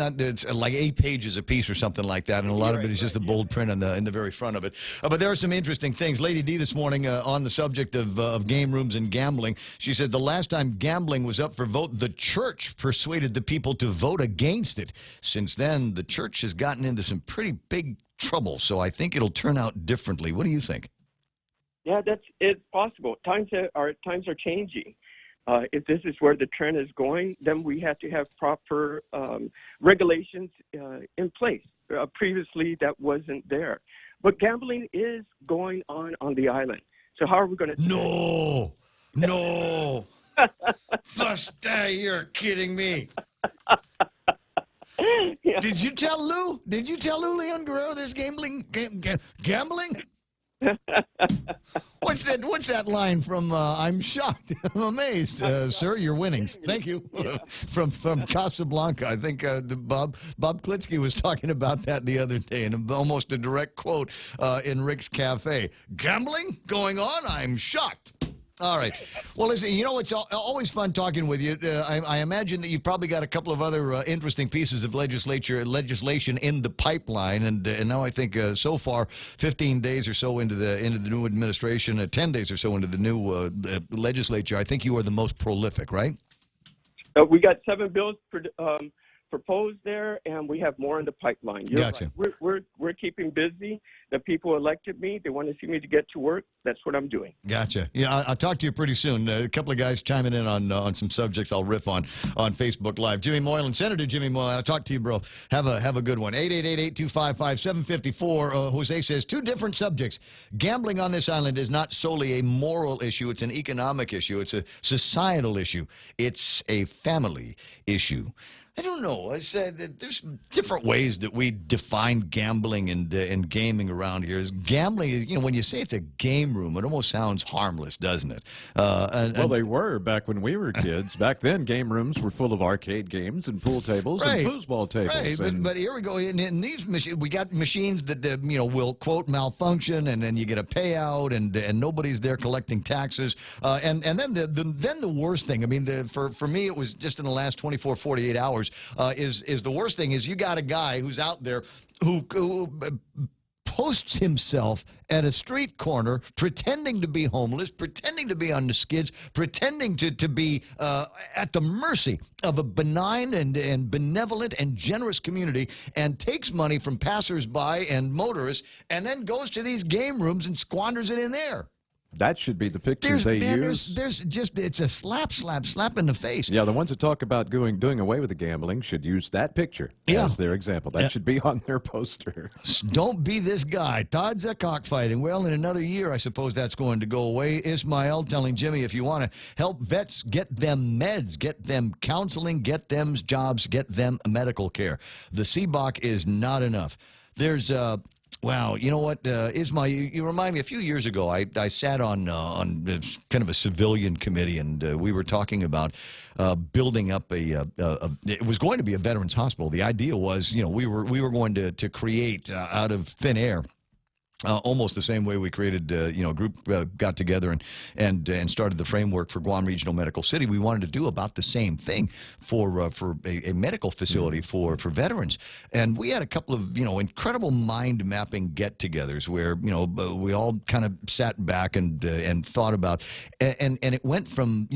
like 8 pages a piece or something like that, and a lot of it is just the bold print in the very front of it. But there are some interesting things. Lady D this morning on the subject of game rooms and gambling. She said the last time gambling was up for vote, the church persuaded the people to vote against it. Since then, the church has gotten into some pretty big trouble, so I think it'll turn out differently. What do you think? Yeah, it's possible. Times are changing. If this is where the trend is going, then we have to have proper regulations in place. Previously, that wasn't there. But gambling is going on the island. So how are we going to... No! Busta, you're kidding me. Yeah. Did you tell Lou Leon Guerrero there's gambling? What's that line from I'm shocked, I'm amazed, sir, your winnings. Thank you. From Casablanca. I think Bob Klitsky was talking about that the other day, and almost a direct quote in Rick's Cafe. Gambling going on? I'm shocked. All right. Well, listen, it's always fun talking with you. I imagine that you've probably got a couple of other interesting pieces of legislation in the pipeline, and now I think so far 15 days or so into the new administration, 10 days or so into the new legislature, I think you are the most prolific, right? We got 7 bills proposed there, and we have more in the pipeline. Gotcha. Right. We're keeping busy. The people elected me. They want to see me to get to work. That's what I'm doing. Gotcha. Yeah, I'll talk to you pretty soon. A couple of guys chiming in on some subjects I'll riff on Facebook Live. Jimmy Moylan, Senator Jimmy Moylan, I'll talk to you, bro. Have a good one. 888-825-5754. Jose says, 2 different subjects. Gambling on this island is not solely a moral issue. It's an economic issue. It's a societal issue. It's a family issue. I don't know. I said that there's different ways that we define gambling and gaming around here. Is gambling, when you say it's a game room, it almost sounds harmless, doesn't it? Well, they were back when we were kids. Back then, game rooms were full of arcade games and pool tables and foosball tables. Right, but here we go. In these machines, we got machines that will quote malfunction, and then you get a payout, and nobody's there collecting taxes. And then the worst thing. I mean, for me, it was just in the last 24, 48 hours. Is the worst thing is you got a guy who's out there who posts himself at a street corner, pretending to be homeless, pretending to be on the skids, pretending to be at the mercy of a benign and benevolent and generous community, and takes money from passersby and motorists, and then goes to these game rooms and squanders it in there. That should be the picture they use. There's just, it's a slap in the face. Yeah, the ones that talk about doing away with the gambling should use that picture as their example. That should be on their poster. Don't be this guy. Todd's a cockfighting. Well, in another year, I suppose that's going to go away. Ismael telling Jimmy, if you want to help vets, get them meds, get them counseling, get them jobs, get them medical care. The CBOC is not enough. There's wow, you know what, Ismael, you remind me, a few years ago, I sat on kind of a civilian committee, and we were talking about building up it was going to be a veterans hospital. The idea was, we were going to create out of thin air, almost the same way we created, a group got together and started the framework for Guam Regional Medical City. We wanted to do about the same thing for a medical facility for veterans. And we had a couple of, incredible mind mapping get-togethers where, we all kind of sat back and thought about, and it went from,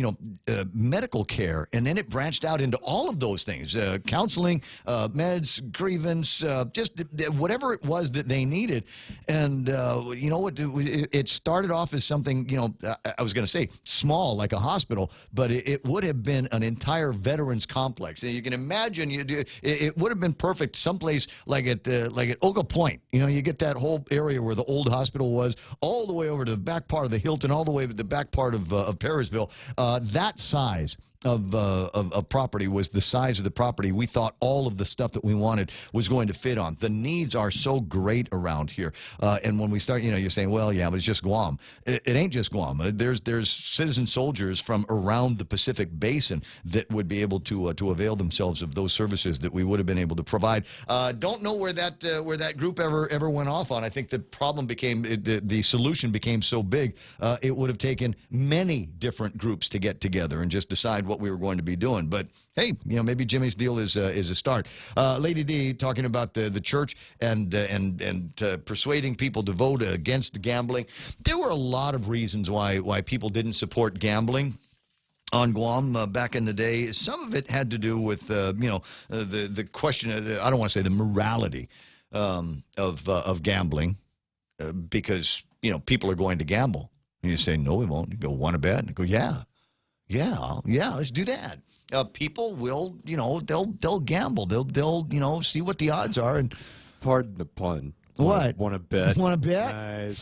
medical care, and then it branched out into all of those things, counseling, meds, grievance, just whatever it was that they needed. And you know what? It started off as something, I was going to say small, like a hospital, but it would have been an entire veterans complex. And you can imagine, it would have been perfect someplace like at Oka Point. You get that whole area where the old hospital was, all the way over to the back part of the Hilton, all the way to the back part of Parisville. That size of property was the size of the property we thought all of the stuff that we wanted was going to fit on. The needs are so great around here. And when we start, you're saying, well, yeah, but it's just Guam. It ain't just Guam. There's citizen soldiers from around the Pacific Basin that would be able to avail themselves of those services that we would have been able to provide. Don't know where that group ever went off on. I think the problem became, the solution became so big, it would have taken many different groups to get together and just decide what we were going to be doing. But hey, maybe Jimmy's deal is a start. Lady D talking about the church and persuading people to vote against gambling. There were a lot of reasons why people didn't support gambling on Guam back in the day. Some of it had to do with the question. I don't want to say the morality of gambling, because people are going to gamble, and you say no, we won't. You go, want to bet? And I go, yeah, let's do that. People will, they'll gamble. They'll see what the odds are. And pardon the pun. What? Want to bet? Want to bet? Nice.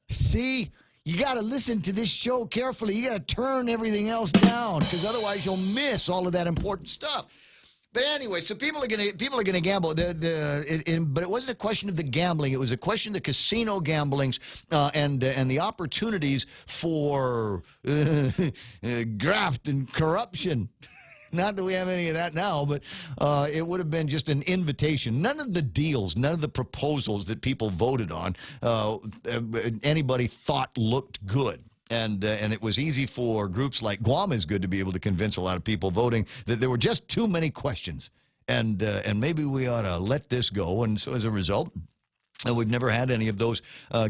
See? You got to listen to this show carefully. You got to turn everything else down, because otherwise you'll miss all of that important stuff. But anyway, so people are gonna gamble. But it wasn't a question of the gambling. It was a question of the casino gamblings and the opportunities for graft and corruption. Not that we have any of that now, but it would have been just an invitation. None of the deals, none of the proposals that people voted on, anybody thought looked good. And it was easy for groups like Guam is Good to be able to convince a lot of people voting that there were just too many questions. And maybe we ought to let this go. And so as a result, we've never had any of those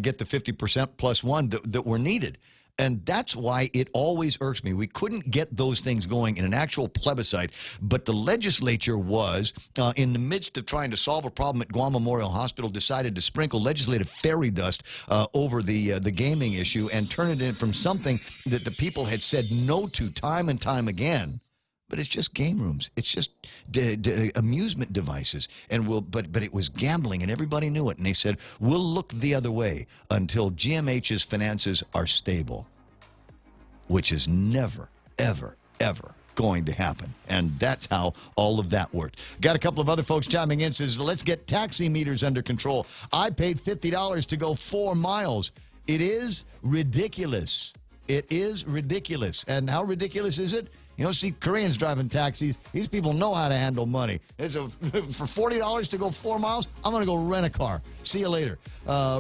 get the 50% plus one that were needed. And that's why it always irks me. We couldn't get those things going in an actual plebiscite, but the legislature was, in the midst of trying to solve a problem at Guam Memorial Hospital, decided to sprinkle legislative fairy dust over the gaming issue and turn it in from something that the people had said no to time and time again. But it's just game rooms. It's just amusement devices. But it was gambling, and everybody knew it. And they said, we'll look the other way until GMH's finances are stable, which is never, ever, ever going to happen. And that's how all of that worked. Got a couple of other folks chiming in. Says, let's get taxi meters under control. I paid $50 to go 4 miles. It is ridiculous. It is ridiculous. And how ridiculous is it? You don't see Koreans driving taxis. These people know how to handle money. For $40 to go 4 miles, I'm going to go rent a car. See you later.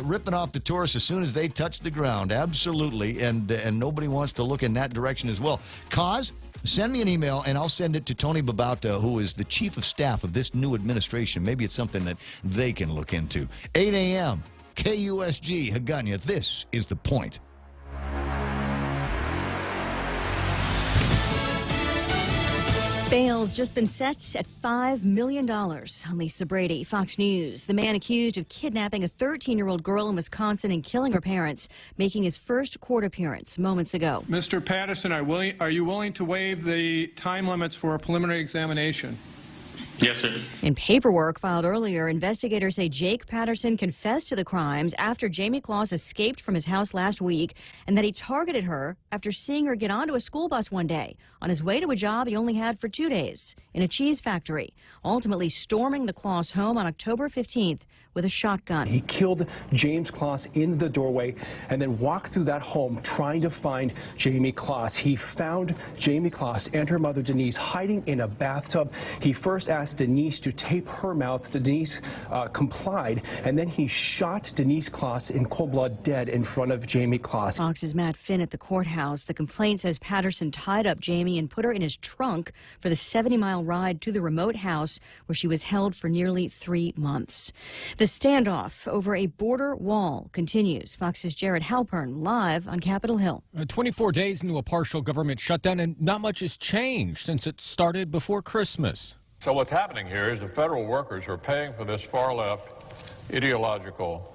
Ripping off the tourists as soon as they touch the ground. Absolutely. And nobody wants to look in that direction as well. Cause? Send me an email, and I'll send it to Tony Babauta, who is the chief of staff of this new administration. Maybe it's something that they can look into. 8 a.m., KUSG, Haggadah. This is The Point. Bail's just been set at $5 million. I'm Lisa Brady, Fox News. The man accused of kidnapping a 13-year-old girl in Wisconsin and killing her parents, making his first court appearance moments ago. Mr. Patterson, are you willing to waive the time limits for a preliminary examination? Yes, sir. In paperwork filed earlier, investigators say Jake Patterson confessed to the crimes after Jamie Claus escaped from his house last week, and that he targeted her after seeing her get onto a school bus one day on his way to a job he only had for 2 days in a cheese factory, ultimately storming the Claus home on October 15th with a shotgun. He killed James Claus in the doorway and then walked through that home trying to find Jamie Claus. He found Jamie Claus and her mother Denise hiding in a bathtub. He first asked Denise to tape her mouth. Denise complied, and then he shot Denise Claus in cold blood, dead in front of Jamie Claus. Fox's Matt Finn at the courthouse. The complaint says Patterson tied up Jamie and put her in his trunk for the 70-mile ride to the remote house where she was held for nearly 3 months. The standoff over a border wall continues. Fox's Jared Halpern live on Capitol Hill. 24 days into a partial government shutdown, and not much has changed since it started before Christmas. So what's happening here is the federal workers are paying for this far-left ideological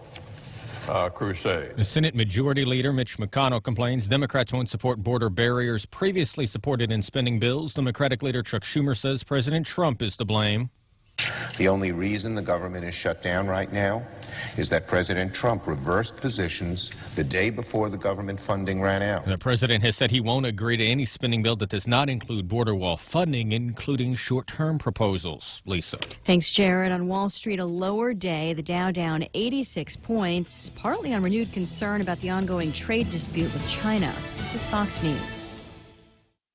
crusade. The Senate Majority Leader Mitch McConnell complains Democrats won't support border barriers previously supported in spending bills. Democratic Leader Chuck Schumer says President Trump is to blame. The only reason the government is shut down right now is that President Trump reversed positions the day before the government funding ran out. The president has said he won't agree to any spending bill that does not include border wall funding, including short-term proposals. Lisa. Thanks, Jared. On Wall Street, a lower day. The Dow down 86 points, partly on renewed concern about the ongoing trade dispute with China. This is Fox News.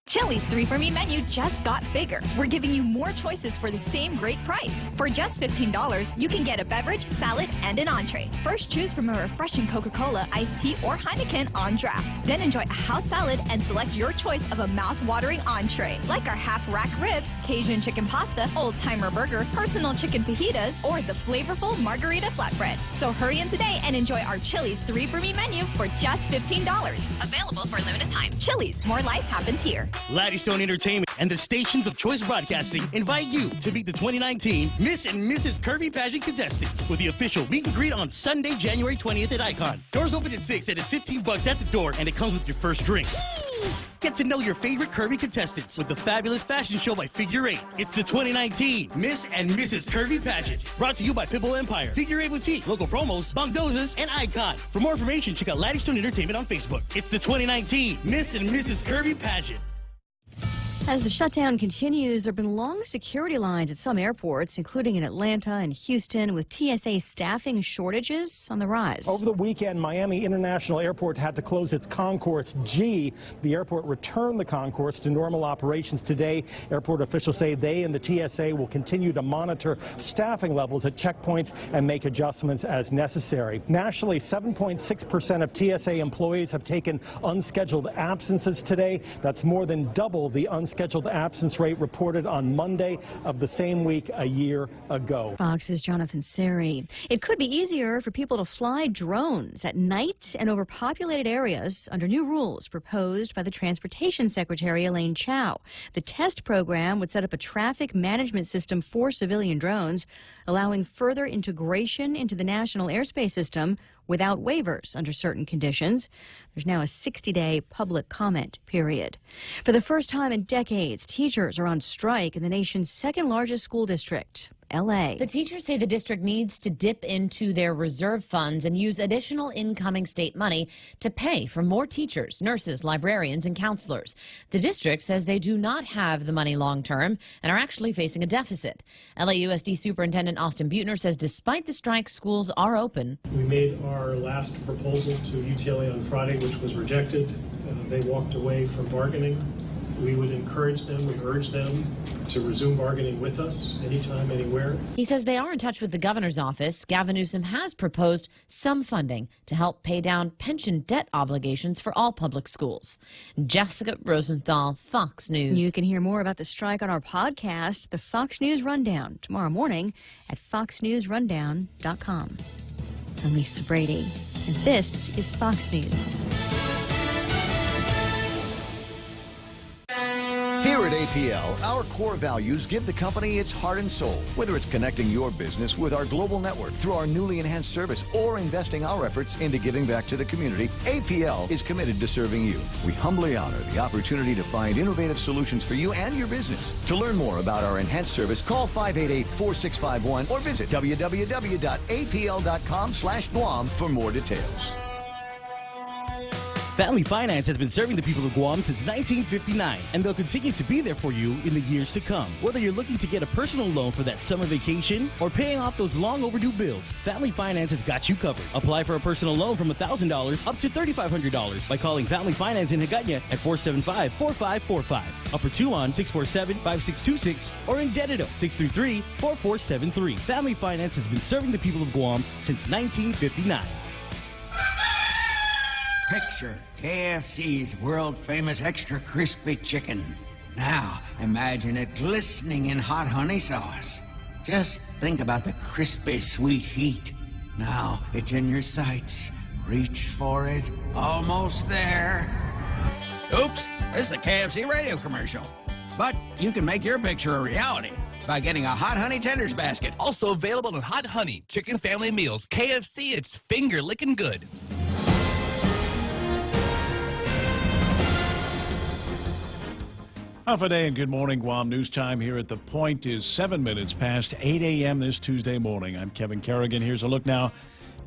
Chili's 3 for Me menu just got bigger. We're giving you more choices for the same great price. For just $15, you can get a beverage, salad, and an entree. First, choose from a refreshing Coca-Cola, iced tea, or Heineken on draft. Then enjoy a house salad and select your choice of a mouth-watering entree, like our half-rack ribs, Cajun chicken pasta, old-timer burger, personal chicken fajitas, or the flavorful margarita flatbread. So hurry in today and enjoy our Chili's 3 for Me menu for just $15. Available for a limited time. Chili's, more life happens here. Laddie Stone Entertainment and the stations of Choice Broadcasting invite you to meet the 2019 Miss and Mrs. Curvy Pageant contestants with the official meet and greet on Sunday, January 20th at Icon. Doors open at 6 and it's $15 at the door, and it comes with your first drink. Get to know your favorite curvy contestants with the fabulous fashion show by Figure 8. It's the 2019 Miss and Mrs. Curvy Pageant. Brought to you by Pitbull Empire, Figure 8 Boutique, local promos, Bongdozas, and Icon. For more information, check out Laddie Stone Entertainment on Facebook. It's the 2019 Miss and Mrs. Curvy Pageant. As the shutdown continues, there have been long security lines at some airports, including in Atlanta and Houston, with TSA staffing shortages on the rise. Over the weekend, Miami International Airport had to close its Concourse G. The airport returned the concourse to normal operations today. Airport officials say they and the TSA will continue to monitor staffing levels at checkpoints and make adjustments as necessary. Nationally, 7.6% of TSA employees have taken unscheduled absences today. That's more than double the unscheduled absence rate reported on Monday of the same week a year ago. Fox's Jonathan Seri. It could be easier for people to fly drones at night and over populated areas under new rules proposed by the Transportation Secretary Elaine Chao. The test program would set up a traffic management system for civilian drones, allowing further integration into the national airspace system without waivers under certain conditions. There's now a 60-day public comment period. For the first time in decades, teachers are on strike in the nation's second largest school district, L.A. The teachers say the district needs to dip into their reserve funds and use additional incoming state money to pay for more teachers, nurses, librarians, and counselors. The district says they do not have the money long term and are actually facing a deficit. LAUSD Superintendent Austin Butner says despite the strike, schools are open. We made our last proposal to UTLA on Friday, which was rejected. They walked away from bargaining. We would encourage them, we urge them to resume bargaining with us anytime, anywhere. He says they are in touch with the governor's office. Gavin Newsom has proposed some funding to help pay down pension debt obligations for all public schools. Jessica Rosenthal, Fox News. You can hear more about the strike on our podcast, The Fox News Rundown, tomorrow morning at foxnewsrundown.com. I'm Lisa Brady, and this is Fox News. Here at APL, our core values give the company its heart and soul. Whether it's connecting your business with our global network through our newly enhanced service or investing our efforts into giving back to the community, APL is committed to serving you. We humbly honor the opportunity to find innovative solutions for you and your business. To learn more about our enhanced service, call 588-4651 or visit www.apl.com/Guam for more details. Valley Finance has been serving the people of Guam since 1959, and they'll continue to be there for you in the years to come. Whether you're looking to get a personal loan for that summer vacation or paying off those long overdue bills, Valley Finance has got you covered. Apply for a personal loan from $1,000 up to $3,500 by calling Valley Finance in Hagåtña at 475-4545, Upper Tuon 647-5626, or in Dededo 633-4473. Valley Finance has been serving the people of Guam since 1959. Picture KFC's world-famous extra crispy chicken. Now, imagine it glistening in hot honey sauce. Just think about the crispy, sweet heat. Now, it's in your sights. Reach for it. Almost there. Oops, this is a KFC radio commercial. But you can make your picture a reality by getting a Hot Honey Tenders basket. Also available in Hot Honey Chicken Family Meals. KFC, it's finger licking good. Alpha Day and good morning, Guam. News time here at The Point is 7 minutes past 8 a.m. this Tuesday morning. I'm Kevin Kerrigan. Here's a look now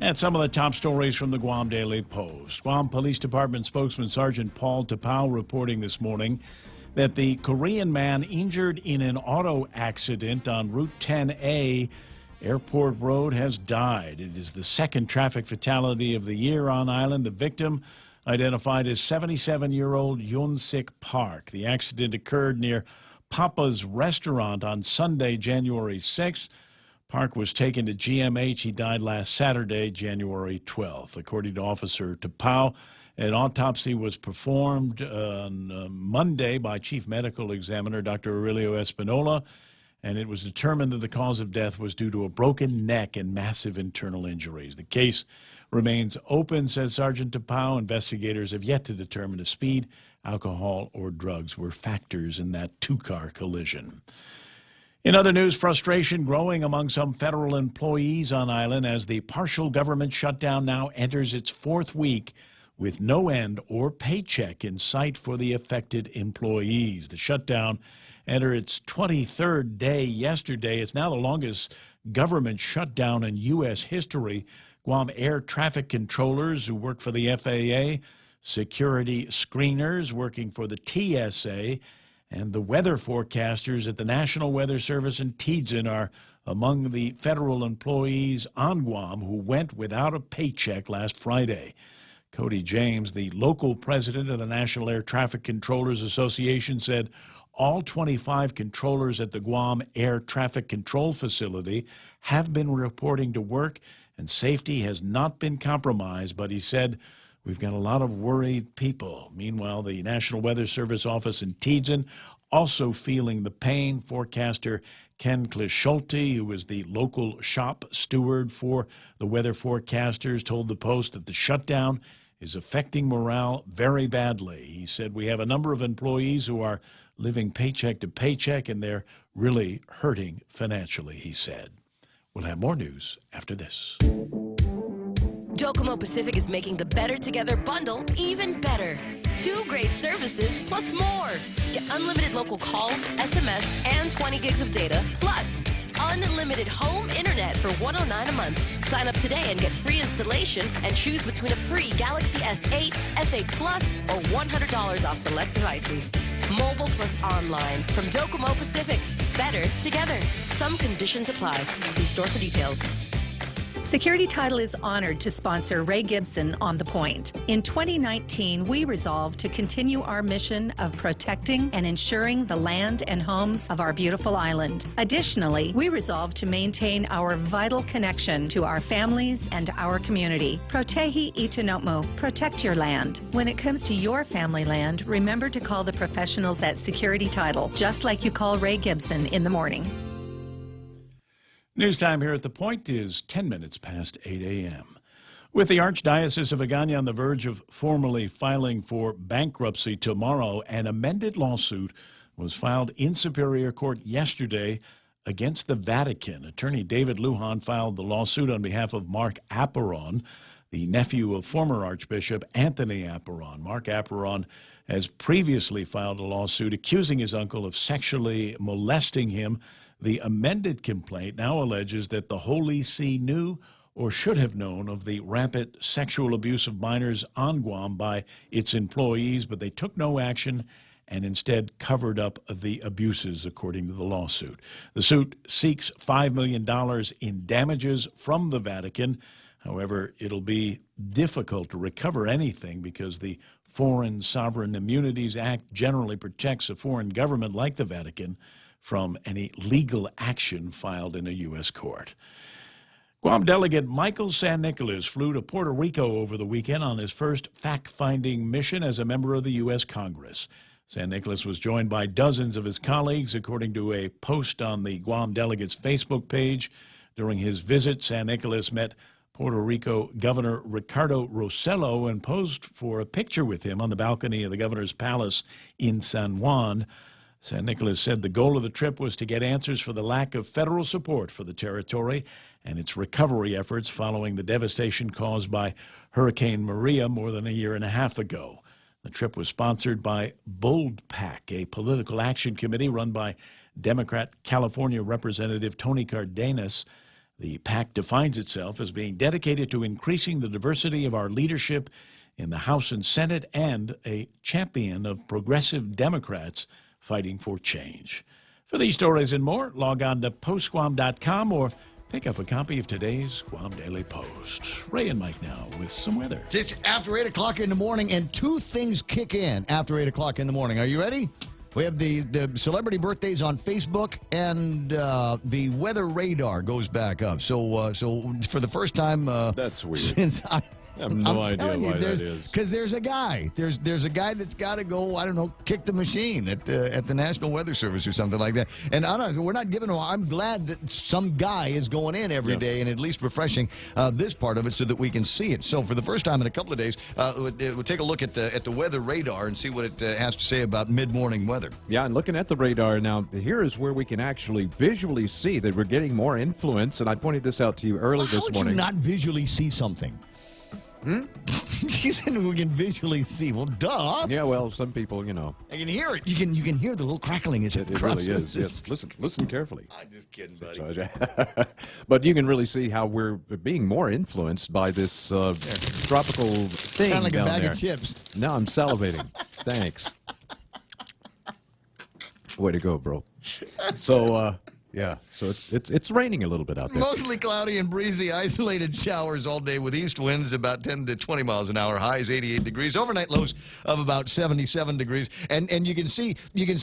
at some of the top stories from the Guam Daily Post. Guam Police Department spokesman Sergeant Paul Tapau reporting this morning that the Korean man injured in an auto accident on Route 10A Airport Road has died. It is the second traffic fatality of the year on island. The victim identified as 77-year-old Yoon Sik Park. The accident occurred near Papa's Restaurant on Sunday, January 6th. Park was taken to GMH. He died last Saturday, January 12th. According to Officer Tapau, an autopsy was performed on Monday by Chief Medical Examiner Dr. Aurelio Espinola, and it was determined that the cause of death was due to a broken neck and massive internal injuries. The case remains open, says Sergeant Tapau. Investigators have yet to determine if speed, alcohol, or drugs were factors in that two-car collision. In other news, frustration growing among some federal employees on island as the partial government shutdown now enters its fourth week with no end or paycheck in sight for the affected employees. The shutdown entered its 23rd day yesterday. It's now the longest government shutdown in U.S. history. Guam air traffic controllers who work for the FAA, security screeners working for the TSA, and the weather forecasters at the National Weather Service in Tidzin are among the federal employees on Guam who went without a paycheck last Friday. Cody James, the local president of the National Air Traffic Controllers Association, said all 25 controllers at the Guam Air Traffic Control Facility have been reporting to work, and safety has not been compromised, but he said, we've got a lot of worried people. Meanwhile, the National Weather Service office in Tidzin also feeling the pain. Forecaster Ken Clisholte, who is the local shop steward for the weather forecasters, told the Post that the shutdown is affecting morale very badly. He said, we have a number of employees who are living paycheck to paycheck, and they're really hurting financially, he said. We'll have more news after this. Docomo Pacific is making the Better Together bundle even better. 2 great services plus more. Get unlimited local calls, SMS, and 20 gigs of data, plus unlimited home internet for $109 a month. Sign up today and get free installation and choose between a free Galaxy S8, S8 Plus, or $100 off select devices. Mobile plus online from Docomo Pacific. Better together. Some conditions apply. See store for details. Security Title is honored to sponsor Ray Gibson on The Point. In 2019, we resolved to continue our mission of protecting and ensuring the land and homes of our beautiful island. Additionally, we resolved to maintain our vital connection to our families and our community. Protehi Itanotmo, protect your land. When it comes to your family land, remember to call the professionals at Security Title, just like you call Ray Gibson in the morning. News time here at The Point is 10 minutes past 8 a.m. With the Archdiocese of Agana on the verge of formally filing for bankruptcy tomorrow, an amended lawsuit was filed in Superior Court yesterday against the Vatican. Attorney David Lujan filed the lawsuit on behalf of Mark Apparon, the nephew of former Archbishop Anthony Apparon. Mark Apparon has previously filed a lawsuit accusing his uncle of sexually molesting him. The amended complaint now alleges that the Holy See knew or should have known of the rampant sexual abuse of minors on Guam by its employees, but they took no action and instead covered up the abuses, according to the lawsuit. The suit seeks $5 million in damages from the Vatican. However, it'll be difficult to recover anything because the Foreign Sovereign Immunities Act generally protects a foreign government like the Vatican from any legal action filed in a U.S. court. Guam delegate Michael San Nicolas flew to Puerto Rico over the weekend on his first fact-finding mission as a member of the U.S. Congress. San Nicolas was joined by dozens of his colleagues, according to a post on the Guam delegate's Facebook page. During his visit, San Nicolas met Puerto Rico Governor Ricardo Rossello and posed for a picture with him on the balcony of the governor's palace in San Juan. San Nicolas said the goal of the trip was to get answers for the lack of federal support for the territory and its recovery efforts following the devastation caused by Hurricane Maria more than a year and a half ago. The trip was sponsored by Bold PAC, a political action committee run by Democrat California Representative Tony Cardenas. The PAC defines itself as being dedicated to increasing the diversity of our leadership in the House and Senate and a champion of progressive Democrats fighting for change. For these stories and more, log on to postguam.com or pick up a copy of today's Guam Daily Post. Ray and Mike now with some weather. It's after 8 o'clock in the morning, and two things kick in after 8 o'clock in the morning. Are you ready? We have the celebrity birthdays on Facebook, and the weather radar goes back up. So for the first time that's weird. Since I have no idea why that is. Because there's a guy. There's a guy that's got to go, I don't know, kick the machine at the National Weather Service or something like that. And I don't know, we're not giving him. I'm glad that some guy is going in every day and at least refreshing this part of it so that we can see it. So for the first time in a couple of days, we'll take a look at the weather radar and see what it has to say about mid-morning weather. Yeah, and looking at the radar now, here is where we can actually visually see that we're getting more influence. And I pointed this out to you early this morning. How would you not visually see something? He said we can visually see. Well, duh. Yeah, well, some people, you know. I can hear it. You can hear the little crackling as it really is. Yes. Listen carefully. I'm just kidding, buddy. But you can really see how we're being more influenced by this tropical thing Sound like down a bag there. of chips. Now I'm salivating. Thanks. Way to go, bro. So, yeah, so it's raining a little bit out there. Mostly cloudy and breezy, isolated showers all day with east winds about 10 to 20 miles an hour, highs 88 degrees, overnight lows of about 77 degrees. And you can see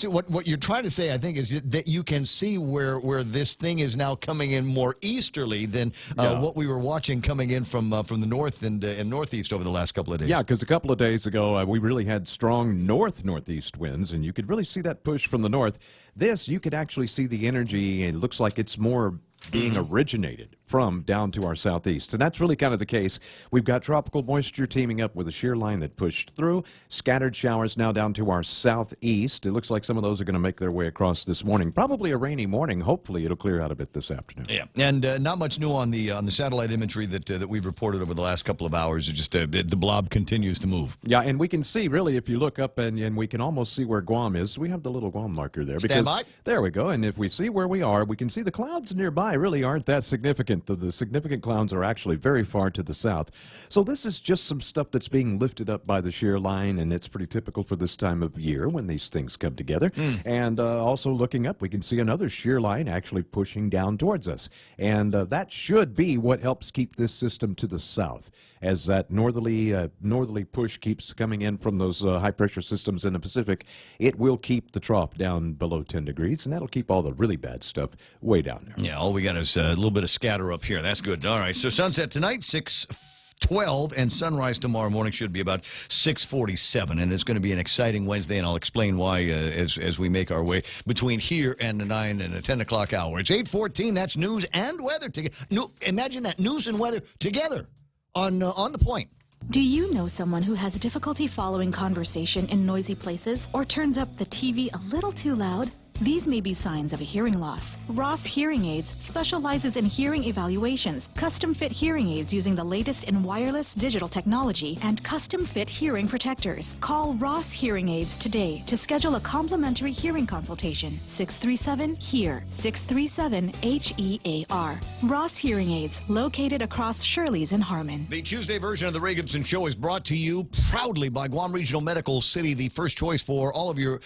what you're trying to say, I think, is that you can see where this thing is now coming in more easterly than what we were watching coming in from the north and northeast over the last couple of days. Yeah, because a couple of days ago we really had strong northeast winds, and you could really see that push from the north. This, you could actually see the energy, and it looks like it's more being originated from down to our southeast. And that's really kind of the case. We've got tropical moisture teaming up with a shear line that pushed through. Scattered showers now down to our southeast. It looks like some of those are going to make their way across this morning. Probably a rainy morning. Hopefully it'll clear out a bit this afternoon. Yeah, and not much new on the satellite imagery that we've reported over the last couple of hours. It's just the blob continues to move. Yeah, and we can see, really, if you look up and we can almost see where Guam is. We have the little Guam marker there. Stand by. There we go. And if we see where we are, we can see the clouds nearby. nearby really aren't that significant. The significant clouds are actually very far to the south. So this is just some stuff that's being lifted up by the shear line, and it's pretty typical for this time of year when these things come together. And also looking up, we can see another shear line actually pushing down towards us. And that should be what helps keep this system to the south. As that northerly push keeps coming in from those high-pressure systems in the Pacific, it will keep the trough down below 10 degrees, and that'll keep all the really bad stuff way down there. Yeah, all we got is a little bit of scatter up here. That's good. All right, so sunset tonight, 6:12, and sunrise tomorrow morning should be about 6:47, and it's going to be an exciting Wednesday, and I'll explain why as we make our way between here and the 9 and the 10 o'clock hour. It's 8:14. That's news and weather together. Imagine that, news and weather together on The Point. Do you know someone who has difficulty following conversation in noisy places or turns up the TV a little too loud? These may be signs of a hearing loss. Ross Hearing Aids specializes in hearing evaluations, custom-fit hearing aids using the latest in wireless digital technology, and custom-fit hearing protectors. Call Ross Hearing Aids today to schedule a complimentary hearing consultation. 637-HEAR, 637-HEAR. Ross Hearing Aids, located across Shirley's in Harmon. The Tuesday version of the Ray Gibson Show is brought to you proudly by Guam Regional Medical City, the first choice for all of your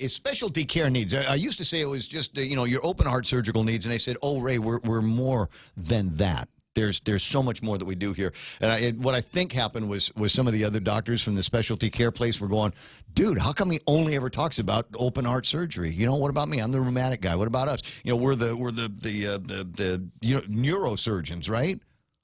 specialty care needs. I used to say it was just, your open heart surgical needs, and they said, oh, Ray, we're more than that. There's so much more that we do here. And what I think happened was some of the other doctors from the specialty care place were going, dude, how come he only ever talks about open heart surgery? What about me? I'm the rheumatic guy. What about us? We're the neurosurgeons, right?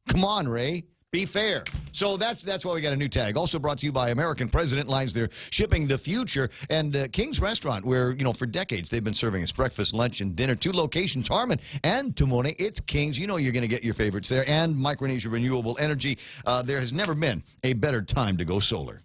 Come on, Ray. Be fair. So that's why we got a new tag. Also brought to you by American President Lines. They're shipping the future. And King's Restaurant, where, for decades they've been serving us breakfast, lunch, and dinner. 2 locations, Harmon and Timone. It's King's. You're going to get your favorites there. And Micronesia Renewable Energy. There has never been a better time to go solar.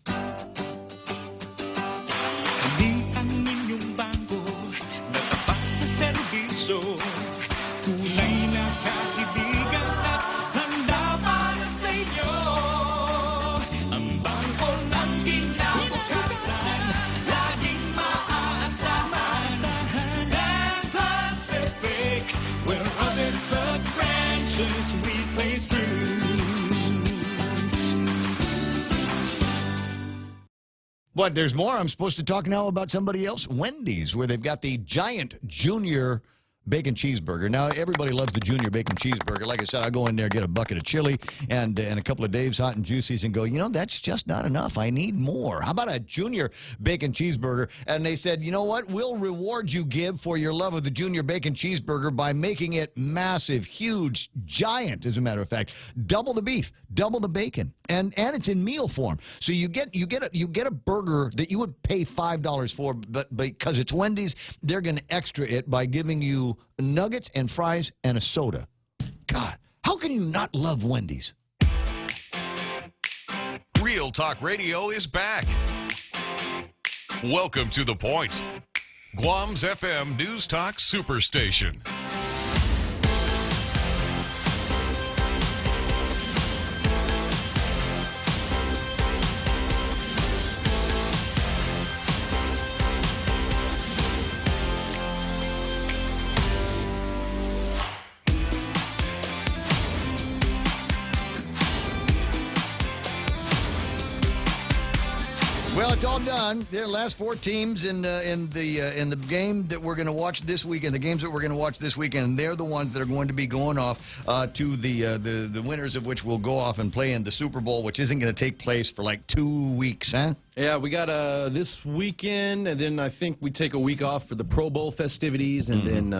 But there's more. I'm supposed to talk now about somebody else. Wendy's, where they've got the giant junior bacon cheeseburger. Now, everybody loves the junior bacon cheeseburger. Like I said, I go in there, get a bucket of chili and a couple of Dave's Hot and Juicies and go, that's just not enough. I need more. How about a junior bacon cheeseburger? And they said, you know what? We'll reward you, Gib, for your love of the junior bacon cheeseburger by making it massive, huge, giant, as a matter of fact. Double the beef, double the bacon, and it's in meal form. So you get a burger that you would pay $5 for, but because it's Wendy's, they're going to extra it by giving you nuggets and fries and a soda. God, how can you not love Wendy's? Real Talk Radio is back. Welcome to The Point, Guam's FM News Talk Superstation. Well, it's all done. The last 4 teams in the game that we're going to watch this weekend, the games that we're going to watch this weekend, they're the ones that are going to be going off to the winners of which will go off and play in the Super Bowl, which isn't going to take place for like 2 weeks, huh? Yeah, we got this weekend, and then I think we take a week off for the Pro Bowl festivities, and then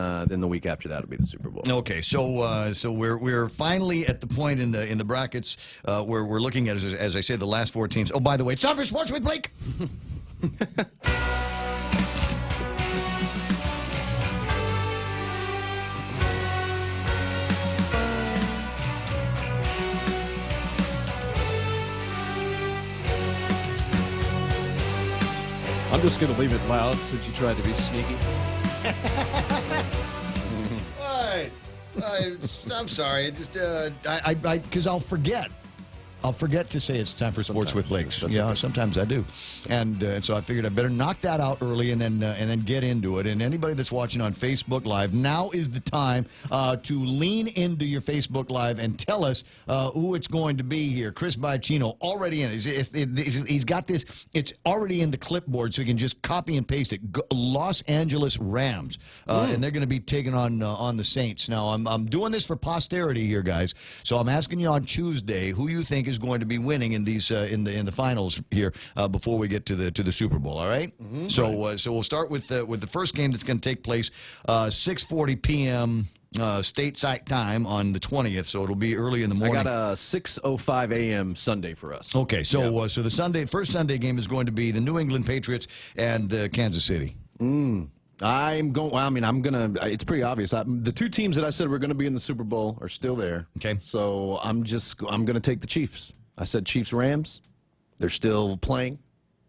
the week after that will be the Super Bowl. Okay, so we're finally at the point in the brackets where we're looking at, as I say, the last 4 teams. Oh, by the way, it's time for Sports with Blake. I'm just going to leave it loud since you tried to be sneaky. All right. I'm sorry. Because I'll forget. I'll forget to say it's time for Sports with Blake. Yeah, sometimes I do. And so I figured I better knock that out early and then get into it. And anybody that's watching on Facebook Live, now is the time to lean into your Facebook Live and tell us who it's going to be here. Chris Biacchino already in it. He's got this. It's already in the clipboard, so you can just copy and paste it. Los Angeles Rams. And they're going to be taking on the Saints. Now, I'm doing this for posterity here, guys. So I'm asking you on Tuesday who you think is going to be winning in these in the finals here before we get to the Super Bowl. All right. So so we'll start with the first game that's going to take place 6:40 p.m. Stateside time on the 20th. So it'll be early in the morning. I got a 6:05 a.m. Sunday for us. Okay. So so the first Sunday game is going to be the New England Patriots and Kansas City. I'm going. Well, I mean, I'm gonna. It's pretty obvious. The two teams that I said were going to be in the Super Bowl are still there. Okay. So I'm going to take the Chiefs. I said Chiefs Rams. They're still playing.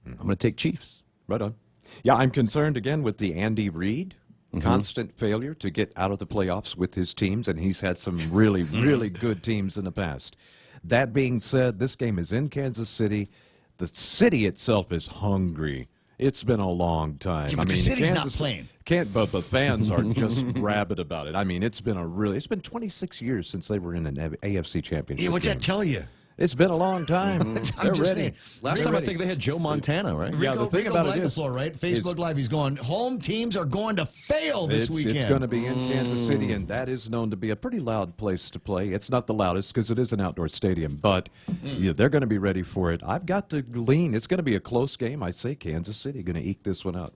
I'm going to take Chiefs. Right on. Yeah, I'm concerned again with the Andy Reid. Constant failure to get out of the playoffs with his teams, and he's had some really, really good teams in the past. That being said, this game is in Kansas City. The city itself is hungry. It's been a long time. Yeah, but the city's not playing. But the fans are just rabid about it. I mean, it's been 26 years since they were in an AFC championship. Yeah, what's that tell you? It's been a long time. They're ready. Last time I think they had Joe Montana, right? Yeah, the thing about it is, right? Facebook Live, he's going, home teams are going to fail this weekend. It's going to be in Kansas City, and that is known to be a pretty loud place to play. It's not the loudest because it is an outdoor stadium, but they're going to be ready for it. I've got to lean. It's going to be a close game. I say Kansas City going to eke this one out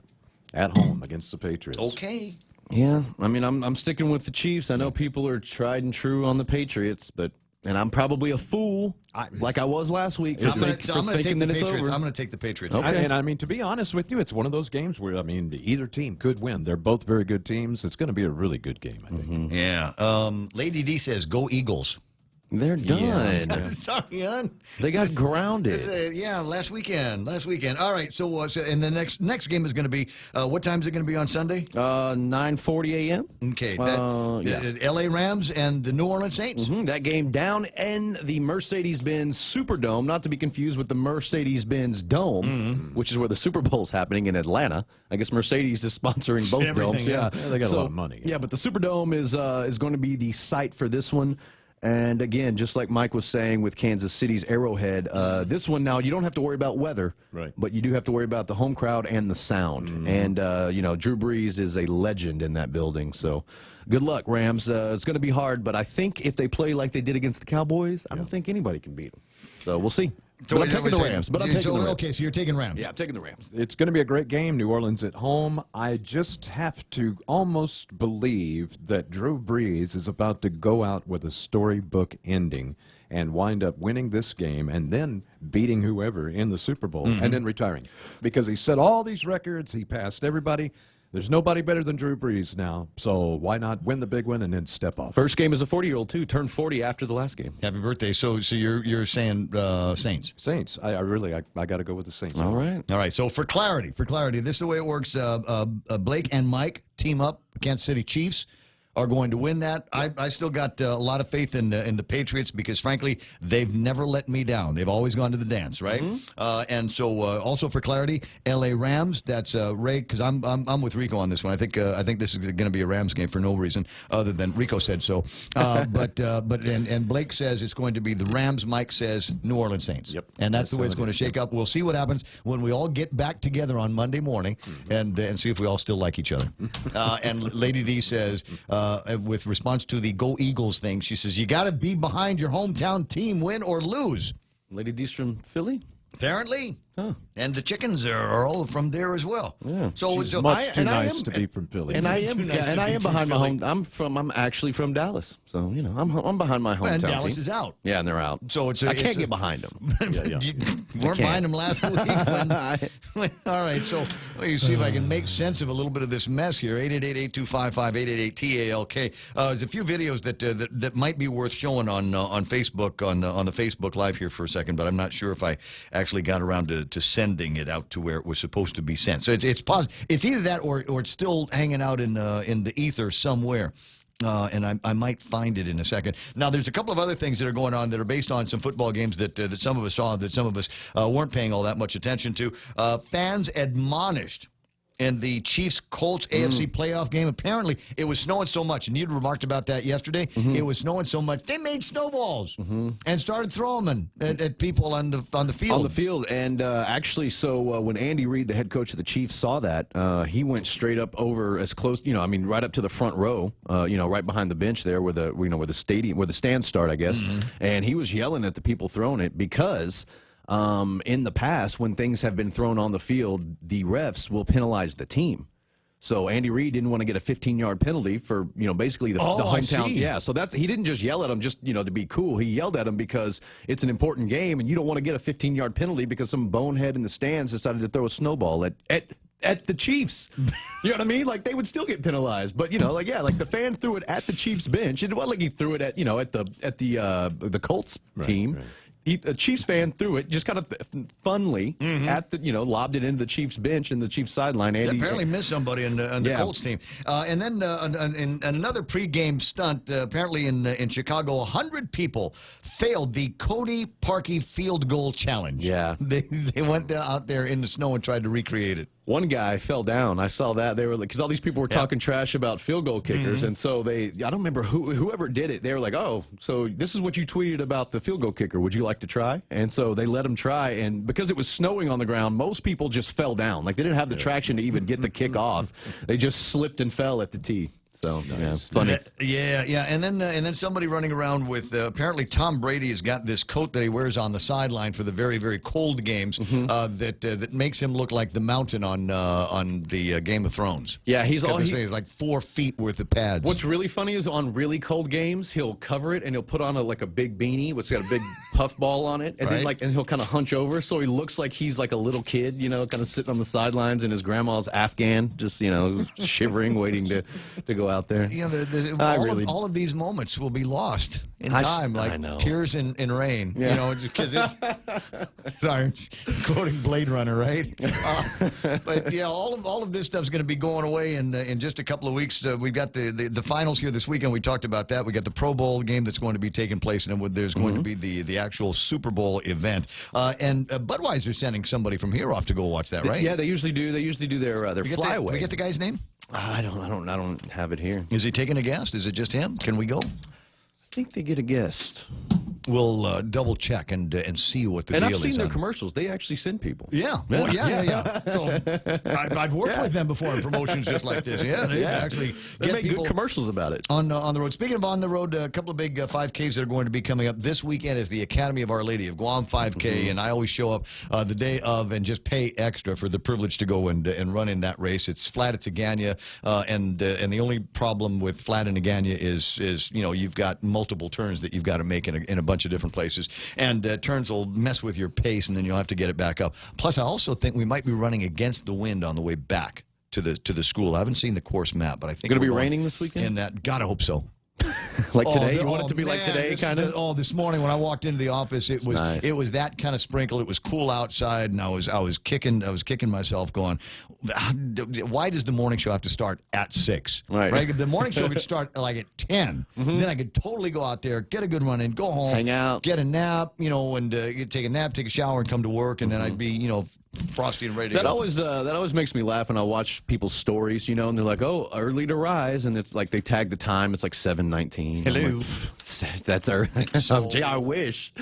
at home against the Patriots. Okay. Yeah, I mean, I'm sticking with the Chiefs. I know people are tried and true on the Patriots, and I'm probably a fool, like I was last week, for thinking that it's over. I'm going to take the Patriots. Okay. And I mean, to be honest with you, it's one of those games where, I mean, either team could win. They're both very good teams. It's going to be a really good game, I think. Yeah. Lady D says, go Eagles. They're done. Yeah. Sorry, hon. They got grounded. Last weekend. All right. So, and the next game is going to be, what time is it going to be on Sunday? 9:40 a.m. Okay. L.A. Rams and the New Orleans Saints. That game down in the Mercedes-Benz Superdome, not to be confused with the Mercedes-Benz Dome, which is where the Super Bowl's happening in Atlanta. I guess Mercedes is sponsoring both domes. Yeah, they got a lot of money. Yeah, but the Superdome is going to be the site for this one. And again, just like Mike was saying with Kansas City's Arrowhead, this one now you don't have to worry about weather, right? But you do have to worry about the home crowd and the sound. And Drew Brees is a legend in that building, so good luck, Rams. It's going to be hard, but I think if they play like they did against the Cowboys, I don't think anybody can beat them. So we'll see. But I'm taking the Rams. Okay, so you're taking Rams. Yeah, I'm taking the Rams. It's going to be a great game. New Orleans at home. I just have to almost believe that Drew Brees is about to go out with a storybook ending and wind up winning this game and then beating whoever in the Super Bowl and then retiring. Because he set all these records. He passed everybody. There's nobody better than Drew Brees now, so why not win the big one and then step off? First game as a 40-year-old, too. Turned 40 after the last game. Happy birthday. So you're saying Saints? Saints. I got to go with the Saints. All right. So for clarity, this is the way it works. Blake and Mike team up. Kansas City Chiefs are going to win that. I still got a lot of faith in the Patriots because, frankly, they've never let me down. They've always gone to the dance, right? And so, also for clarity, L.A. Rams. That's Ray, because I'm with Rico on this one. I think this is going to be a Rams game for no reason other than Rico said so. But Blake says it's going to be the Rams. Mike says New Orleans Saints. Yep. And that's the way it's going to shake up. We'll see what happens when we all get back together on Monday morning and see if we all still like each other. And Lady D says. With response to the Go Eagles thing, she says, you got to be behind your hometown team, win or lose. Lady D's from Philly? Apparently. Huh. And the chickens are all from there as well. Yeah. She's much too nice to be from Philly. And I am behind my home. I'm actually from Dallas, so I'm behind my hometown and Dallas team. is out. Yeah, and they're out. So I can't get behind them. You weren't behind them last week. All right, so let me see if I can make sense of a little bit of this mess here. 888-825-5888-TALK. There's a few videos that might be worth showing on Facebook on the Facebook Live here for a second, but I'm not sure if I actually got around to sending it out to where it was supposed to be sent. So it's either that or it's still hanging out in the ether somewhere. And I might find it in a second. Now, there's a couple of other things that are going on that are based on some football games that some of us saw, that some of us weren't paying all that much attention to. Fans admonished in the Chiefs-Colts AFC playoff game. Apparently, it was snowing so much, and you'd remarked about that yesterday. It was snowing so much, they made snowballs and started throwing them at people on the field. On the field, and actually, so when Andy Reid, the head coach of the Chiefs, saw that, he went straight up over as close, right up to the front row, right behind the bench there, where where the stands start, I guess, and he was yelling at the people throwing it because. In the past, when things have been thrown on the field, the refs will penalize the team. So Andy Reid didn't want to get a 15-yard penalty for, basically the hometown. Yeah, so he didn't just yell at him just, to be cool. He yelled at him because it's an important game, and you don't want to get a 15-yard penalty because some bonehead in the stands decided to throw a snowball at the Chiefs. You know what I mean? Like, they would still get penalized. But, the fan threw it at the Chiefs bench. It wasn't like he threw it at the Colts team. Right. A Chiefs fan threw it just kind of funly at the, lobbed it into the Chiefs bench and the Chiefs sideline. Andy apparently missed somebody on the Colts team. And then in another pregame stunt, apparently in Chicago, 100 people failed the Cody Parkey field goal challenge. Yeah. They went out there in the snow and tried to recreate it. One guy fell down. I saw that. They were like, because all these people were talking trash about field goal kickers, and so I don't remember whoever did it. They were like, oh, so this is what you tweeted about the field goal kicker. Would you like to try? And so they let him try, and because it was snowing on the ground, most people just fell down. Like, they didn't have the traction to even get the kick off. They just slipped and fell at the tee. So, funny. Yeah. And then somebody running around with, apparently Tom Brady has got this coat that he wears on the sideline for the very, very cold games that makes him look like the mountain on the Game of Thrones. Yeah, he's like 4 feet worth of pads. What's really funny is on really cold games, he'll cover it and he'll put on a big beanie, which got a big puff ball on it, and then and he'll kind of hunch over, so he looks like he's like a little kid, kind of sitting on the sidelines in his grandma's Afghan, just shivering, waiting to go out there. All of these moments will be lost in time, like tears in rain. Yeah. Just because it's. Sorry, I'm just quoting Blade Runner, right? But yeah, all of this stuff's going to be going away in just a couple of weeks. We've got the finals here this weekend. We talked about that. We got the Pro Bowl game that's going to be taking place, and then there's going to be the actual Super Bowl event. And Budweiser's sending somebody from here off to go watch that, right? Yeah, they usually do. They usually do their flyaway. Can we get the guy's name? I don't have it here. Is he taking a guest? Is it just him? Can we go? I think they get a guest. We'll double check and see what the deal is. And I've seen their commercials. They actually send people. Yeah. Well, yeah. So I've worked with them before in promotions just like this. Yeah, they actually make good commercials about it. On the road. Speaking of on the road, a couple of big 5Ks that are going to be coming up. This weekend is the Academy of Our Lady of Guam 5K, and I always show up the day of and just pay extra for the privilege to go and run in that race. It's flat at Agana, and the only problem with flat in Agana is you've got multiple turns that you've got to make in a bunch of different places, and turns will mess with your pace, and then you'll have to get it back up. Plus, I also think we might be running against the wind on the way back to the school. I haven't seen the course map, but I think going to be raining this weekend. And that, gotta hope so. Like today? You want it to be like today, kind of? This morning when I walked into the office, it was nice. It was that kind of sprinkle. It was cool outside, and I was kicking myself, going, why does the morning show have to start at 6? Right? The morning show could start like at 10. Then I could totally go out there, get a good run in, go home, hang out, get a nap, and take a nap, take a shower, and come to work, and then I'd be, frosty and ready to go. That always makes me laugh when I watch people's stories, and they're like, "Oh, early to rise," and it's like they tag the time. It's like 7:19. Hello, like, that's early. Gee, I wish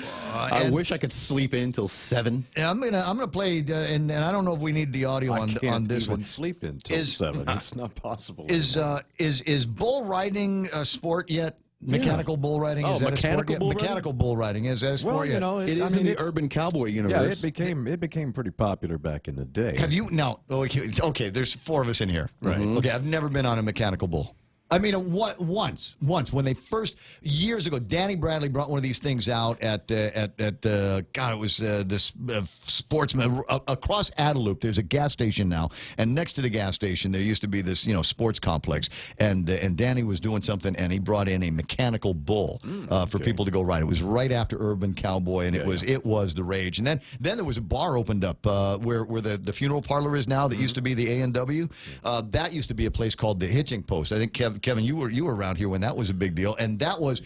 I could sleep in till 7. Yeah, I'm gonna play, and I don't know if we need the audio on this one. Sleep until 7. It's not possible. Is bull riding a sport yet? Mechanical bull riding, is that a sport yet? Mechanical bull riding, is that a sport yet? It is in the urban cowboy universe. Yeah, it became pretty popular back in the day. Have you? No. Okay, there's 4 of us in here. Right. Okay, I've never been on a mechanical bull. I mean, once when they first years ago, Danny Bradley brought one of these things out at God, it was this sportsman across Adelup. There's a gas station now, and next to the gas station there used to be this sports complex, and Danny was doing something, and he brought in a mechanical bull for people to go ride. It was right after Urban Cowboy, and it was the rage. And then there was a bar opened up where the funeral parlor is now. That used to be the A&W. That used to be a place called the Hitching Post. I think Kevin, you were around here when that was a big deal, and that was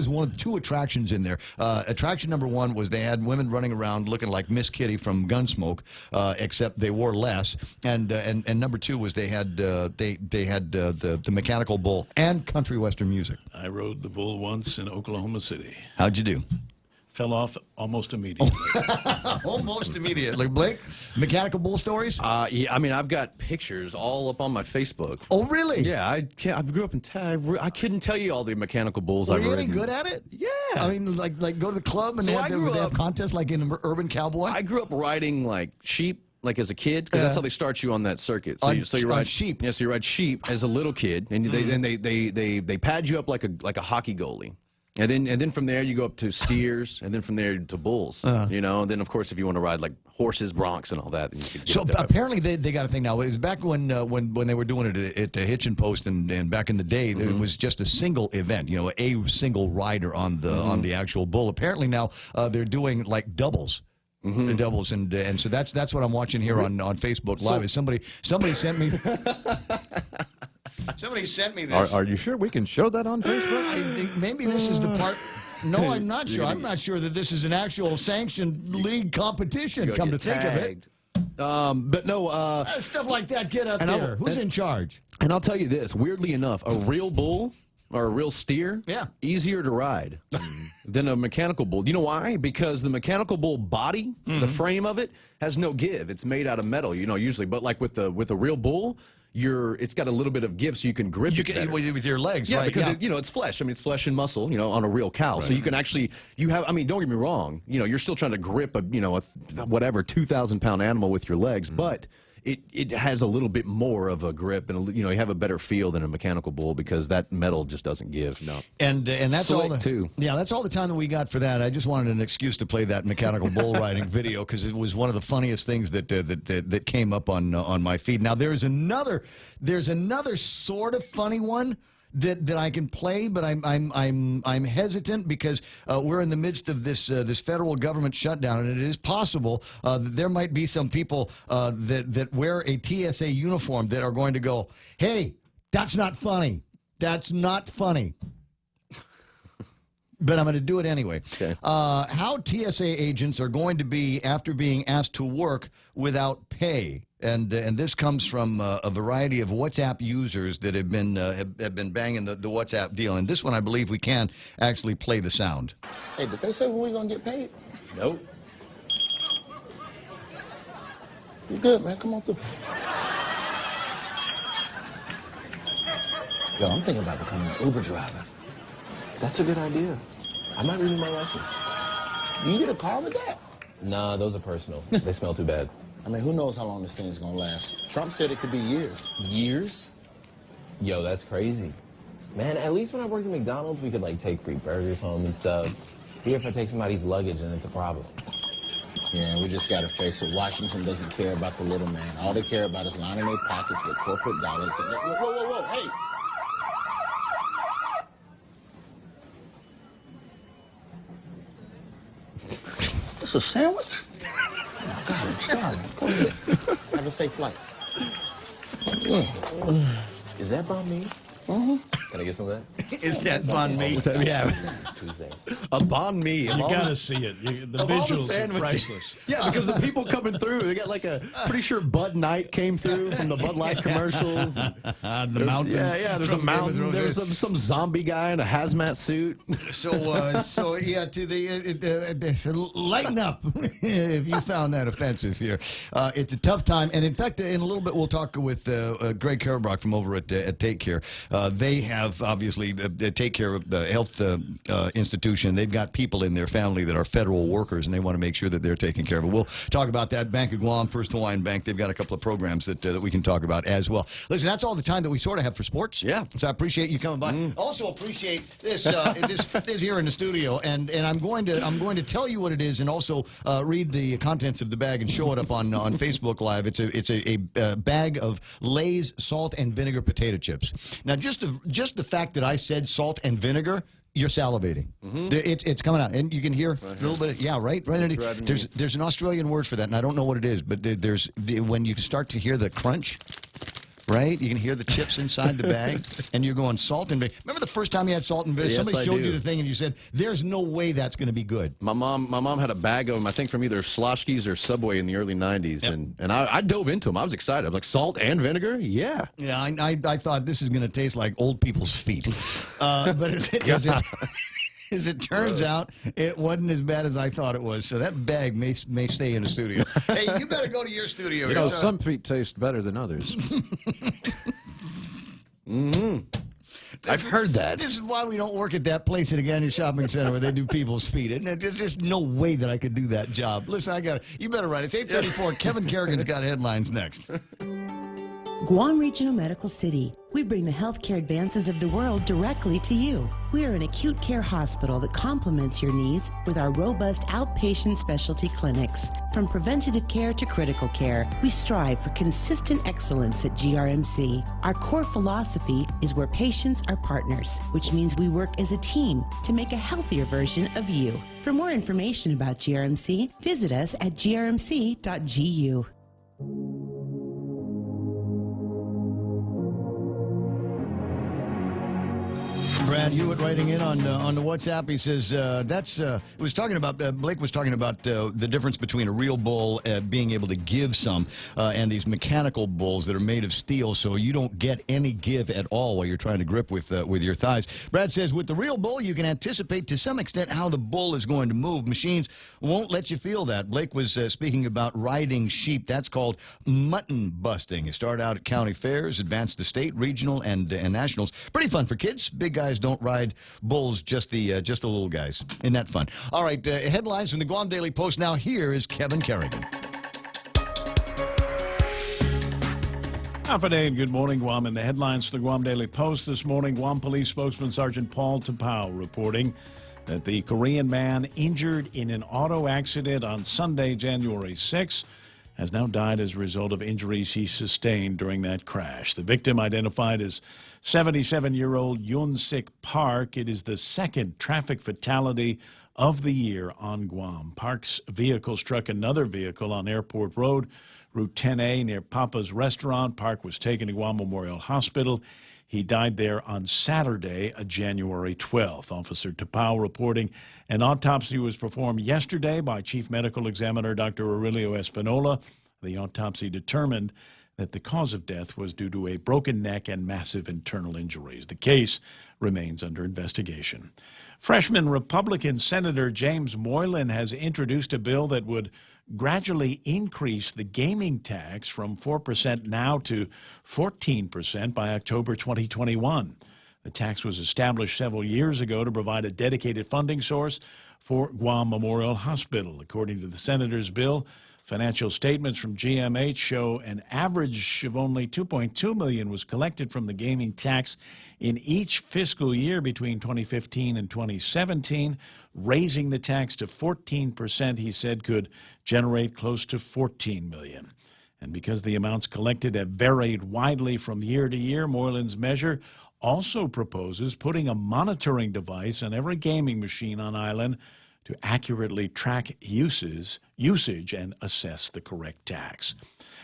one of the 2 attractions in there. Attraction number 1 was they had women running around looking like Miss Kitty from Gunsmoke, except they wore less. And number 2 was they had the mechanical bull and country western music. I rode the bull once in Oklahoma City. How'd you do? Fell off almost immediately. Almost immediately. Blake, mechanical bull stories? Yeah, I mean, I've got pictures all up on my Facebook. Oh, really? Yeah, I grew up in I couldn't tell you all the mechanical bulls Were I've you ridden. any good at it? Yeah. I mean, like go to the club and So they I grew have up- contests like in Urban Cowboy? I grew up riding like sheep, like as a kid, because that's how they start you on that circuit. So On- you on ride sheep. Yeah, so you ride sheep as a little kid, and they pad you up like a hockey goalie. And then from there you go up to steers, and then from there to bulls. You know, and then of course if you want to ride like horses, broncs, and all that, then you could get So up there. apparently they got a thing now. It was back when they were doing it at the Hitchin Post and back in the day, it was just a single event. You know, a single rider on the actual bull. Apparently now they're doing like doubles. The doubles and so that's what I'm watching here on Facebook Live. Is somebody sent me. Somebody sent me this. Are you sure we can show that on Facebook? I think maybe this is the part. No, I'm not sure. I'm not sure that this is an actual sanctioned league competition. You'll Come to get think of it, tagged. But no, stuff like that. Get up and there. Who's in charge? And I'll tell you this: weirdly enough, a real bull or a real steer, easier to ride than a mechanical bull. You know why? Because the mechanical bull body, the frame of it, has no give. It's made out of metal, you know, usually. But like with a real bull, it's got a little bit of give, so you can grip it better. With your legs, yeah, right? because it's flesh. I mean, it's flesh and muscle, you know, on a real cow. So you can actually, I mean, don't get me wrong, you know, you're still trying to grip a 2,000-pound animal with your legs, but it has a little bit more of a grip, and you have a better feel than a mechanical bull because that metal just doesn't give. No, and that's Slick, all too. Yeah, that's all the time that we got for that. I just wanted an excuse to play that mechanical bull riding video because it was one of the funniest things that came up on my feed. Now there's another sort of funny one that I can play, but I'm hesitant because we're in the midst of this federal government shutdown, and it is possible that there might be some people that wear a TSA uniform that are going to go, "Hey, that's not funny. That's not funny." But I'm going to do it anyway. Okay. How TSA agents are going to be after being asked to work without pay. And this comes from a variety of WhatsApp users that have been banging the WhatsApp deal. And this one, I believe we can actually play the sound. Hey, did they say when we going to get paid? Nope. You good, man? Come on through. Yo, I'm thinking about becoming an Uber driver. That's a good idea. I might renew my license. You get a car with that? Nah, those are personal. They smell too bad. I mean, who knows how long this thing's gonna last? Trump said it could be years. Years? Yo, that's crazy. Man, at least when I worked at McDonald's, we could, like, take free burgers home and stuff. Here, if I take somebody's luggage, and it's a problem. Yeah, we just gotta face it. Washington doesn't care about the little man. All they care about is lining their pockets with corporate dollars. Whoa, whoa, whoa, hey! This a sandwich? Oh, God, I'm starving. Come here. Have a safe flight. Yeah. Is that banh mi? Mm-hmm. Can I get some of that? Is that banh mi? Yeah. It's Tuesday. A banh mi. You gotta see it. The Of all the visuals are sandwiches. priceless. Yeah, because the people coming through, they got like pretty sure Bud Knight came through from the Bud Light commercials. The mountain. Yeah, there's a from mountain. Game of There's Thrones. some zombie guy in a hazmat suit. So yeah, to the lighten up if you found that offensive here. It's a tough time, and in fact, in a little bit we'll talk with Greg Karabrock from over at Take Care. They have obviously Take Care of the health institution. They've got people in their family that are federal workers, and they want to make sure that they're taken care of. We'll talk about that. Bank of Guam, First Hawaiian Bank. They've got a couple of programs that we can talk about as well. Listen, that's all the time that we sort of have for sports. Yeah. So I appreciate you coming by. Also appreciate this this here in the studio, and I'm going to tell you what it is, and also read the contents of the bag and show it up on Facebook Live. It's a bag of Lay's salt and vinegar potato chips. Now, just the fact that I said salt and vinegar, you're salivating. It's coming out, and you can hear a little bit. Right underneath. There's an Australian word for that, and I don't know what it is, but when you start to hear the crunch. right? You can hear the chips inside the bag, and you're going salt and vinegar. Remember the first time you had salt and vinegar? Yes, Somebody I showed do. you the thing, and you said, "There's no way that's going to be good." My mom had a bag of them, I think, from either Schlotzsky's or Subway in the early 90s, and I dove into them. I was excited. I'm like, salt and vinegar? Yeah. Yeah, I thought this is going to taste like old people's feet. But as it turns out, it wasn't as bad as I thought it was. So that bag may stay in the studio. Hey, you better go to your studio. You know, some feet taste better than others. I've heard that. This is why we don't work at that place at a Gagnon Shopping Center where they do people's feet. And there's just no way that I could do that job. Listen, you better write. It's 8:34. Kevin Kerrigan's got headlines next. Guam Regional Medical City. We bring the healthcare advances of the world directly to you. We are an acute care hospital that complements your needs with our robust outpatient specialty clinics. From preventative care to critical care, we strive for consistent excellence at GRMC. Our core philosophy is where patients are partners, which means we work as a team to make a healthier version of you. For more information about GRMC, visit us at grmc.gu. Brad Hewitt writing in on the WhatsApp. He says Blake was talking about the difference between a real bull being able to give some and these mechanical bulls that are made of steel, so you don't get any give at all while you're trying to grip with your thighs. Brad says with the real bull, you can anticipate to some extent how the bull is going to move. Machines won't let you feel that. Blake was speaking about riding sheep. That's called mutton busting. You start out at county fairs, advance to state, regional, and nationals. Pretty fun for kids. Big guys don't ride bulls, just the little guys. Isn't that fun? All right, headlines from the Guam Daily Post. Now here is Kevin Kerrigan. Half a day and good morning, Guam. In the headlines for the Guam Daily Post this morning, Guam Police spokesman Sergeant Paul Tapau reporting that the Korean man injured in an auto accident on Sunday, January 6, has now died as a result of injuries he sustained during that crash. The victim, identified as 77-year-old Yoon Sik Park. It is the second traffic fatality of the year on Guam. Park's vehicle struck another vehicle on Airport Road, Route 10A, near Papa's Restaurant. Park was taken to Guam Memorial Hospital. He died there on Saturday, January 12th. Officer Tapau reporting an autopsy was performed yesterday by Chief Medical Examiner Dr. Aurelio Espinola. The autopsy determined that the cause of death was due to a broken neck and massive internal injuries. The case remains under investigation. Freshman Republican Senator James Moylan has introduced a bill that would gradually increase the gaming tax from 4% now to 14% by October 2021. The tax was established several years ago to provide a dedicated funding source for Guam Memorial Hospital. According to the senator's bill, financial statements from GMH show an average of only $2.2 million was collected from the gaming tax in each fiscal year between 2015 and 2017. Raising the tax to 14%, he said, could generate close to $14 million. And because the amounts collected have varied widely from year to year, Moylan's measure also proposes putting a monitoring device on every gaming machine on island to accurately track usage and assess the correct tax.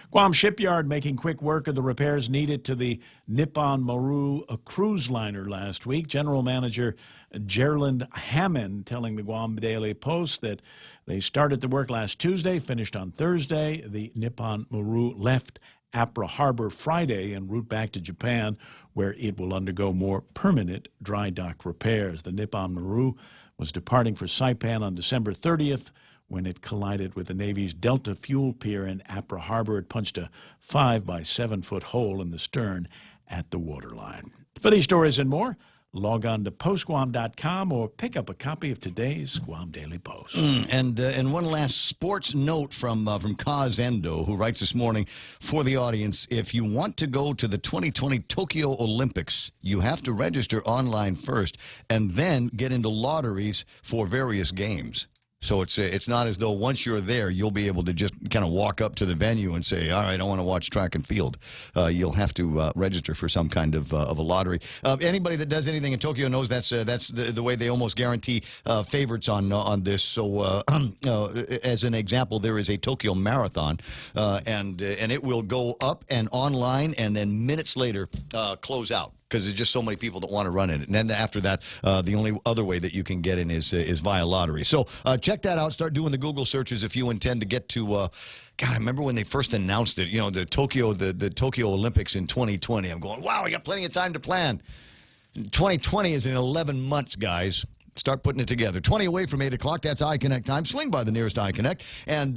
Guam Shipyard making quick work of the repairs needed to the Nippon Maru cruise liner last week. General Manager Gerland Hammond telling the Guam Daily Post that they started the work last Tuesday, finished on Thursday. The Nippon Maru left Apra Harbor Friday en route back to Japan, where it will undergo more permanent dry dock repairs. The Nippon Maru was departing for Saipan on December 30th when it collided with the Navy's Delta Fuel Pier in Apra Harbor. It punched a 5 by 7 foot hole in the stern at the waterline. For these stories and more, log on to postguam.com or pick up a copy of today's Guam Daily Post. And one last sports note from Kaz Endo, who writes this morning for the audience. If you want to go to the 2020 Tokyo Olympics, you have to register online first and then get into lotteries for various games. So it's not as though once you're there, you'll be able to just kind of walk up to the venue and say, all right, I want to watch track and field. You'll have to register for some kind of a lottery. Anybody that does anything in Tokyo knows that's the way they almost guarantee favorites on this. So as an example, there is a Tokyo Marathon, and it will go up and online and then minutes later close out, because there's just so many people that want to run in it. And then after that, the only other way that you can get in is via lottery. So check that out. Start doing the Google searches if you intend to get to God, I remember when they first announced it, the Tokyo Olympics in 2020. I'm going, wow, we got plenty of time to plan. 2020 is in 11 months, guys. Start putting it together. 20 away from 8 o'clock. That's iConnect time. Swing by the nearest iConnect and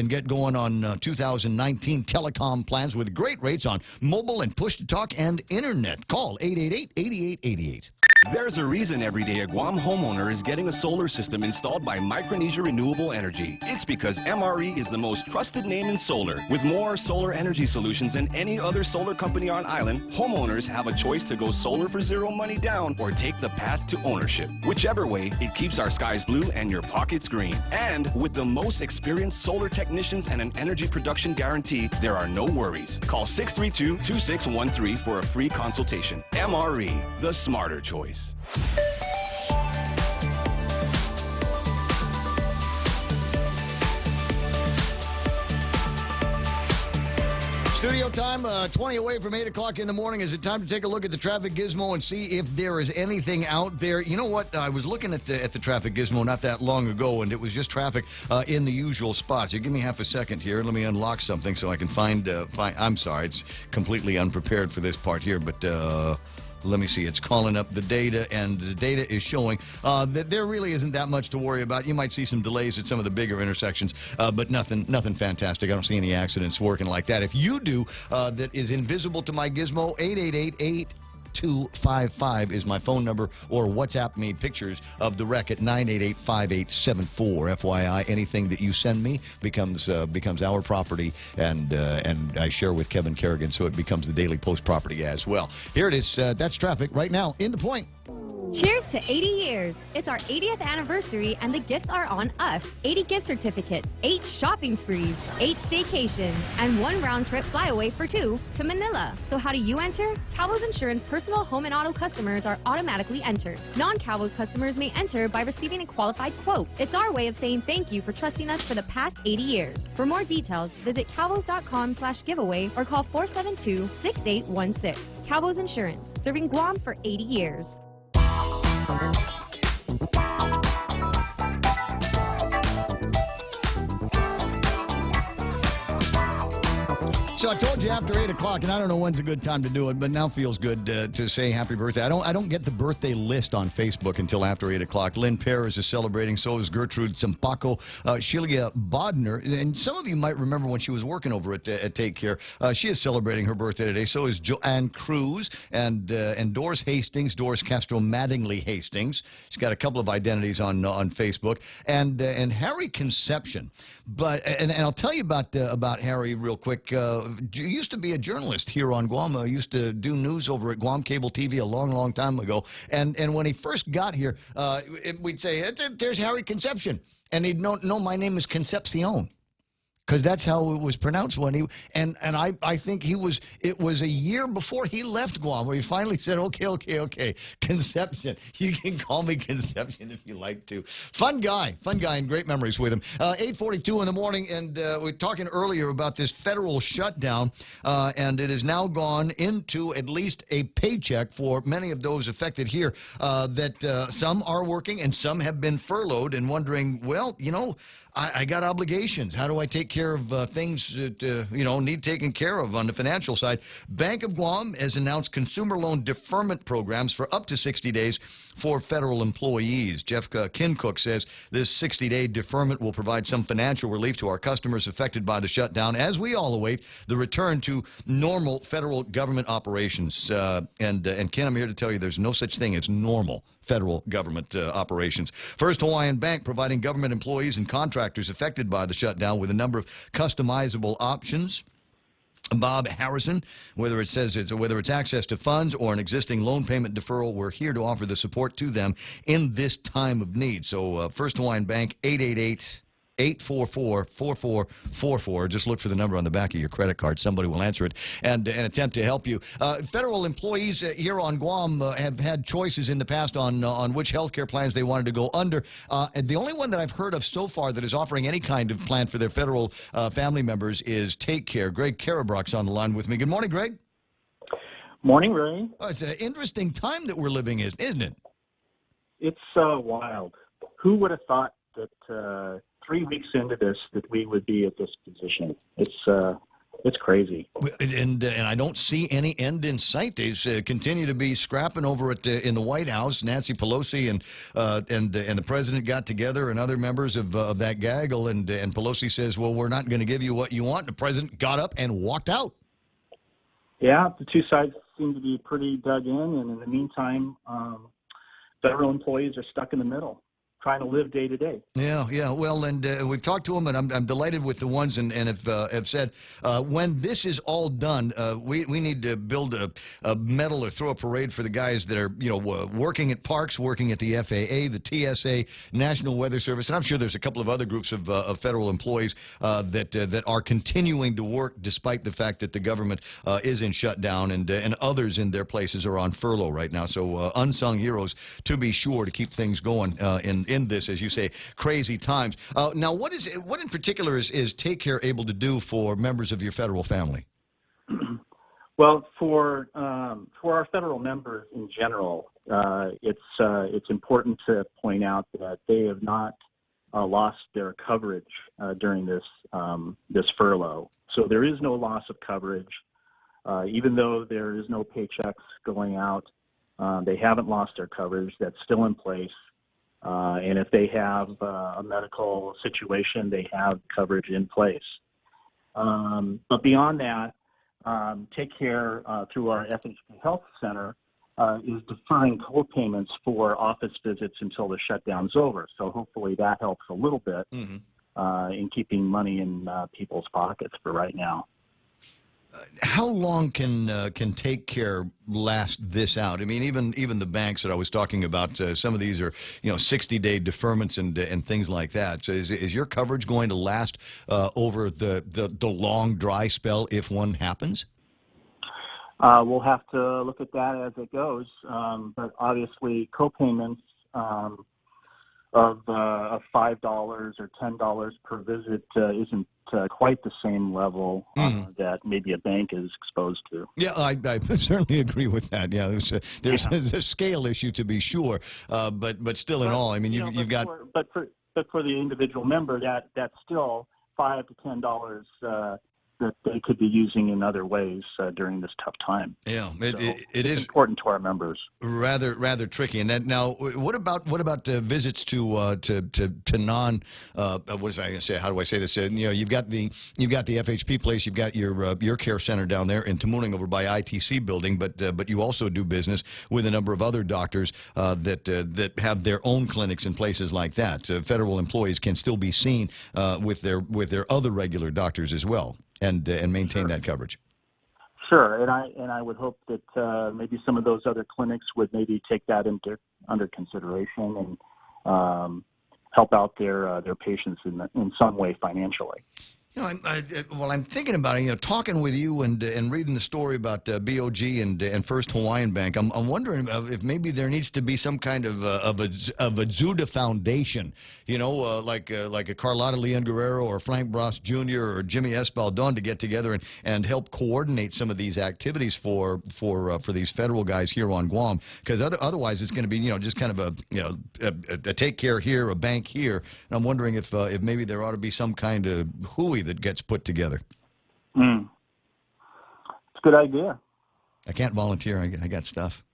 get going on 2019 telecom plans with great rates on mobile and push-to-talk and internet. Call 888-8888. There's a reason every day a Guam homeowner is getting a solar system installed by Micronesia Renewable Energy. It's because MRE is the most trusted name in solar. With more solar energy solutions than any other solar company on island, homeowners have a choice to go solar for zero money down or take the path to ownership. Whichever way, it keeps our skies blue and your pockets green. And with the most experienced solar technicians and an energy production guarantee, there are no worries. Call 632-2613 for a free consultation. MRE, the smarter choice. Studio time, 20 away from 8 o'clock in the morning. Is it time to take a look at the traffic gizmo and see if there is anything out there? You know what? I was looking at the traffic gizmo not that long ago, and it was just traffic in the usual spots. You give me half a second here. Let me unlock something so I can find. I'm sorry, it's completely unprepared for this part here, but let me see. It's calling up the data, and the data is showing that there really isn't that much to worry about. You might see some delays at some of the bigger intersections, but nothing fantastic. I don't see any accidents working like that. If you do, that is invisible to my gizmo, 888-8255 is my phone number, or WhatsApp me pictures of the wreck at 988-5874. FYI, anything that you send me becomes our property, and I share with Kevin Kerrigan, so it becomes the Daily Post property as well. Here it is. That's traffic right now in the point. Cheers to 80 years. It's our 80th anniversary, and the gifts are on us. 80 gift certificates, 8 shopping sprees, 8 staycations, and 1 round-trip flyaway for 2 to Manila. So how do you enter? Calvo's Insurance personal home and auto customers are automatically entered. Non-Calvo's customers may enter by receiving a qualified quote. It's our way of saying thank you for trusting us for the past 80 years. For more details, visit calvos.com/giveaway or call 472-6816. Calvo's Insurance, serving Guam for 80 years. So I told you after 8 o'clock, and I don't know when's a good time to do it, but now feels good to say happy birthday. I don't get the birthday list on Facebook until after 8 o'clock. Lynn Perez is celebrating, so is Gertrude Sampaco, Shelia Bodner, and some of you might remember when she was working over at Take Care. She is celebrating her birthday today. So is Joanne Cruz and Doris Hastings, Doris Castro Mattingly Hastings. She's got a couple of identities on Facebook, and Harry Conception. But I'll tell you about Harry real quick. Used to be a journalist here on Guam. Used to do news over at Guam Cable TV a long time ago. And when he first got here, we'd say, "There's Harry Conception," and he'd know my name is Concepcion, because that's how it was pronounced when he, and I think it was a year before he left Guam where he finally said, okay, Conception. You can call me Conception if you like to. Fun guy, and great memories with him. 8:42 in the morning, and we were talking earlier about this federal shutdown, and it has now gone into at least a paycheck for many of those affected here, that some are working and some have been furloughed and wondering, well, I got obligations. How do I take care of things that, need taken care of on the financial side? Bank of Guam has announced consumer loan deferment programs for up to 60 days for federal employees. Jeff Kincook says this 60-day deferment will provide some financial relief to our customers affected by the shutdown as we all await the return to normal federal government operations. And Ken, I'm here to tell you there's no such thing as normal federal government operations. First Hawaiian Bank providing government employees and contractors affected by the shutdown with a number of customizable options. Bob Harrison. Whether it's access to funds or an existing loan payment deferral, we're here to offer the support to them in this time of need. So First Hawaiian Bank, 888-844-4444. Just look for the number on the back of your credit card. Somebody will answer it and attempt to help you. Federal employees here on Guam have had choices in the past on which health care plans they wanted to go under. And the only one that I've heard of so far that is offering any kind of plan for their federal family members is Take Care. Greg Karabrock's on the line with me. Good morning, Greg. Morning, Ray. It's an interesting time that we're living in, isn't it? It's wild. Who would have thought that 3 weeks into this that we would be at this position? It's crazy. And I don't see any end in sight. They continue to be scrapping over it in the White House. Nancy Pelosi and the president got together, and other members of that gaggle. And Pelosi says, "Well, we're not going to give you what you want." The president got up and walked out. Yeah, the two sides seem to be pretty dug in, and in the meantime, federal employees are stuck in the middle, trying to live day to day. Yeah. Well, and we've talked to them, and I'm delighted with the ones, and have said when this is all done, we need to build a medal or throw a parade for the guys that are working at parks, working at the FAA, the TSA, National Weather Service, and I'm sure there's a couple of other groups of federal employees that are continuing to work despite the fact that the government is in shutdown, and others in their places are on furlough right now. So unsung heroes, to be sure, to keep things going in this, as you say, crazy times. Now, what in particular is Take Care able to do for members of your federal family? Well, for our federal members in general, it's important to point out that they have not lost their coverage during this furlough. So there is no loss of coverage, even though there is no paychecks going out. They haven't lost their coverage. That's still in place. And if they have a medical situation, they have coverage in place. But beyond that, Take Care through our FHP Health Center is deferring co-payments for office visits until the shutdown's over. So hopefully that helps a little bit in keeping money in people's pockets for right now. How long can Take Care last this out? I mean, even the banks that I was talking about, some of these are 60-day deferments and things like that. So is your coverage going to last over the long dry spell if one happens? We'll have to look at that as it goes, but obviously co-payments of $5 or $10 per visit isn't quite the same level that maybe a bank is exposed to. Yeah, I certainly agree with that. Yeah, there's a scale issue to be sure, but still in all, I mean, you've got. But for the individual member, that's still $5 to $10 that they could be using in other ways during this tough time. Yeah, it is important to our members. Rather tricky. And then, now, what about visits to non? What was I going to say? How do I say this? You've got the FHP place. You've got your care center down there in Tamuning over by ITC building. But you also do business with a number of other doctors that have their own clinics in places like that. Federal employees can still be seen with their other regular doctors as well, and maintain that coverage. Sure, and I would hope that maybe some of those other clinics would maybe take that under consideration and help out their patients in some way financially. I'm thinking about it. Talking with you and reading the story about BOG and First Hawaiian Bank. I'm wondering if maybe there needs to be some kind of a Zuda Foundation. Like a Carlotta Leon Guerrero or Frank Bros Jr. or Jimmy Espaldon to get together and help coordinate some of these activities for these federal guys here on Guam. Because otherwise it's going to be just kind of a Take Care here, a bank here. And I'm wondering if maybe there ought to be some kind of hooey that gets put together. It's a good idea. I can't volunteer. I got stuff.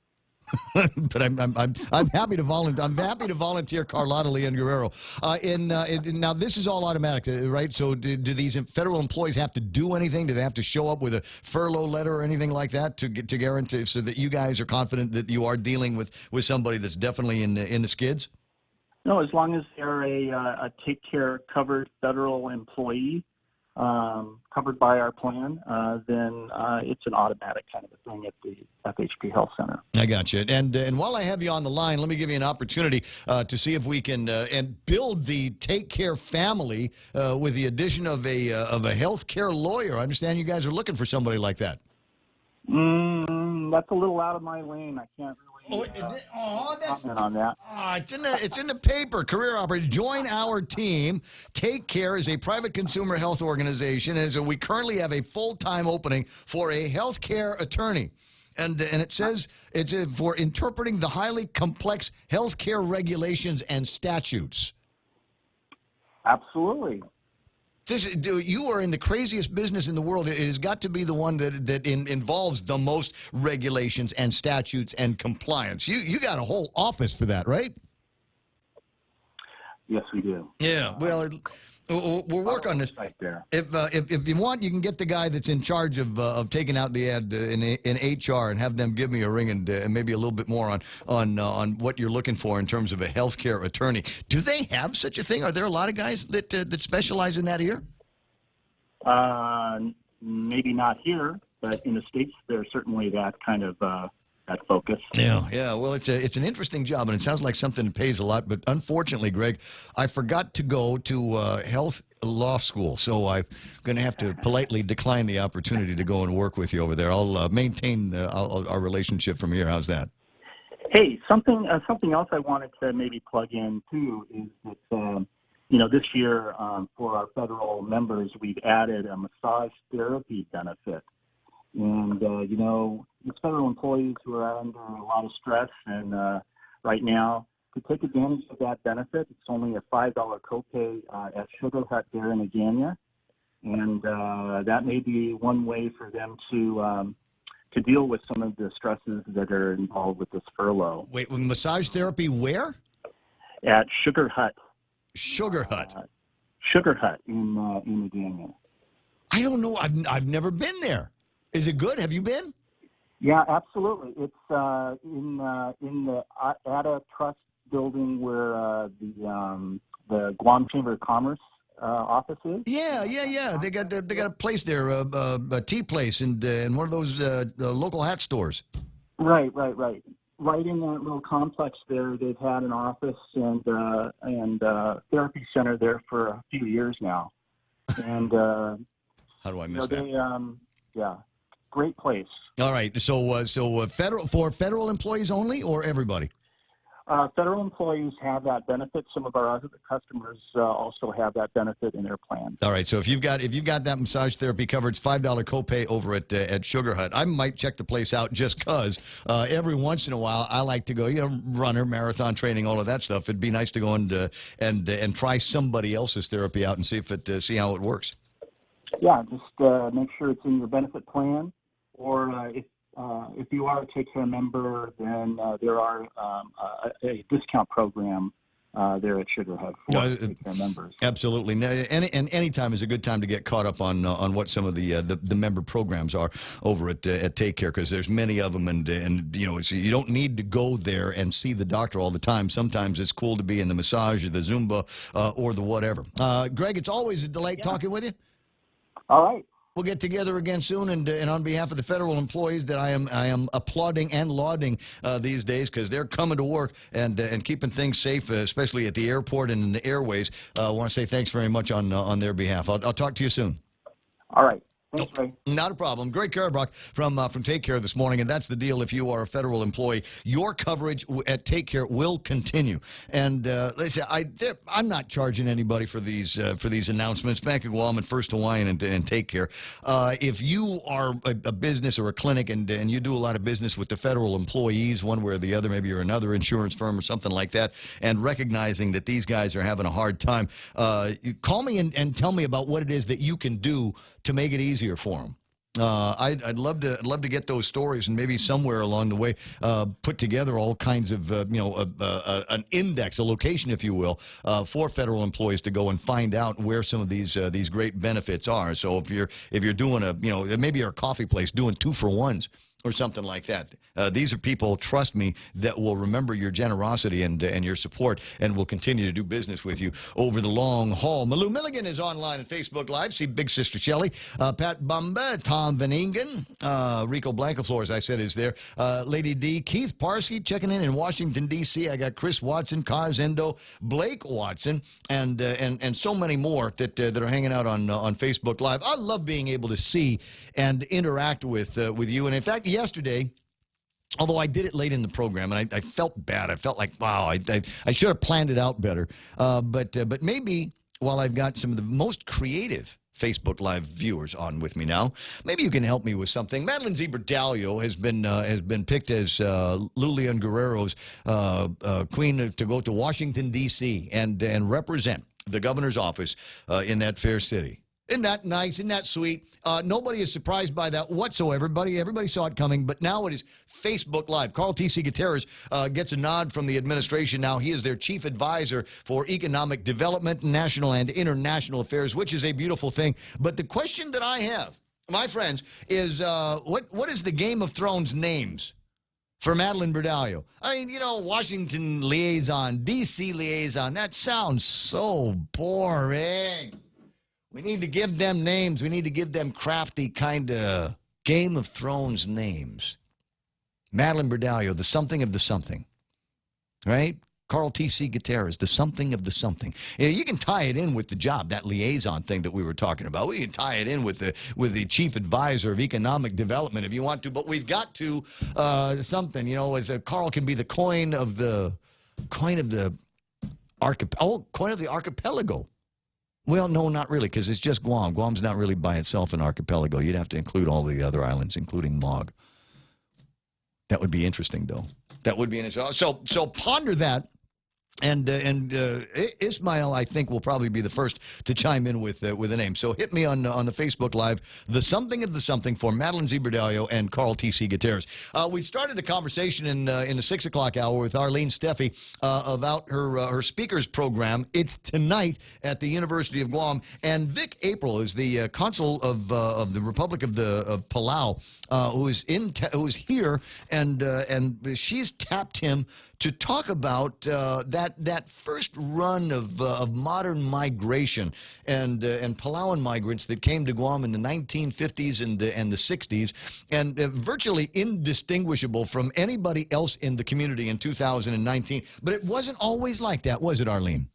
But I'm happy to volunteer. I'm happy to volunteer Carlotta Leon Guerrero. Now this is all automatic, right? So do these federal employees have to do anything? Do they have to show up with a furlough letter or anything like that to guarantee, so that you guys are confident that you are dealing with somebody that's definitely in the skids? No, as long as they're a Take Care covered federal employee, covered by our plan, then it's an automatic kind of a thing at the FHP Health Center. I got you. And while I have you on the line, let me give you an opportunity to see if we can and build the Take Care family with the addition of a health care lawyer. I understand you guys are looking for somebody like that. That's a little out of my lane. I can't really comment on that. It's in the paper. Career opportunity. Join our team. Take Care is a private consumer health organization, and so we currently have a full-time opening for a health care attorney. And it says it's for interpreting the highly complex health care regulations and statutes. Absolutely. You are in the craziest business in the world. It has got to be the one that involves the most regulations and statutes and compliance. You got a whole office for that, right? Yes, we do. Yeah. Well, we'll work on this. Right there. If you want, you can get the guy that's in charge of taking out the ad in HR and have them give me a ring and maybe a little bit more on what you're looking for in terms of a healthcare attorney. Do they have such a thing? Are there a lot of guys that specialize in that here? Maybe not here, but in the States, there's certainly that kind of that focus. Yeah. Well, it's an interesting job, and it sounds like something that pays a lot. But unfortunately, Greg, I forgot to go to health law school, so I'm going to have to politely decline the opportunity to go and work with you over there. I'll maintain our relationship from here. How's that? Hey, something else I wanted to maybe plug in too is that this year for our federal members, we've added a massage therapy benefit. And, it's federal employees who are under a lot of stress. And right now, to take advantage of that benefit, it's only a $5 copay at Sugar Hut there in Agana. And that may be one way for them to deal with some of the stresses that are involved with this furlough. Wait, massage therapy where? At Sugar Hut. Sugar Hut? Sugar Hut in Agana. I don't know. I've never been there. Is it good? Have you been? Yeah, absolutely. It's in the ADA Trust building where the Guam Chamber of Commerce office is. Yeah. They got a place there, a tea place, and one of those local hat stores. Right. Right in that little complex there, they've had an office and therapy center there for a few years now. And how do I miss that? Great place. All right. So federal employees only, or everybody? Federal employees have that benefit. Some of our other customers also have that benefit in their plan. All right. So if you've got that massage therapy covered, it's $5 copay over at Sugar Hut. I might check the place out just because every once in a while I like to go, runner, marathon training, all of that stuff. It'd be nice to go and try somebody else's therapy out and see how it works. Yeah, just make sure it's in your benefit plan, or if you are a Take Care member, then there are a discount program there at Sugar Hut for Take Care members. Absolutely. Any time is a good time to get caught up on what some of the member programs are over at Take Care, because there's many of them, and you don't need to go there and see the doctor all the time. Sometimes it's cool to be in the massage or the Zumba or the whatever. Greg, it's always a delight talking with you. All right. We'll get together again soon, and on behalf of the federal employees that I am applauding and lauding these days, because they're coming to work and keeping things safe, especially at the airport and in the airways. I want to say thanks very much on their behalf. I'll talk to you soon. All right. Thanks, Ray. Not a problem. Greg Karabach from Take Care this morning, and that's the deal. If you are a federal employee, your coverage at Take Care will continue. And listen, I'm not charging anybody for these announcements. Bank of Guam and First Hawaiian and Take Care. If you are a business or a clinic and you do a lot of business with the federal employees, one way or the other, maybe you're another insurance firm or something like that, and recognizing that these guys are having a hard time, call me and tell me about what it is that you can do to make it easier for them. I'd love to get those stories, and maybe somewhere along the way put together all kinds of an index, a location, if you will, for federal employees to go and find out where some of these great benefits are. So if you're doing maybe you're a coffee place doing 2-for-1s. or something like that. These are people, trust me, that will remember your generosity and your support and will continue to do business with you over the long haul. Malou Milligan is online at Facebook Live. See Big Sister Shelley, Pat Bumba, Tom Van Ingen, Rico Blancaflor, as I said, is there. Lady D, Keith Parsky checking in Washington, D.C. I got Chris Watson, Kaz Endo, Blake Watson, and so many more that are hanging out on Facebook Live. I love being able to see and interact with you. And in fact, yesterday, although I did it late in the program, and I felt bad. I felt like, wow, I should have planned it out better. But maybe while I've got some of the most creative Facebook Live viewers on with me now, maybe you can help me with something. Madeline Ziberdalio has been picked as Lulian Guerrero's queen to go to Washington, D.C. and represent the governor's office in that fair city. Isn't that nice? Isn't that sweet? Nobody is surprised by that whatsoever. Everybody saw it coming, but now it is Facebook Live. Carl T.C. Gutierrez gets a nod from the administration now. He is their chief advisor for economic development, national and international affairs, which is a beautiful thing. But the question that I have, my friends, is what is the Game of Thrones names for Madeline Berdalio? I mean, Washington liaison, D.C. liaison, that sounds so boring. We need to give them names. We need to give them crafty kind of Game of Thrones names. Madeline Berdalio, the something of the something, right? Carl T.C. Gutierrez, the something of the something. You can tie it in with the job, that liaison thing that we were talking about. We can tie it in with the chief advisor of economic development if you want to, but we've got to something, as Carl can be the coin of the archipelago. Well, no, not really, because it's just Guam. Guam's not really by itself an archipelago. You'd have to include all the other islands, including Mog. That would be interesting, though. That would be interesting. So ponder that. And Ismail, I think, will probably be the first to chime in with a name. So hit me on the Facebook Live, the something of the something for Madeline Ziberdalio and Carl T.C. Gutierrez. We started a conversation in the 6 o'clock hour with Arlene Steffi about her speakers program. It's tonight at the University of Guam. And Vic April is the consul of the Republic of Palau, who is here, and she's tapped him to talk about that first run of modern migration and Palauan migrants that came to Guam in the 1950s and the 60s, and virtually indistinguishable from anybody else in the community in 2019. But it wasn't always like that, was it, Arlene?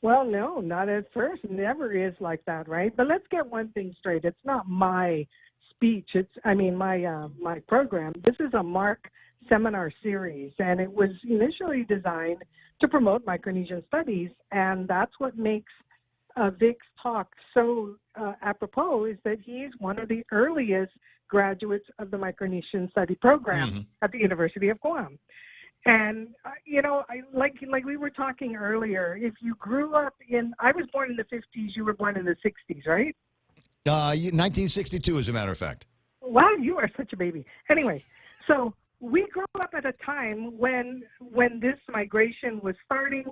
Well, no, not at first. It never is like that, right? But let's get one thing straight. It's not my speech. My program. This is a Mark seminar series, and it was initially designed to promote Micronesian studies, and that's what makes Vic's talk so apropos, is that he's one of the earliest graduates of the Micronesian study program at the University of Guam. And like we were talking earlier, if you grew up I was born in the 50s, you were born in the 60s, right? 1962, as a matter of fact. Wow, you are such a baby. Anyway, so we grew up at a time when this migration was starting,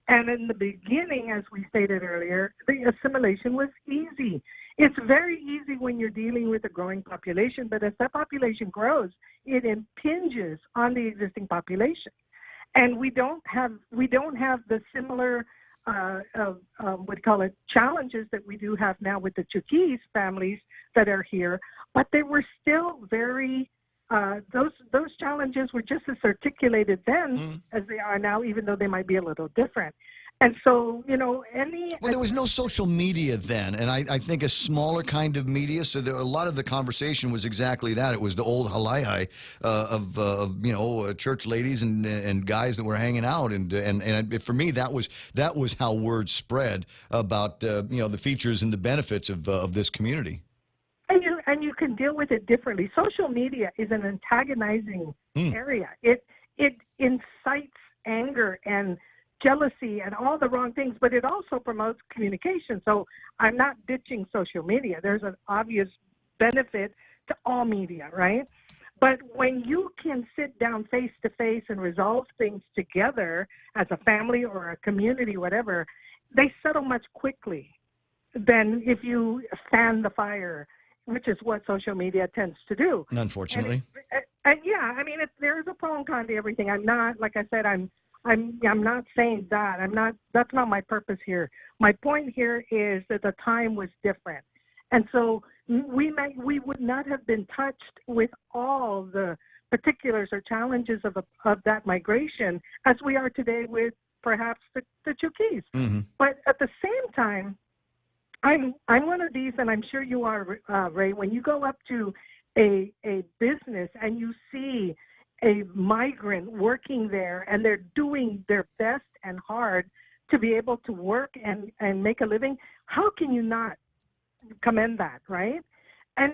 and in the beginning, as we stated earlier, the assimilation was easy. It's very easy when you're dealing with a growing population, but as that population grows, it impinges on the existing population, and we don't have the similar challenges that we do have now with the Chuukese families that are here, but they were still very. Those challenges were just as articulated then as they are now, even though they might be a little different. And so, well, there was no social media then, and I think a smaller kind of media. So a lot of the conversation was exactly that. It was the old halai of church ladies and guys that were hanging out, and for me that was how word spread about the features and the benefits of this community. And you can deal with it differently. Social media is an antagonizing area. It incites anger and jealousy and all the wrong things, but it also promotes communication. So I'm not ditching social media. There's an obvious benefit to all media, right? But when you can sit down face to face and resolve things together as a family or a community, whatever, they settle much quickly than if you fan the fire which is what social media tends to do. Unfortunately. And yeah, I mean, there is a pro and con to everything. I'm not, like I said, I'm not saying that. That's not my purpose here. My point here is that the time was different. And so we would not have been touched with all the particulars or challenges of that migration as we are today with perhaps the Chuukese. Mm-hmm. But at the same time, I'm one of these, and I'm sure you are, Ray, when you go up to a business and you see a migrant working there and they're doing their best and hard to be able to work and make a living, how can you not commend that, right? And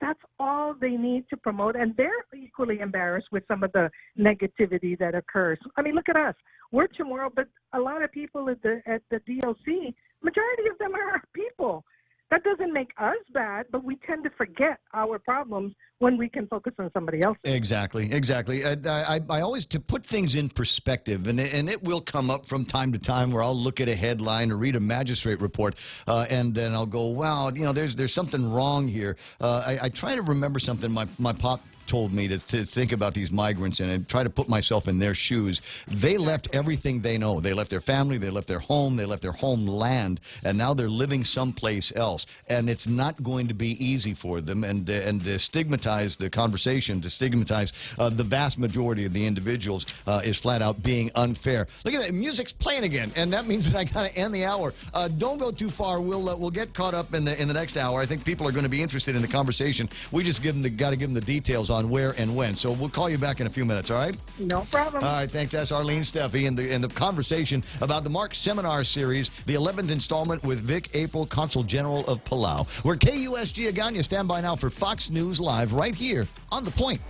that's all they need to promote, and they're equally embarrassed with some of the negativity that occurs. I mean, look at us. We're Chamorro, but a lot of people at the DOC, majority of them are our people. That doesn't make us bad, but we tend to forget our problems when we can focus on somebody else. Exactly. I always, to put things in perspective, and it will come up from time to time where I'll look at a headline or read a magistrate report, and then I'll go, wow, there's something wrong here. I try to remember something my pop told me to think about these migrants and try to put myself in their shoes. They left everything they know. They left their family, they left their home, they left their homeland, and now they're living someplace else. And it's not going to be easy for them. And to stigmatize the conversation, to stigmatize the vast majority of the individuals is flat out being unfair. Look at that, music's playing again, and that means that I gotta end the hour. Don't go too far. We'll get caught up in the next hour. I think people are going to be interested in the conversation. We just gotta give them the details on where and when. So we'll call you back in a few minutes, all right? No problem. All right, thanks. That's Arlene Steffi in the conversation about the Mark Seminar Series, the 11th installment with Vic April, Consul General of Palau. We're KUSG Agana. Stand by now for Fox News Live right here on The Point.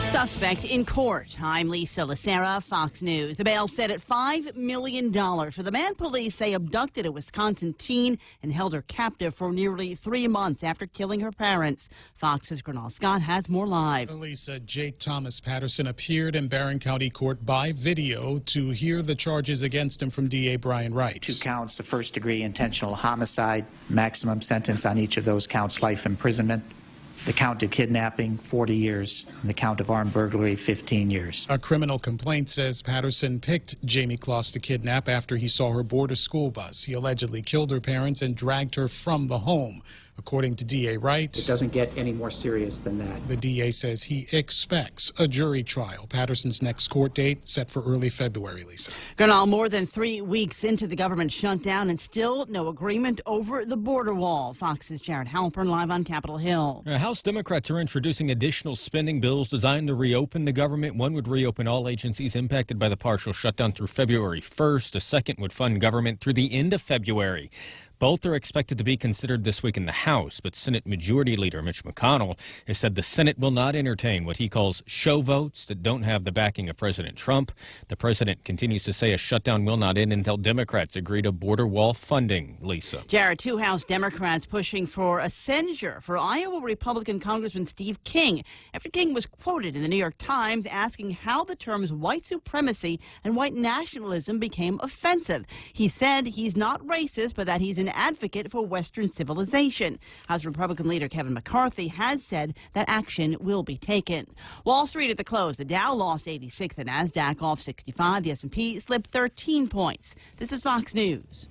Suspect in court. I'm Lisa Lacera, Fox News. The bail set at $5 million for the man police say abducted a Wisconsin teen and held her captive for nearly 3 months after killing her parents. Fox's Gernal Scott has more live. Lisa, Jake Thomas Patterson appeared in Barron County Court by video to hear the charges against him from DA Brian Wright. 2 counts of first-degree intentional homicide, maximum sentence on each of those counts, life imprisonment. The count of kidnapping, 40 years, and the count of armed burglary, 15 years. A criminal complaint says Patterson picked Jamie Kloss to kidnap after he saw her board a school bus. He allegedly killed her parents and dragged her from the home. According to DA Wright, it doesn't get any more serious than that. The DA says he expects a jury trial. Patterson's next court date set for early February, Lisa. Gernal, more than 3 weeks into the government shutdown and still no agreement over the border wall. Fox's Jared Halpern live on Capitol Hill. House Democrats are introducing additional spending bills designed to reopen the government. One would reopen all agencies impacted by the partial shutdown through February 1st. A second would fund government through the end of February. Both are expected to be considered this week in the House, but Senate Majority Leader Mitch McConnell has said the Senate will not entertain what he calls show votes that don't have the backing of President Trump. The president continues to say a shutdown will not end until Democrats agree to border wall funding. Lisa. Jared, 2 House Democrats pushing for a censure for Iowa Republican Congressman Steve King after King was quoted in the New York Times asking how the terms white supremacy and white nationalism became offensive. He said he's not racist, but that he's an advocate for Western civilization. House Republican leader Kevin McCarthy has said that action will be taken. Wall Street at the close. The Dow lost 86, the Nasdaq off 65, the S&P slipped 13 points. This is Fox News.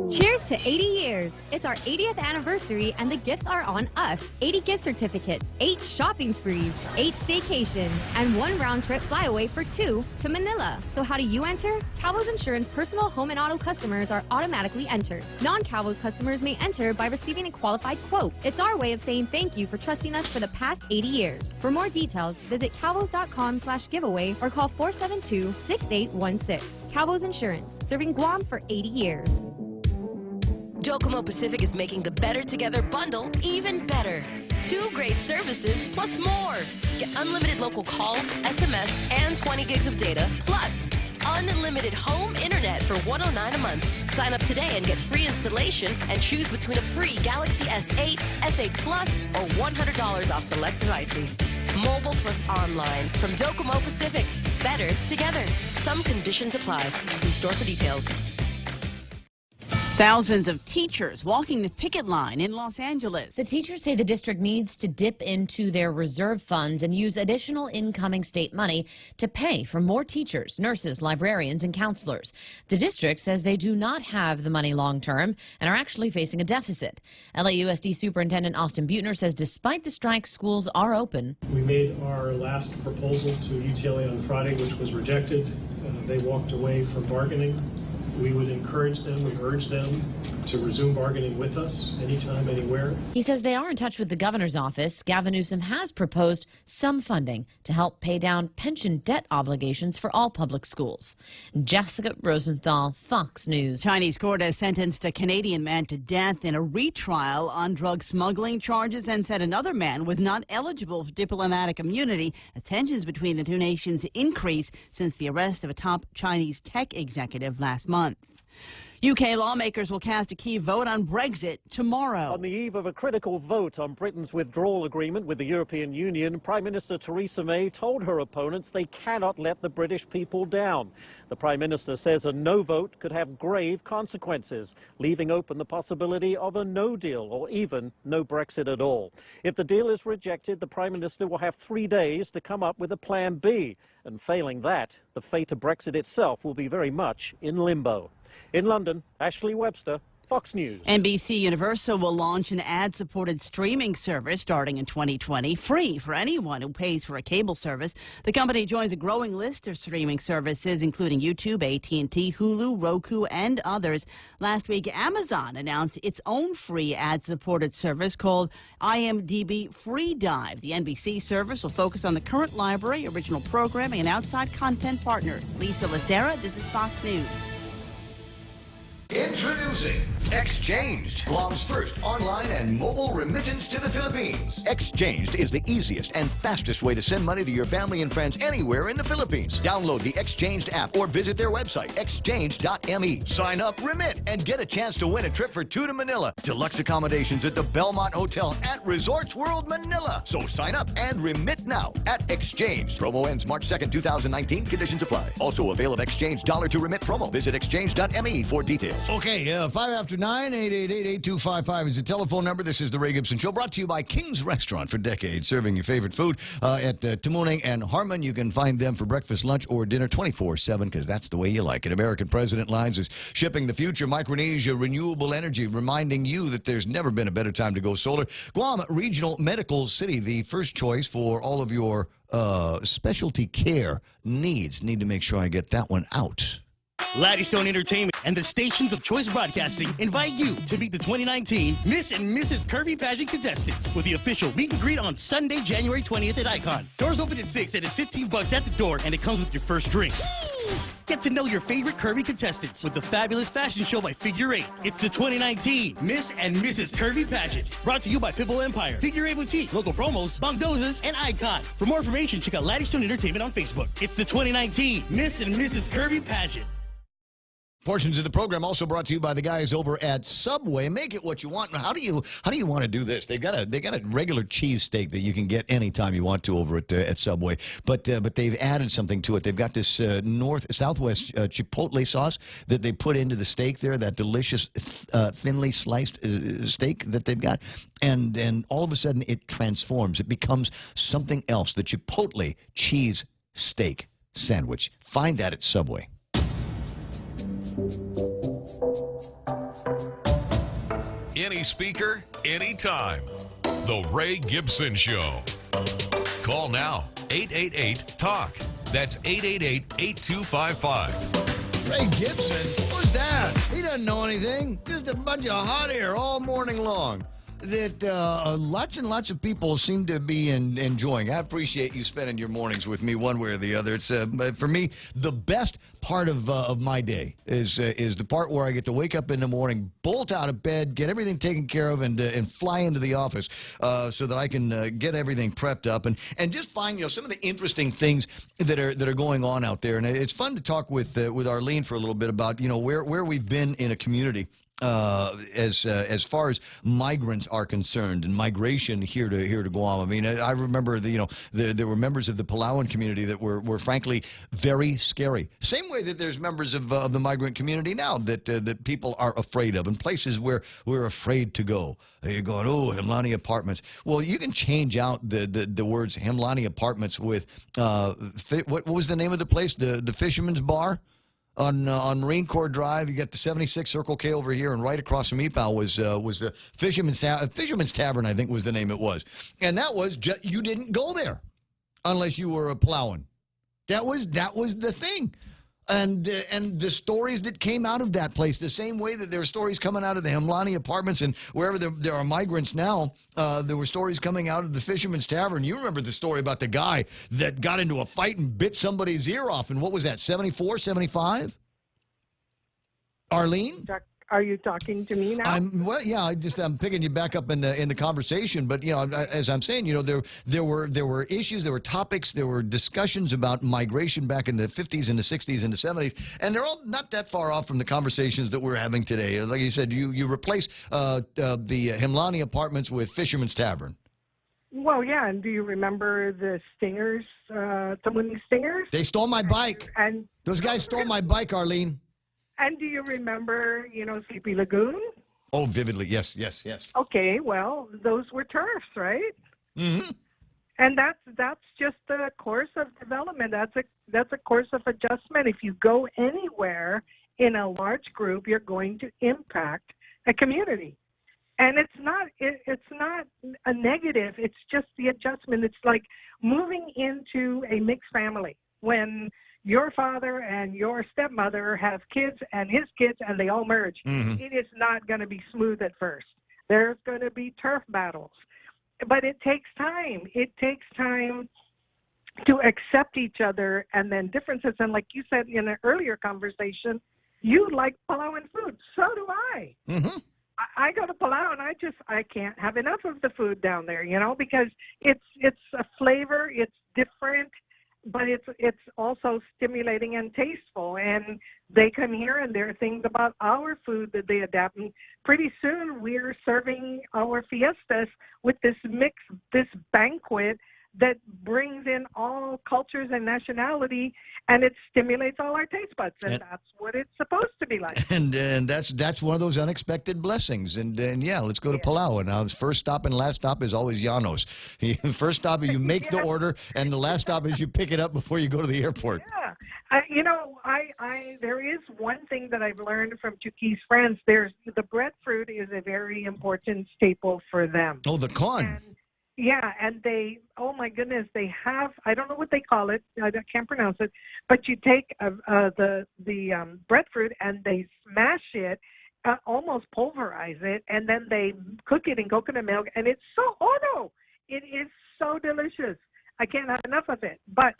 Cheers to 80 years. It's our 80th anniversary and the gifts are on us. 80 gift certificates, 8 shopping sprees, 8 staycations, and 1 round trip flyaway for 2 to Manila. So how do you enter? Calvo's Insurance personal home and auto customers are automatically entered. Non-Calvo's customers may enter by receiving a qualified quote. It's our way of saying thank you for trusting us for the past 80 years. For more details, visit calvos.com/giveaway or call 472-6816. Calvo's Insurance, serving Guam for 80 years. Docomo Pacific is making the Better Together bundle even better. 2 great services plus more. Get unlimited local calls, SMS, and 20 gigs of data, plus unlimited home internet for $109 a month. Sign up today and get free installation and choose between a free Galaxy S8, S8 Plus, or $100 off select devices. mobile plus online from Docomo Pacific. Better together. Some conditions apply. See store for details. Thousands of teachers walking the picket line in Los Angeles. The teachers say the district needs to dip into their reserve funds and use additional incoming state money to pay for more teachers, nurses, librarians, and counselors. The district says they do not have the money long term and are actually facing a deficit. LAUSD Superintendent Austin Butner says despite the strike, schools are open. We made our last proposal to UTLA on Friday, which was rejected. They walked away from bargaining. We would encourage them, we urge them to resume bargaining with us anytime, anywhere. He says they are in touch with the governor's office. Gavin Newsom has proposed some funding to help pay down pension debt obligations for all public schools. Jessica Rosenthal, Fox News. Chinese court has sentenced a Canadian man to death in a retrial on drug smuggling charges and said another man was not eligible for diplomatic immunity as tensions between the two nations increase since the arrest of a top Chinese tech executive last month. UK lawmakers will cast a key vote on Brexit tomorrow. On the eve of a critical vote on Britain's withdrawal agreement with the European Union, Prime Minister Theresa May told her opponents they cannot let the British people down. The Prime Minister says a no vote could have grave consequences, leaving open the possibility of a no deal or even no Brexit at all. If the deal is rejected, the Prime Minister will have 3 days to come up with a plan B. And failing that, the fate of Brexit itself will be very much in limbo. In London, Ashley Webster, Fox News. NBC Universal will launch an ad-supported streaming service starting in 2020, free for anyone who pays for a cable service. The company joins a growing list of streaming services, including YouTube, AT&T, Hulu, Roku, and others. Last week, Amazon announced its own free ad-supported service called IMDb Free Dive. The NBC service will focus on the current library, original programming, and outside content partners. Lisa Lacera, this is Fox News. Introducing Exchanged, Guam's first online and mobile remittance to the Philippines. Exchanged is the easiest and fastest way to send money to your family and friends anywhere in the Philippines. Download the Exchanged app or visit their website, exchanged.me. Sign up, remit, and get a chance to win a trip for two to Manila. Deluxe accommodations at the Belmont Hotel at Resorts World Manila. So sign up and remit now at Exchanged. Promo ends March 2nd, 2019. Conditions apply. Also avail of Exchange dollar to remit promo. Visit exchange.me for details. Okay, 5 after 9, 888-8255 is the telephone number. This is the Ray Gibson Show, brought to you by King's Restaurant for decades, serving your favorite food at Tamuning and Harmon. You can find them for breakfast, lunch, or dinner 24/7 because that's the way you like it. American President Lines is shipping the future. Micronesia Renewable Energy, reminding you that there's never been a better time to go solar. Guam Regional Medical City, the first choice for all of your specialty care needs. Need to make sure I get that one out. Laddystone Entertainment and the stations of Choice Broadcasting invite you to meet the 2019 Miss and Mrs. Curvy Pageant contestants with the official meet and greet on Sunday, January 20th at Icon. Doors open at 6 and it's $15 at the door, and it comes with your first drink. Get to know your favorite curvy contestants with the fabulous fashion show by Figure 8. It's the 2019 Miss and Mrs. Curvy Pageant. Brought to you by Pitbull Empire, Figure 8 Boutique, local promos, Bongdozas, and Icon. For more information, check out Laddystone Entertainment on Facebook. It's the 2019 Miss and Mrs. Curvy Pageant. Portions of the program also brought to you by the guys over at Subway. Make it what you want. How do you want to do this? They got a regular cheesesteak that you can get anytime you want to over at Subway, but they've added something to it. They've got this southwest chipotle sauce that they put into the steak there. That delicious thinly sliced steak that they've got, and all of a sudden it transforms. It becomes something else. The chipotle cheese steak sandwich. Find that at Subway. Any speaker, anytime. The Ray Gibson Show. Call now, 888-TALK. That's 888-8255. Ray Gibson? Who's that? He doesn't know anything. Just a bunch of hot air all morning long that lots and lots of people seem to be enjoying. I appreciate you spending your mornings with me one way or the other. It's for me, the best part of my day is the part where I get to wake up in the morning, bolt out of bed, get everything taken care of, and fly into the office so that I can get everything prepped up and just find some of the interesting things that are going on out there. And it's fun to talk with Arlene for a little bit about where we've been in a community as far as migrants are concerned and migration here to Guam. I mean, I remember there were members of the Palauan community that were frankly very scary. Same way that there's members of the migrant community now that people are afraid of, and places where we're afraid to go. You're going, oh, Hemlani Apartments. Well, you can change out the words Hemlani Apartments with what was the name of the place? The Fisherman's Bar. On Marine Corps Drive, you got the 76 Circle K over here, and right across from EPAL was the Fisherman's Tavern, I think was the name it was. And that was you didn't go there unless you were a Palauan. That was the thing. And the stories that came out of that place, the same way that there are stories coming out of the Hemlani Apartments and wherever there are migrants now, there were stories coming out of the Fisherman's Tavern. You remember the story about the guy that got into a fight and bit somebody's ear off. And what was that, 74, 75? Arlene? Are you talking to me now? I'm picking you back up in the conversation. But as I'm saying, there were issues, there were topics, there were discussions about migration back in the 50s and the 60s and the 70s, and they're all not that far off from the conversations that we're having today. Like you said, you replace the Hemlani Apartments with Fisherman's Tavern. Well, yeah, and do you remember the Stingers, Tamuning Stingers? They stole my bike. And those guys stole my bike, Arlene. And do you remember, Sleepy Lagoon? Oh, vividly, yes. Okay, well, those were turfs, right? Mm-hmm. And that's just a course of development. That's a course of adjustment. If you go anywhere in a large group, you're going to impact a community. And it's not a negative. It's just the adjustment. It's like moving into a mixed family when your father and your stepmother have kids and his kids, and they all merge. Mm-hmm. It is not going to be smooth at first. There's going to be turf battles. But it takes time. It takes time to accept each other and then differences. And like you said in an earlier conversation, you like Palauan food. So do I. Mm-hmm. I go to Palau and I can't have enough of the food down there, because it's a flavor, it's different, but it's also stimulating and tasteful. And they come here and there are things about our food that they adapt. And pretty soon we're serving our fiestas with this banquet that brings in all cultures and nationality, and it stimulates all our taste buds, and that's what it's supposed to be like. And that's one of those unexpected blessings. And yeah, let's go to Palau. And the first stop and last stop is always Llanos. First stop is you make the order, and the last stop is you pick it up before you go to the airport. Yeah. There is one thing that I've learned from Chuquis friends. The breadfruit is a very important staple for them. Oh, the con. Yeah, and oh my goodness, they have, I don't know what they call it, I can't pronounce it, but you take the breadfruit and they smash it, almost pulverize it, and then they cook it in coconut milk, and it is so delicious. I can't have enough of it, but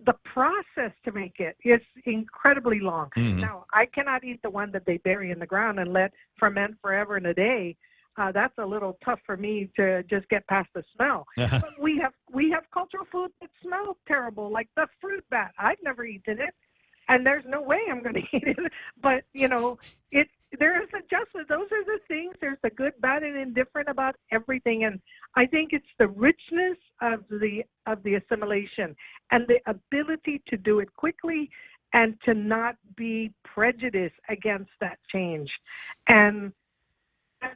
the process to make it is incredibly long. Mm-hmm. Now, I cannot eat the one that they bury in the ground and let ferment forever and a day. That's a little tough for me to just get past the smell. But we have cultural food that smells terrible, like the fruit bat. I've never eaten it, and there's no way I'm going to eat it. But there is adjustment. Those are the things. There's the good, bad, and indifferent about everything. And I think it's the richness of the assimilation and the ability to do it quickly and to not be prejudiced against that change. And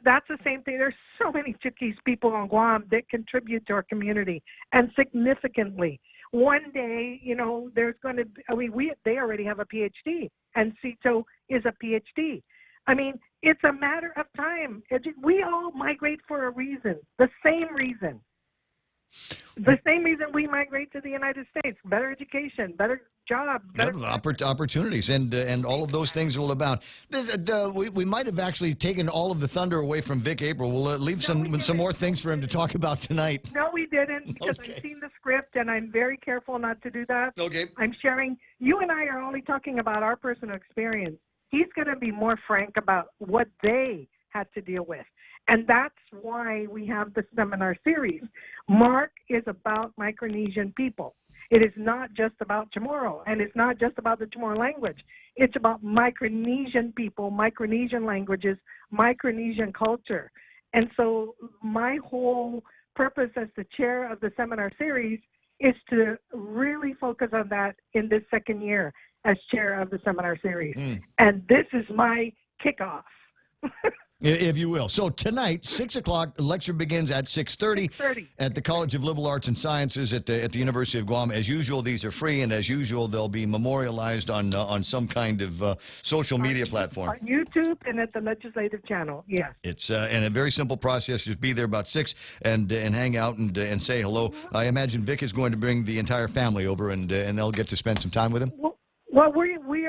that's the same thing. There's so many Chuquis people on Guam that contribute to our community, and significantly. One day, there's going to be, they already have a PhD, and Cito is a PhD. I mean, it's a matter of time. We all migrate for a reason, the same reason. The same reason we migrate to the United States: better education, better jobs, better opportunities, and all of those things are all about. We might have actually taken all of the thunder away from Vic April. We'll leave some more things for him to talk about tonight. No, we didn't, because I've seen the script, and I'm very careful not to do that. Okay. I'm sharing. You and I are only talking about our personal experience. He's going to be more frank about what they had to deal with. And that's why we have the seminar series. Mark is about Micronesian people. It is not just about Chamorro, and it's not just about the Chamorro language. It's about Micronesian people, Micronesian languages, Micronesian culture. And so my whole purpose as the chair of the seminar series is to really focus on that in this second year as chair of the seminar series. And this is my kickoff. If you will. So tonight, 6 o'clock, the lecture begins at 6:30 at the College of Liberal Arts and Sciences at the University of Guam. As usual, these are free, and as usual, they'll be memorialized on some kind of social media platform. On YouTube and at the Legislative Channel, yes. It's and a very simple process. Just be there about 6 and hang out and say hello. I imagine Vic is going to bring the entire family over, and they'll get to spend some time with him. Well, we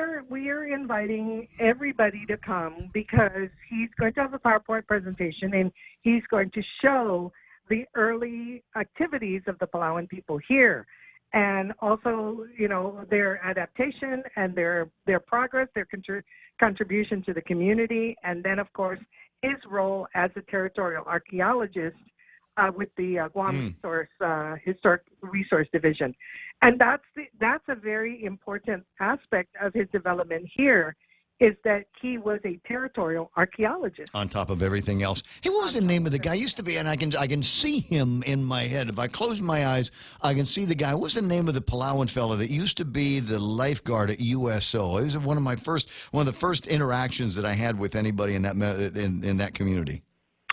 are inviting everybody to come because he's going to have a PowerPoint presentation and he's going to show the early activities of the Palauan people here, and also, you know, their adaptation and their progress, their contribution to the community, and then of course his role as a territorial archaeologist with the Guam Historic Resource Division. And that's a very important aspect of his development here, is that he was a territorial archaeologist. On top of everything else. Hey, what was the name of the guy? Used to be, and I can see him in my head. If I close my eyes, I can see the guy. What was the name of the Palauan fellow that used to be the lifeguard at USO? It was one of the first interactions that I had with anybody in that in that community.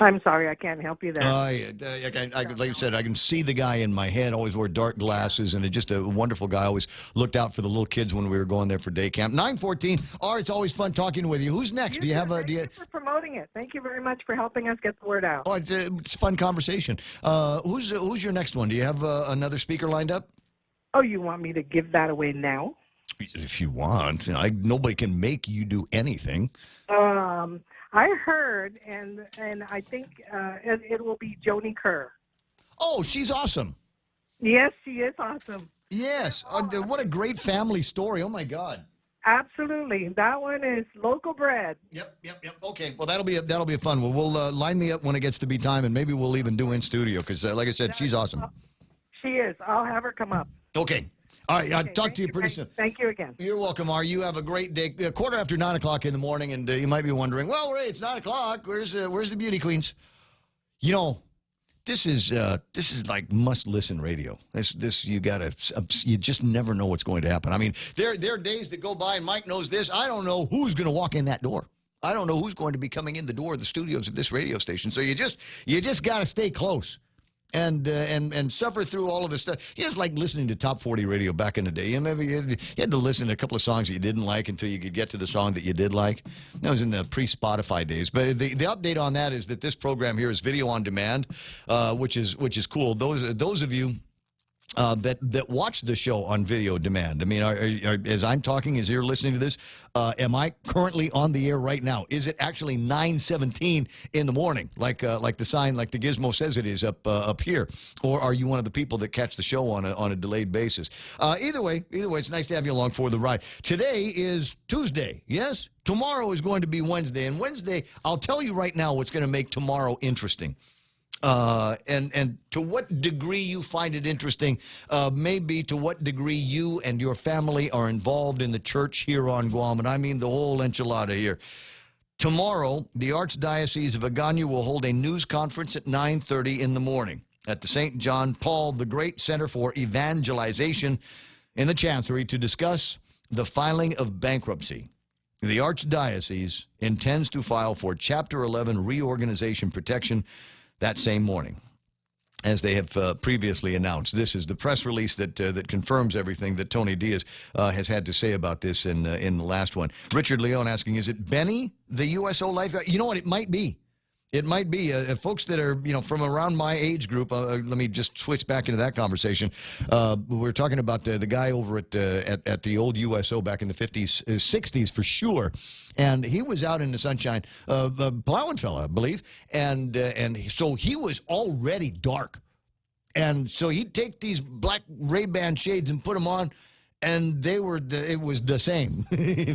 I'm sorry, I can't help you there. Like you said, I can see the guy in my head. Always wore dark glasses, and just a wonderful guy. Always looked out for the little kids when we were going there for day camp. 9:14. It's always fun talking with you. Who's next? Thank you for promoting it. Thank you very much for helping us get the word out. Oh, it's a fun conversation. Who's your next one? Do you have another speaker lined up? Oh, you want me to give that away now? If you want. Nobody can make you do anything. I heard, and I think it will be Joni Kerr. Oh, she's awesome. Yes, she is awesome. Yes. What a great family story. Oh, my God. Absolutely. That one is local bred. Yep. Okay. Well, that'll be a fun one. We'll line me up when it gets to be time, and maybe we'll even do in studio because, like I said, she's awesome. She is. I'll have her come up. Okay. All right, I'll talk to you pretty soon. Thank you again. You're welcome, Ar. You have a great day. 9:15 o'clock in the morning, and you might be wondering, well, Ray, it's 9 o'clock. Where's the beauty queens? You know, this is like must-listen radio. You just never know what's going to happen. I mean, there are days that go by, and Mike knows this. I don't know who's going to walk in that door. I don't know who's going to be coming in the door of the studios of this radio station. So you just got to stay close. And suffer through all of this stuff. It's like listening to Top 40 radio back in the day. Maybe you had to listen to a couple of songs that you didn't like until you could get to the song that you did like. That was in the pre-Spotify days. But the update on that is that this program here is video on demand, which is cool. Those of you that watch the show on video demand. I mean, as I'm talking, as you're listening to this, am I currently on the air right now? Is it actually 9:17 in the morning, like the sign, like the gizmo says it is up here, or are you one of the people that catch the show on a delayed basis? Either way, it's nice to have you along for the ride. Today is Tuesday. Yes, tomorrow is going to be Wednesday, and Wednesday, I'll tell you right now what's going to make tomorrow interesting. And to what degree you find it interesting, maybe to what degree you and your family are involved in the church here on Guam, and I mean the whole enchilada here. Tomorrow, the Archdiocese of Agano will hold a news conference at 9:30 in the morning at the St. John Paul the Great Center for Evangelization in the Chancery to discuss the filing of bankruptcy. The Archdiocese intends to file for Chapter 11 reorganization protection that same morning, as they have previously announced. This is the press release that confirms everything that Tony Diaz has had to say about this in the last one. Richard Leon asking, is it Benny, the USO lifeguard? You know what? It might be. It might be. Folks that are, from around my age group, let me just switch back into that conversation. We're talking about the guy over at the old USO back in the 50s, 60s for sure. And he was out in the sunshine, the Palauan fella, I believe. And so he was already dark. And so he'd take these black Ray-Ban shades and put them on, and it was the same,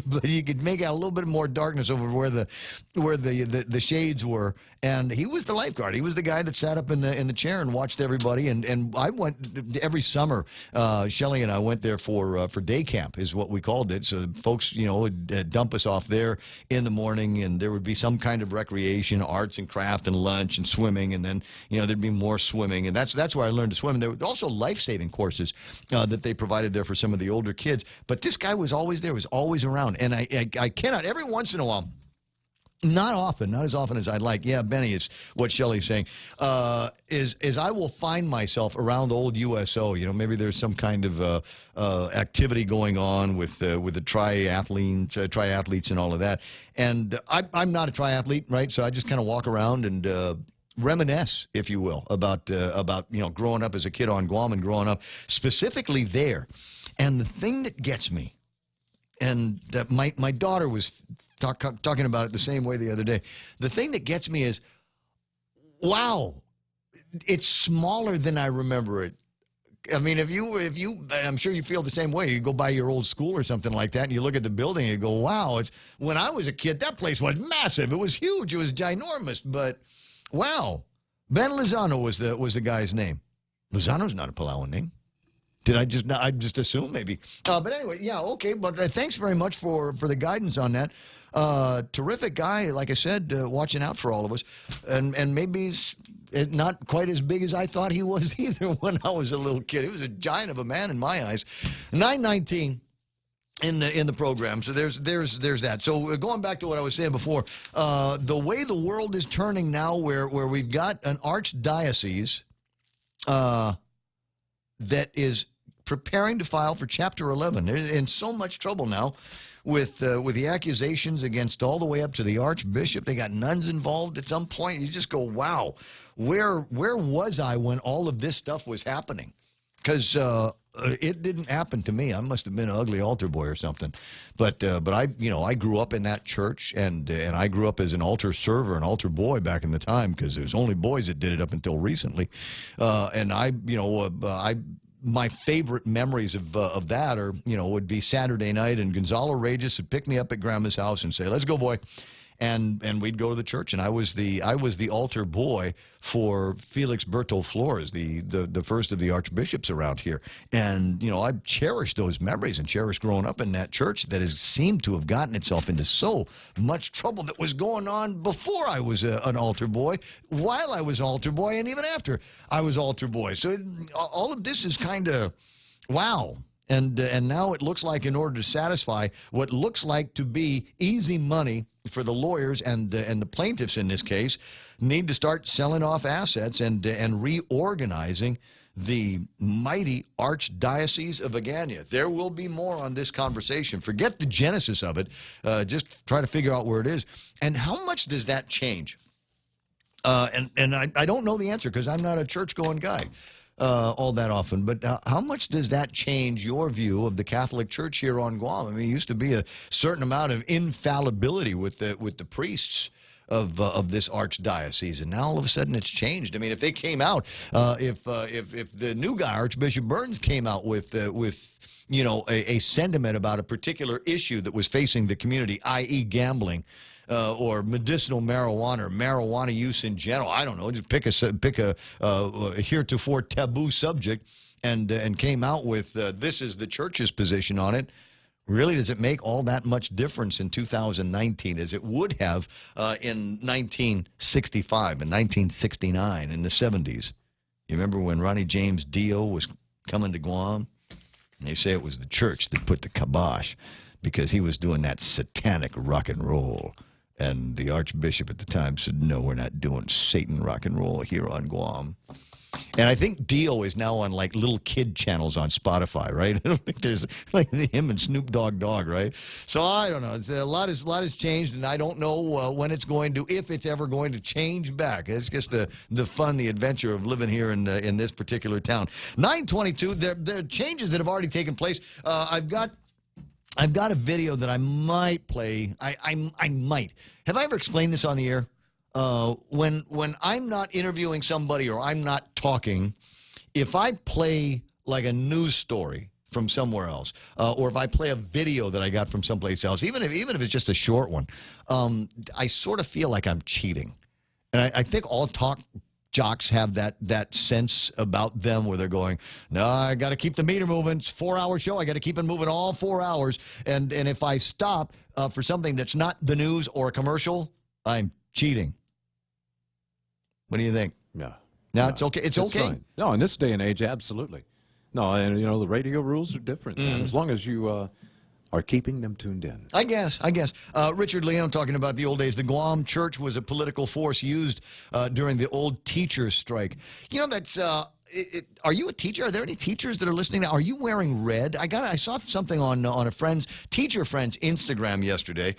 but you could make out a little bit more darkness over where the shades were. And he was the lifeguard. He was the guy that sat up in the chair and watched everybody. And I went every summer. Shelley and I went there for day camp, is what we called it. So folks, would dump us off there in the morning, and there would be some kind of recreation, arts and craft, and lunch and swimming, and then there'd be more swimming, and that's where I learned to swim. And there were also life-saving courses that they provided there for some of the older kids. But this guy was always there, was always around. And I cannot, every once in a while, not often, not as often as I'd like. Yeah, Benny, is what Shelley's saying, is I will find myself around old USO. Maybe there's some kind of activity going on with the triathletes and all of that. And I'm not a triathlete, right? So I just kind of walk around and reminisce, if you will, about growing up as a kid on Guam and growing up specifically there. And the thing that gets me, and my daughter was talking about it the same way the other day. The thing that gets me is, wow, it's smaller than I remember it. I mean, if you, I'm sure you feel the same way. You go by your old school or something like that, and you look at the building and you go, wow, when I was a kid, that place was massive. It was huge. It was ginormous. But wow, Ben Lozano was the guy's name. Lozano's not a Palauan name. Did I just assume maybe? But anyway, yeah, okay. But thanks very much for the guidance on that. Terrific guy, like I said, watching out for all of us. And maybe he's not quite as big as I thought he was either when I was a little kid. He was a giant of a man in my eyes. 9:19 in the program. So there's that. So going back to what I was saying before, the way the world is turning now, where we've got an archdiocese that is preparing to file for Chapter 11. They're in so much trouble now with the accusations against all the way up to the Archbishop. They got nuns involved at some point. You just go, wow, where was I when all of this stuff was happening? Because it didn't happen to me. I must have been an ugly altar boy or something. But I grew up in that church, and I grew up as an altar server, an altar boy back in the time, because there was only boys that did it up until recently. My favorite memories of that are, would be Saturday night, and Gonzalo Regis would pick me up at Grandma's house and say, "Let's go, boy." And we'd go to the church, and I was the altar boy for Felix Berto Flores, the first of the archbishops around here. And I cherished those memories and cherished growing up in that church that has seemed to have gotten itself into so much trouble that was going on before I was an altar boy, while I was altar boy, and even after I was altar boy. So all of this is kind of wow. And now it looks like, in order to satisfy what looks like to be easy money for the lawyers and the plaintiffs in this case, need to start selling off assets and reorganizing the mighty Archdiocese of Agana. There will be more on this conversation. Forget the genesis of it. Just try to figure out where it is. And how much does that change? And I don't know the answer, because I'm not a church-going guy all that often. But how much does that change your view of the Catholic Church here on Guam? I mean, it used to be a certain amount of infallibility with the priests of this archdiocese, and now all of a sudden it's changed. I mean, if they came out, if the new guy, Archbishop Burns, came out with a sentiment about a particular issue that was facing the community, i.e. gambling, or medicinal marijuana, or marijuana use in general, I don't know, just pick a heretofore taboo subject, and came out with this is the church's position on it. Really, does it make all that much difference in 2019 as it would have in 1965 and 1969 in the 70s? You remember when Ronnie James Dio was coming to Guam? And they say it was the church that put the kibosh, because he was doing that satanic rock and roll. And the Archbishop at the time said, "No, we're not doing Satan rock and roll here on Guam." And I think Dio is now on like little kid channels on Spotify, right? I don't think there's like him and Snoop Dogg, right? So I don't know. It's a lot has changed, and I don't know when it's going to, if it's ever going to change back. It's just the fun, the adventure of living here in this particular town. 9:22. There are changes that have already taken place. I've got a video that I might play. I might. Have I ever explained this on the air? When I'm not interviewing somebody or I'm not talking, if I play like a news story from somewhere else, or if I play a video that I got from someplace else, even if it's just a short one, I sort of feel like I'm cheating. And I think all talk jocks have that sense about them where they're going, no, I got to keep the meter moving. It's a 4-hour show. I got to keep it moving all 4 hours. And if I stop for something that's not the news or a commercial, I'm cheating. What do you think? Yeah. No, it's okay. It's okay. Fine. No, in this day and age, absolutely. No, and the radio rules are different, man, as long as you are keeping them tuned in. I guess. Richard Leon talking about the old days. The Guam church was a political force used during the old teachers' strike. That's... are you a teacher? Are there any teachers that are listening now? Are you wearing red? I saw something on a teacher friend's Instagram yesterday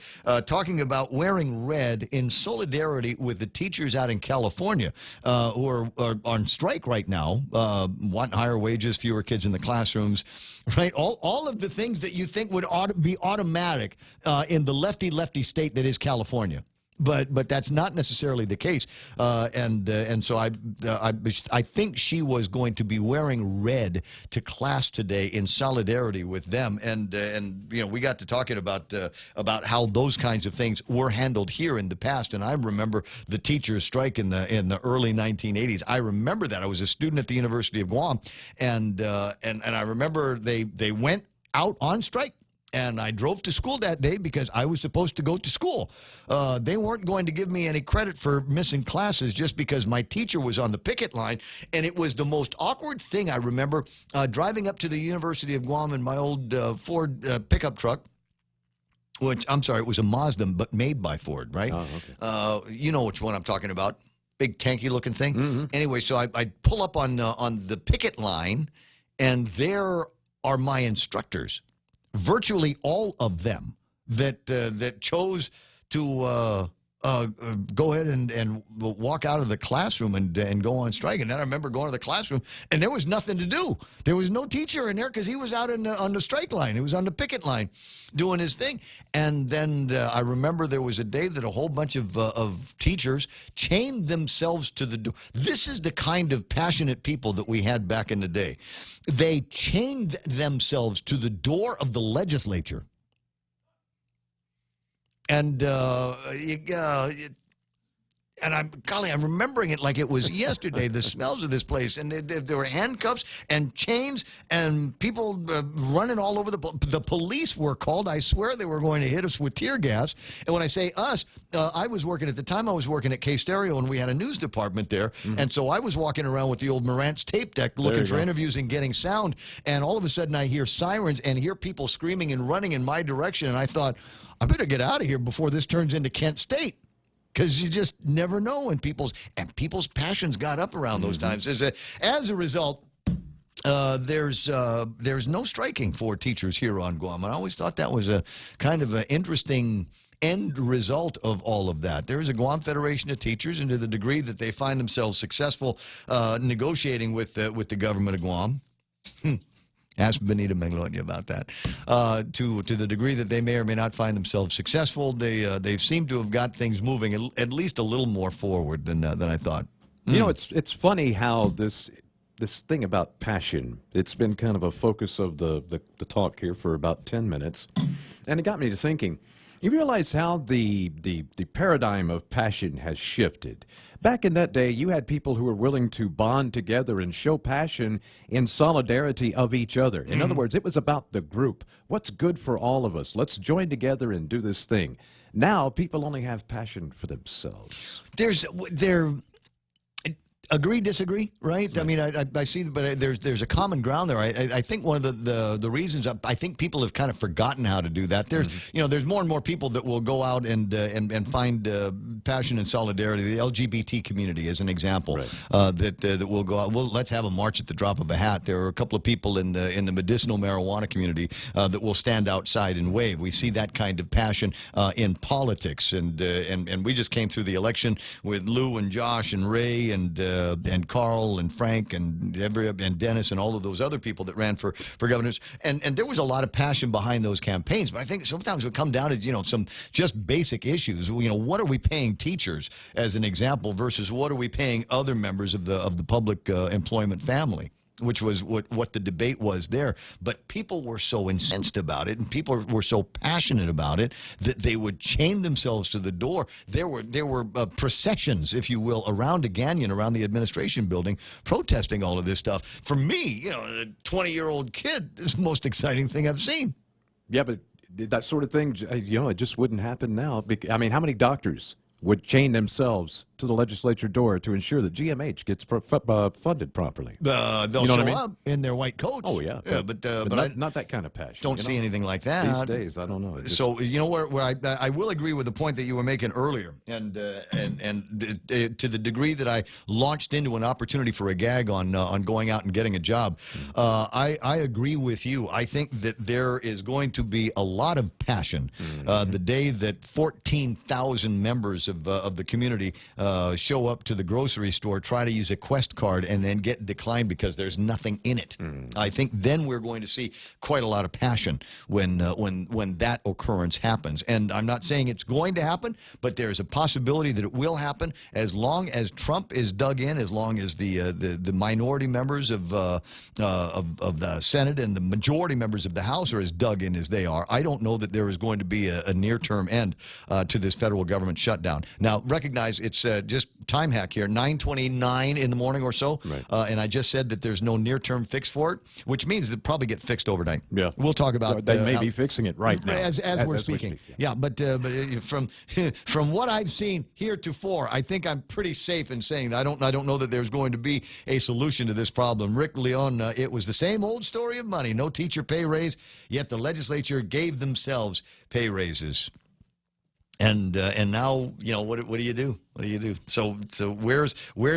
talking about wearing red in solidarity with the teachers out in California who are on strike right now, want higher wages, fewer kids in the classrooms, right? All of the things that you think would be automatic in the lefty state that is California. But that's not necessarily the case, and so I think she was going to be wearing red to class today in solidarity with them, and we got to talking about how those kinds of things were handled here in the past, and I remember the teachers' strike in the early 1980s. I remember that. I was a student at the University of Guam, and I remember they went out on strike. And I drove to school that day because I was supposed to go to school. They weren't going to give me any credit for missing classes just because my teacher was on the picket line. And it was the most awkward thing I remember driving up to the University of Guam in my old Ford pickup truck. Which, I'm sorry, it was a Mazda, but made by Ford, right? Oh, okay. You know which one I'm talking about. Big tanky looking thing. Mm-hmm. Anyway, so I pull up on the picket line, and there are my instructors. Virtually all of them that chose to go ahead and walk out of the classroom and go on strike. And then I remember going to the classroom, and there was nothing to do. There was no teacher in there because he was out on the strike line. He was on the picket line doing his thing. And then I remember there was a day that a whole bunch of teachers chained themselves to the door. This is the kind of passionate people that we had back in the day. They chained themselves to the door of the legislature. And I'm remembering it like it was yesterday, the smells of this place. And there were handcuffs and chains and people running all over. The police were called. I swear they were going to hit us with tear gas. And when I say us, I was working at the time, I was working at K-Stereo, and we had a news department there. Mm-hmm. And so I was walking around with the old Marantz tape deck looking for interviews and getting sound. And all of a sudden I hear sirens and hear people screaming and running in my direction. And I thought, I better get out of here before this turns into Kent State. Because you just never know when people's passions got up around those times. As a result, there's no striking for teachers here on Guam. And I always thought that was a kind of an interesting end result of all of that. There is a Guam Federation of Teachers, and to the degree that they find themselves successful negotiating with the government of Guam. Ask Benita Maglonia about that. To the degree that they may or may not find themselves successful, they seem to have got things moving at least a little more forward than I thought. You know, it's funny how this thing about passion, it's been kind of a focus of the talk here for about 10 minutes, and it got me to thinking. You realize how the paradigm of passion has shifted. Back in that day, you had people who were willing to bond together and show passion in solidarity of each other. In other words, it was about the group. What's good for all of us? Let's join together and do this thing. Now, people only have passion for themselves. Agree, disagree, right? I mean, I see, but there's a common ground there. I think one of the reasons I think people have kind of forgotten how to do that. There's more and more people that will go out and find passion and solidarity. The LGBT community is an example that will go out. Well, let's have a march at the drop of a hat. There are a couple of people in the medicinal marijuana community that will stand outside and wave. We see that kind of passion in politics, and we just came through the election with Lou and Josh and Ray and Carl and Frank and Dennis and all of those other people that ran for governors, and there was a lot of passion behind those campaigns. But I think sometimes it would come down to some just basic issues. What are we paying teachers as an example versus what are we paying other members of the public employment family? which was what the debate was there. But people were so incensed about it, and people were so passionate about it that they would chain themselves to the door. There were processions, if you will, around Gagnon, around the administration building, protesting all of this stuff. For me, a 20-year-old kid, this is the most exciting thing I've seen. Yeah, but that sort of thing, it just wouldn't happen now. I mean, how many doctors would chain themselves to the legislature door to ensure that GMH gets funded properly? They'll You know show what I mean? up in their white coats. Oh, yeah. But not that kind of passion. Don't see anything like that. These days, I don't know. So, where I will agree with the point that you were making earlier, and to the degree that I launched into an opportunity for a gag on going out and getting a job, I agree with you. I think that there is going to be a lot of passion the day that 14,000 members of the community show up to the grocery store, try to use a Quest card, and then get declined because there's nothing in it. I think then we're going to see quite a lot of passion when that occurrence happens. And I'm not saying it's going to happen, but there's a possibility that it will happen as long as Trump is dug in, as long as the minority members of the Senate and the majority members of the House are as dug in as they are. I don't know that there is going to be a near-term end to this federal government shutdown. Now, recognize it's just time hack here, 9:29 in the morning or so, and I just said that there's no nearterm fix for it, which means it'll probably get fixed overnight. Yeah, we'll talk about. They may be fixing it right now as we're speaking. Yeah, but from what I've seen heretofore, I think I'm pretty safe in saying that I don't know that there's going to be a solution to this problem. Rick Leon, it was the same old story of money, no teacher pay raise, yet the legislature gave themselves pay raises. And now, what do you do? What do you do? So where's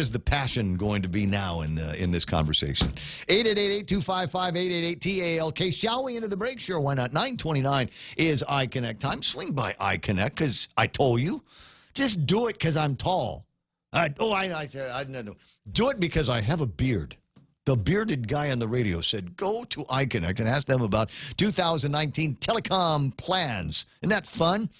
the passion going to be now in this conversation? 888-825-5888-TALK. Shall we into the break? Sure, why not? 9:29 is iConnect time. Swing by iConnect because I told you. Just do it because I'm tall. I said do it because I have a beard. The bearded guy on the radio said, go to iConnect and ask them about 2019 telecom plans. Isn't that fun?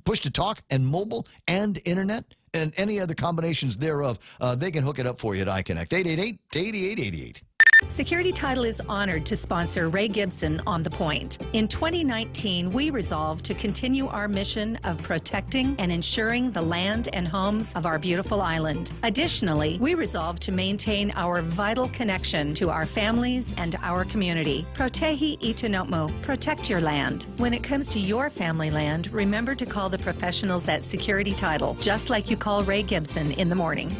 Push-to-talk and mobile and internet and any other combinations thereof. They can hook it up for you at iConnect. 888-8888. Security Title is honored to sponsor Ray Gibson on The Point. In 2019, we resolved to continue our mission of protecting and ensuring the land and homes of our beautiful island. Additionally, we resolved to maintain our vital connection to our families and our community. Protehi Itanotmo, protect your land. When it comes to your family land, remember to call the professionals at Security Title, just like you call Ray Gibson in the morning.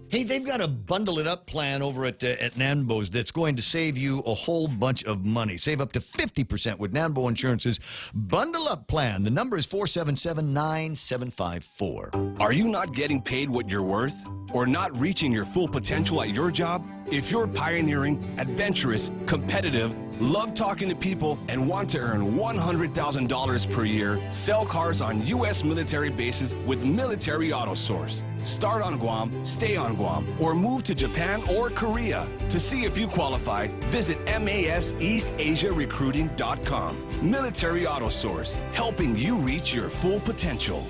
Hey, they've got a bundle it up plan over at Nambo's that's going to save you a whole bunch of money. Save up to 50% with Nambo Insurance's bundle up plan. The number is 477-9754. Are you not getting paid what you're worth? Or not reaching your full potential at your job? If you're pioneering, adventurous, competitive, love talking to people, and want to earn $100,000 per year, sell cars on U.S. military bases with Military Auto Source. Start on Guam, stay on Guam, or move to Japan or Korea. To see if you qualify, visit MASEastasiarecruiting.com. Military Auto Source, helping you reach your full potential.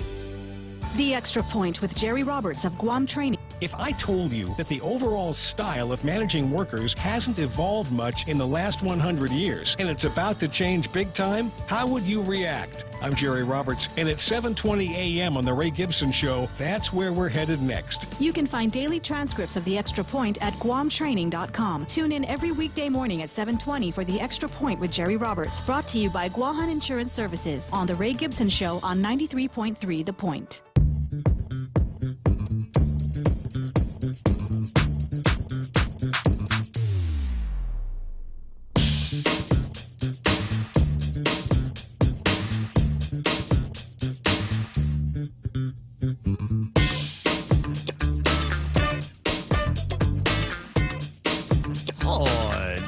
The Extra Point with Jerry Roberts of Guam Training. If I told you that the overall style of managing workers hasn't evolved much in the last 100 years, and it's about to change big time, how would you react? I'm Jerry Roberts, and at 7:20 a.m. on The Ray Gibson Show, that's where we're headed next. You can find daily transcripts of The Extra Point at GuamTraining.com. Tune in every weekday morning at 7:20 for The Extra Point with Jerry Roberts, brought to you by Guahan Insurance Services on The Ray Gibson Show on 93.3 The Point.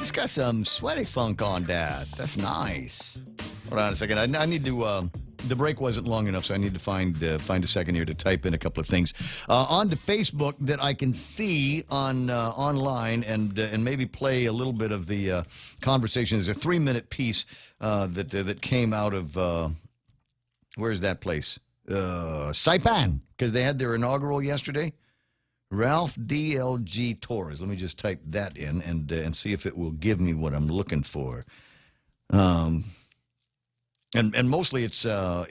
It's got some sweaty funk on that. That's nice. Hold on a second. I need to. The break wasn't long enough, so I need to find a second here to type in a couple of things onto Facebook that I can see on online and maybe play a little bit of the conversation. There's a 3-minute piece that came out of where's that place? Saipan, because they had their inaugural yesterday. Ralph DLG Torres. Let me just type that in and see if it will give me what I'm looking for. And mostly it's a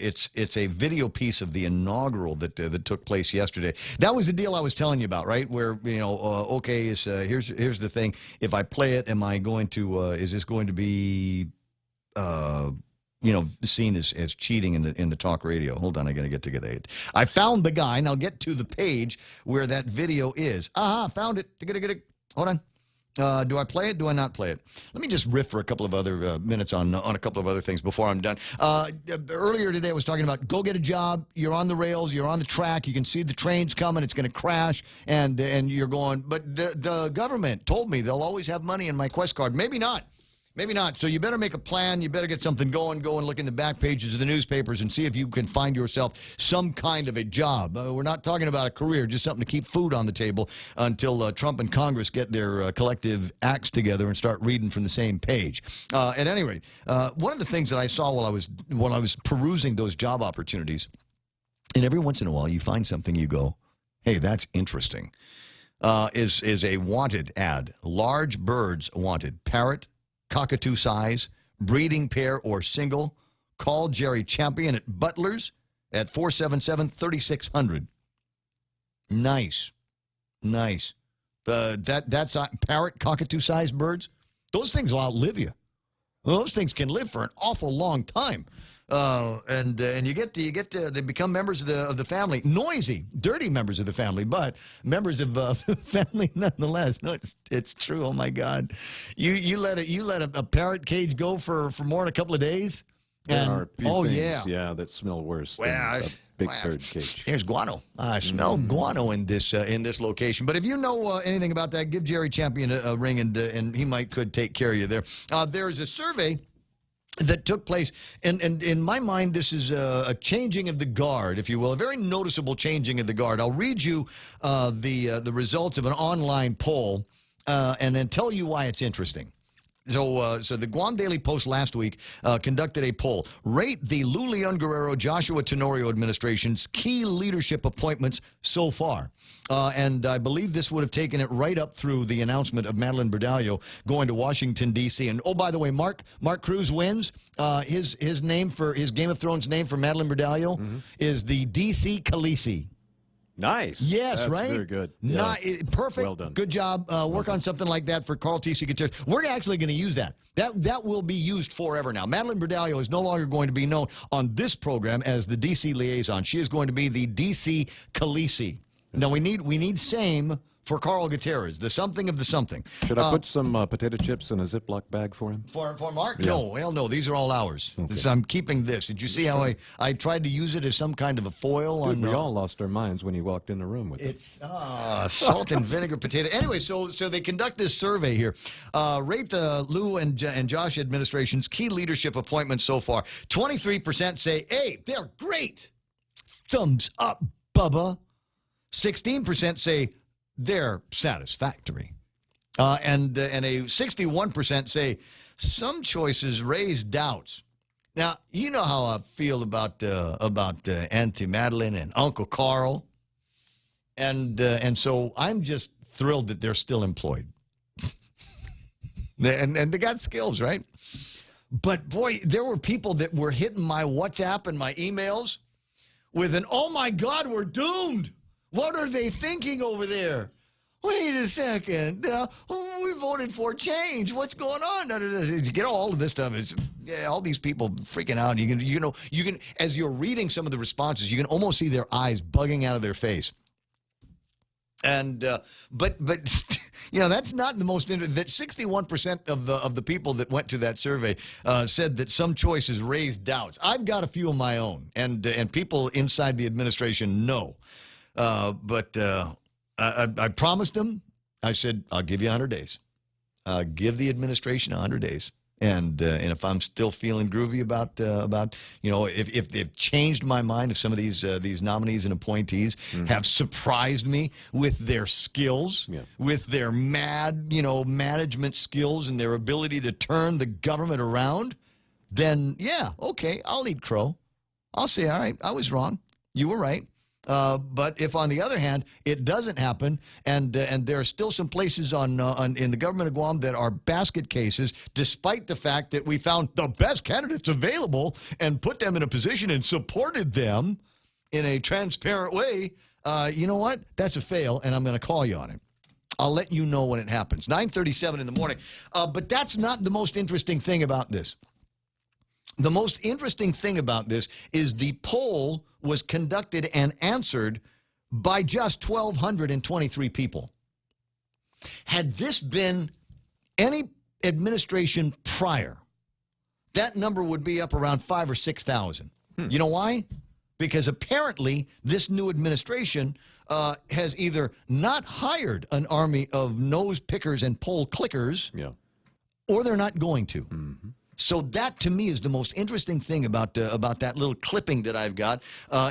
video piece of the inaugural that took place yesterday. That was the deal I was telling you about, right? Where okay, here's the thing. If I play it, am I going to? Is this going to be? Seen as cheating in the talk radio. Hold on, I got to get together. I found the guy, and I'll get to the page where that video is. Found it. Hold on. Do I play it? Do I not play it? Let me just riff for a couple of other minutes on a couple of other things before I'm done. Earlier today, I was talking about go get a job. You're on the rails. You're on the track. You can see the trains coming. It's going to crash, and you're going. But the government told me they'll always have money in my Quest card. Maybe not. Maybe not. So you better make a plan. You better get something going. Go and look in the back pages of the newspapers and see if you can find yourself some kind of a job. We're not talking about a career, just something to keep food on the table until Trump and Congress get their collective acts together and start reading from the same page. At any rate, one of the things that I saw while I was perusing those job opportunities, and every once in a while you find something you go, hey, that's interesting, is a wanted ad. Large birds wanted. Parrot, cockatoo size, breeding pair or single. Call Jerry Champion at Butler's at 477-3600. Nice. That's parrot, cockatoo sized birds. Those things will outlive you. Those things can live for an awful long time. And you get to they become members of the family. Noisy, dirty members of the family, but members of the family nonetheless. No, it's true. Oh my God, you let a parrot cage go for more than a couple of days. There are a few things, that smell worse than a big bird cage. There's guano. I smell guano in this location. But if you know anything about that, give Jerry Champion a ring, and he could take care of you there. There's a survey that took place, and in my mind, this is a changing of the guard, if you will, a very noticeable changing of the guard. I'll read you the results of an online poll, and then tell you why it's interesting. So the Guam Daily Post last week conducted a poll. Rate the Lou Leon Guerrero, Joshua Tenorio administration's key leadership appointments so far. And I believe this would have taken it right up through the announcement of Madeline Bradallo going to Washington, D.C. And, oh, by the way, Mark Cruz wins. His name for his Game of Thrones name for Madeline Bradallo is the D.C. Khaleesi. Nice. Yes, That's right? very good. Perfect. Well done. Good job. Work on something like that for Carl T.C. Gutierrez. We're actually going to use that. That will be used forever now. Madeline Bradallo is no longer going to be known on this program as the D.C. liaison. She is going to be the D.C. Khaleesi. Now, we need same for Carl Gutierrez, the something of the something. Should I put some potato chips in a Ziploc bag for him? For Mark? Yeah. No, hell no. These are all ours. Okay. I'm keeping this. Did you see how I tried to use it as some kind of a foil? Dude, we all lost our minds when you walked in the room with it. Salt and vinegar potato. Anyway, so they conduct this survey here. Rate the Lou and Josh administration's key leadership appointments so far. 23% say, hey, they're great. Thumbs up, Bubba. 16% say, they're satisfactory. And a 61% say some choices raise doubts. Now, you know how I feel about Auntie Madeline and Uncle Carl. And so I'm just thrilled that they're still employed. and they got skills, right? But, boy, there were people that were hitting my WhatsApp and my emails with an, oh, my God, we're doomed. What are they thinking over there? Wait a second. We voted for change. What's going on? You get all of this stuff. All these people freaking out. You can, as you're reading some of the responses, you can almost see their eyes bugging out of their face. And but that's not the most interesting. That 61% of the people that went to that survey said that some choices raised doubts. I've got a few of my own, and people inside the administration know. But I promised them. I said, I'll give you 100 days. Give the administration 100 days. And if I'm still feeling groovy about if they've changed my mind, if some of these nominees and appointees have surprised me with their skills, with their management skills and their ability to turn the government around, then, yeah, okay, I'll eat crow. I'll say, all right, I was wrong. You were right. But if, on the other hand, it doesn't happen, and there are still some places in the government of Guam that are basket cases, despite the fact that we found the best candidates available and put them in a position and supported them in a transparent way, you know what? That's a fail, and I'm going to call you on it. I'll let you know when it happens. 9:37 in the morning. But that's not the most interesting thing about this. The most interesting thing about this is the poll was conducted and answered by just 1,223 people. Had this been any administration prior, that number would be up around 5,000 or 6,000. You know why? Because apparently this new administration has either not hired an army of nose pickers and poll clickers, or they're not going to. So that, to me, is the most interesting thing about that little clipping that I've got,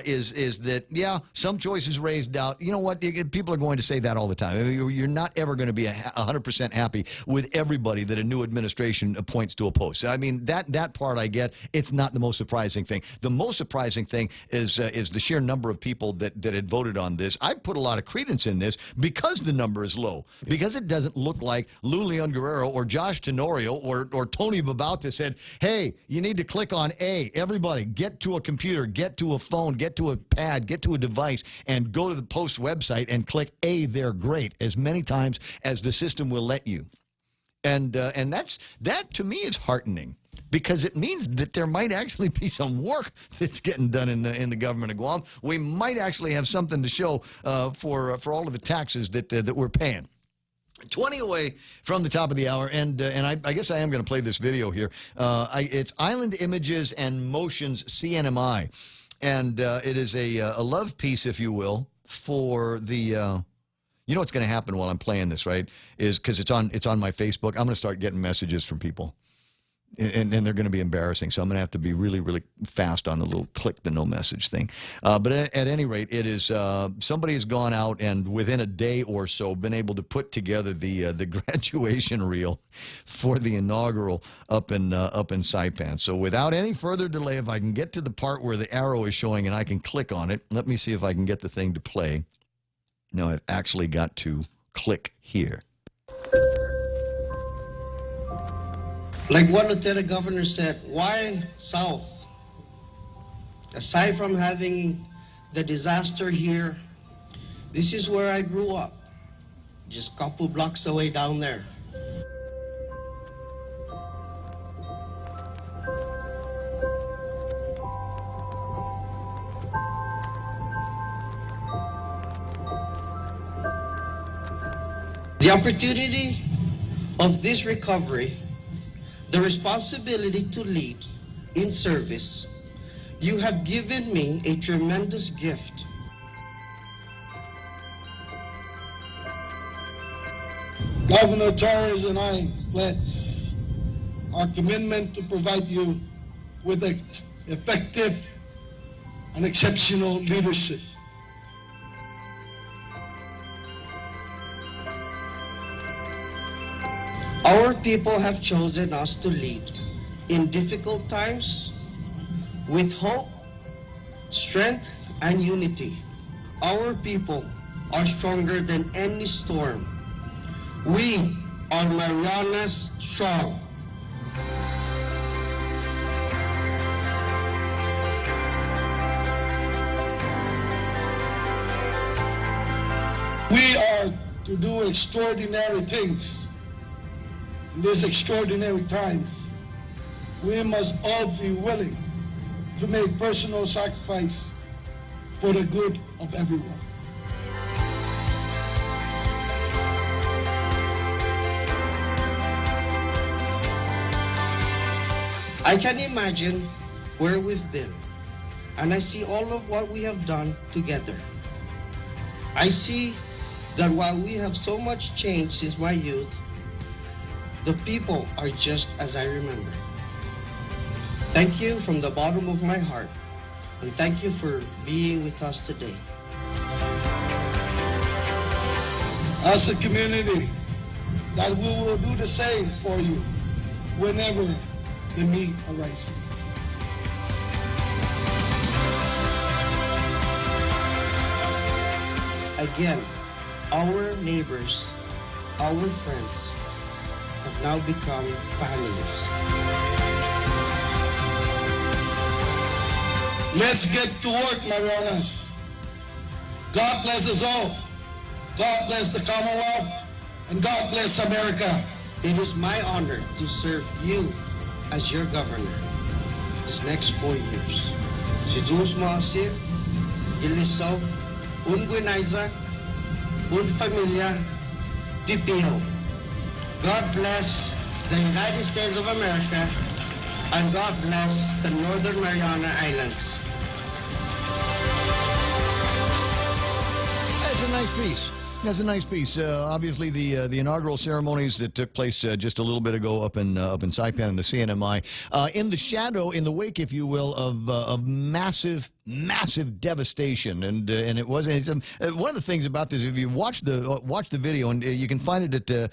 is that, yeah, some choices raised doubt. You know what? People are going to say that all the time. I mean, you're not ever going to be 100% happy with everybody that a new administration appoints to a post. I mean, that part I get. It's not the most surprising thing. The most surprising thing is the sheer number of people that had voted on this. I put a lot of credence in this because the number is low, because it doesn't look like Lou Leon Guerrero or Josh Tenorio or Tony Babauta said, hey, you need to click on A. Everybody, get to a computer, get to a phone, get to a pad, get to a device, and go to the Post website and click A, they're great, as many times as the system will let you. And that, to me, is heartening, because it means that there might actually be some work that's getting done in the government of Guam. We might actually have something to show for all of the taxes that we're paying. 20 away from the top of the hour, and I guess I am going to play this video here. It's Island Images and Motions CNMI, and it is a love piece, if you will, for the. You know what's going to happen while I'm playing this, right? Is because it's on my Facebook. I'm going to start getting messages from people. And they're going to be embarrassing, so I'm going to have to be really, really fast on the little click the no message thing. But at any rate, it is somebody has gone out and within a day or so been able to put together the graduation reel for the inaugural up in Saipan. So without any further delay, if I can get to the part where the arrow is showing and I can click on it, let me see if I can get the thing to play. No, I've actually got to click here. Like what Lieutenant Governor said, why south? Aside from having the disaster here, this is where I grew up, just a couple blocks away down there. The opportunity of this recovery, the responsibility to lead in service, you have given me a tremendous gift. Governor Torres and I pledge our commitment to provide you with effective and exceptional leadership. Our people have chosen us to lead in difficult times with hope, strength, and unity. Our people are stronger than any storm. We are Marianas strong. We are to do extraordinary things. In these extraordinary times, we must all be willing to make personal sacrifice for the good of everyone. I can imagine where we've been, and I see all of what we have done together. I see that while we have so much changed since my youth, the people are just as I remember. Thank you from the bottom of my heart, and thank you for being with us today. As a community, that we will do the same for you whenever the need arises. Again, our neighbors, our friends have now become families. Let's get to work, Marianas. God bless us all. God bless the Commonwealth, and God bless America. It is my honor to serve you as your governor these next 4 years. Si Jesus Moasir, Iliso, un Guinaiza, un Familia, Tipio. God bless the United States of America, and God bless the Northern Mariana Islands. That's a nice piece. That's a nice piece. Obviously, the inaugural ceremonies that took place just a little bit ago up in Saipan in the CNMI, in the shadow, in the wake, if you will, of massive devastation, and it was one of the things about this. If you watch the video, and you can find it at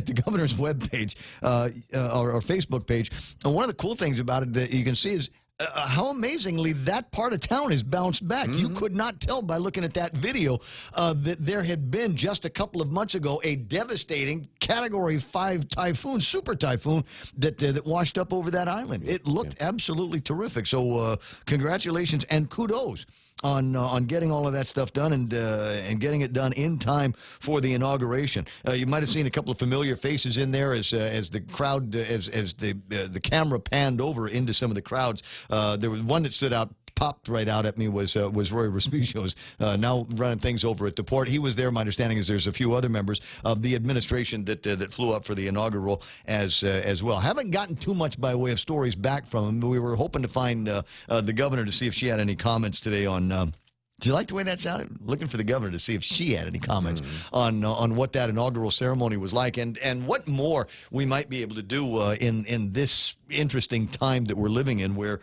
the governor's webpage or Facebook page. And one of the cool things about it that you can see is how amazingly that part of town has bounced back. You could not tell by looking at that video that there had been just a couple of months ago a devastating Category 5 typhoon, super typhoon, that washed up over that island. It looked absolutely terrific. So congratulations and kudos on getting all of that stuff done and getting it done in time for the inauguration. You might have seen a couple of familiar faces in there as the crowd, as the camera panned over into some of the crowds. There was one that stood out, popped right out at me, was Roy Respigio's, now running things over at the port. He was there. My understanding is there's a few other members of the administration that flew up for the inaugural as well. Haven't gotten too much by way of stories back from him. We were hoping to find the governor to see if she had any comments today on. Do you like the way that sounded? Looking for the governor to see if she had any comments on what that inaugural ceremony was like, and what more we might be able to do in this interesting time that we're living in, where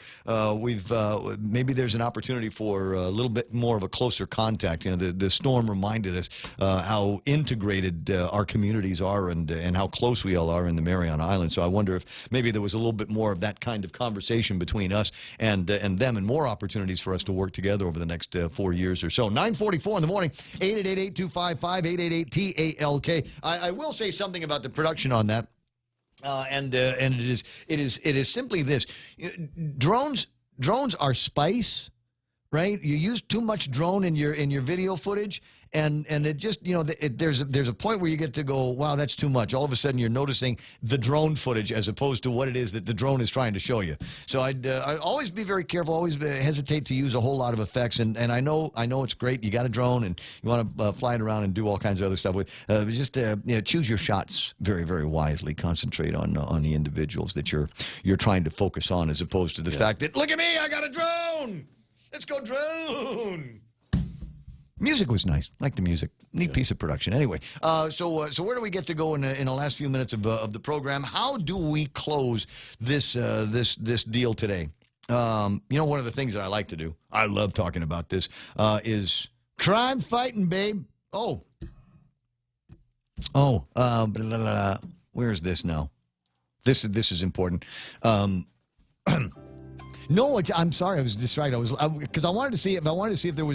maybe there's an opportunity for a little bit more of a closer contact. You know, the storm reminded us how integrated our communities are and how close we all are in the Mariana Islands. So I wonder if maybe there was a little bit more of that kind of conversation between us and them, and more opportunities for us to work together over the next 4 years or so. 9:44 in the morning, 888-825-5888-TALK. I will say something about the production on that. And it is simply this: drones are spice, right? You use too much drone in your video footage, and it just, you know, there's a point where you get to go, wow, that's too much. All of a sudden, you're noticing the drone footage as opposed to what it is that the drone is trying to show you. So I'd always be very careful, always hesitate to use a whole lot of effects. And I know it's great. You got a drone and you want to fly it around and do all kinds of other stuff with. Just choose your shots very, very wisely. Concentrate on the individuals that you're trying to focus on, as opposed to the fact that, look at me, I got a drone. Let's go drone. Music was nice. Like the music. Neat piece of production. Anyway, so where do we get to go in the last few minutes of the program? How do we close this deal today? You know, one of the things that I like to do, I love talking about this, is crime fighting, babe. Where is this now? This is important. No, I'm sorry. I was distracted. Because I wanted to see if there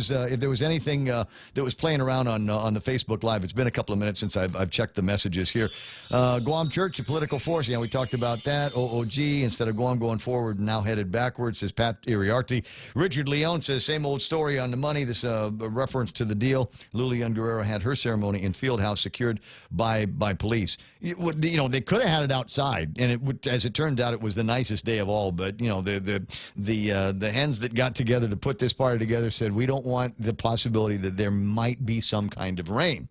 was anything that was playing around on the Facebook Live. It's been a couple of minutes since I've checked the messages here. Guam Church, a political force. Yeah, we talked about that. OOG, instead of Guam going forward, now headed backwards, says Pat Iriarte. Richard Leon says, same old story on the money. This a reference to the deal. Lilian Guerrero had her ceremony in Fieldhouse secured by police. You know, they could have had it outside, and as it turned out, it was the nicest day of all. But you know, the hens that got together to put this party together said, we don't want the possibility that there might be some kind of rain.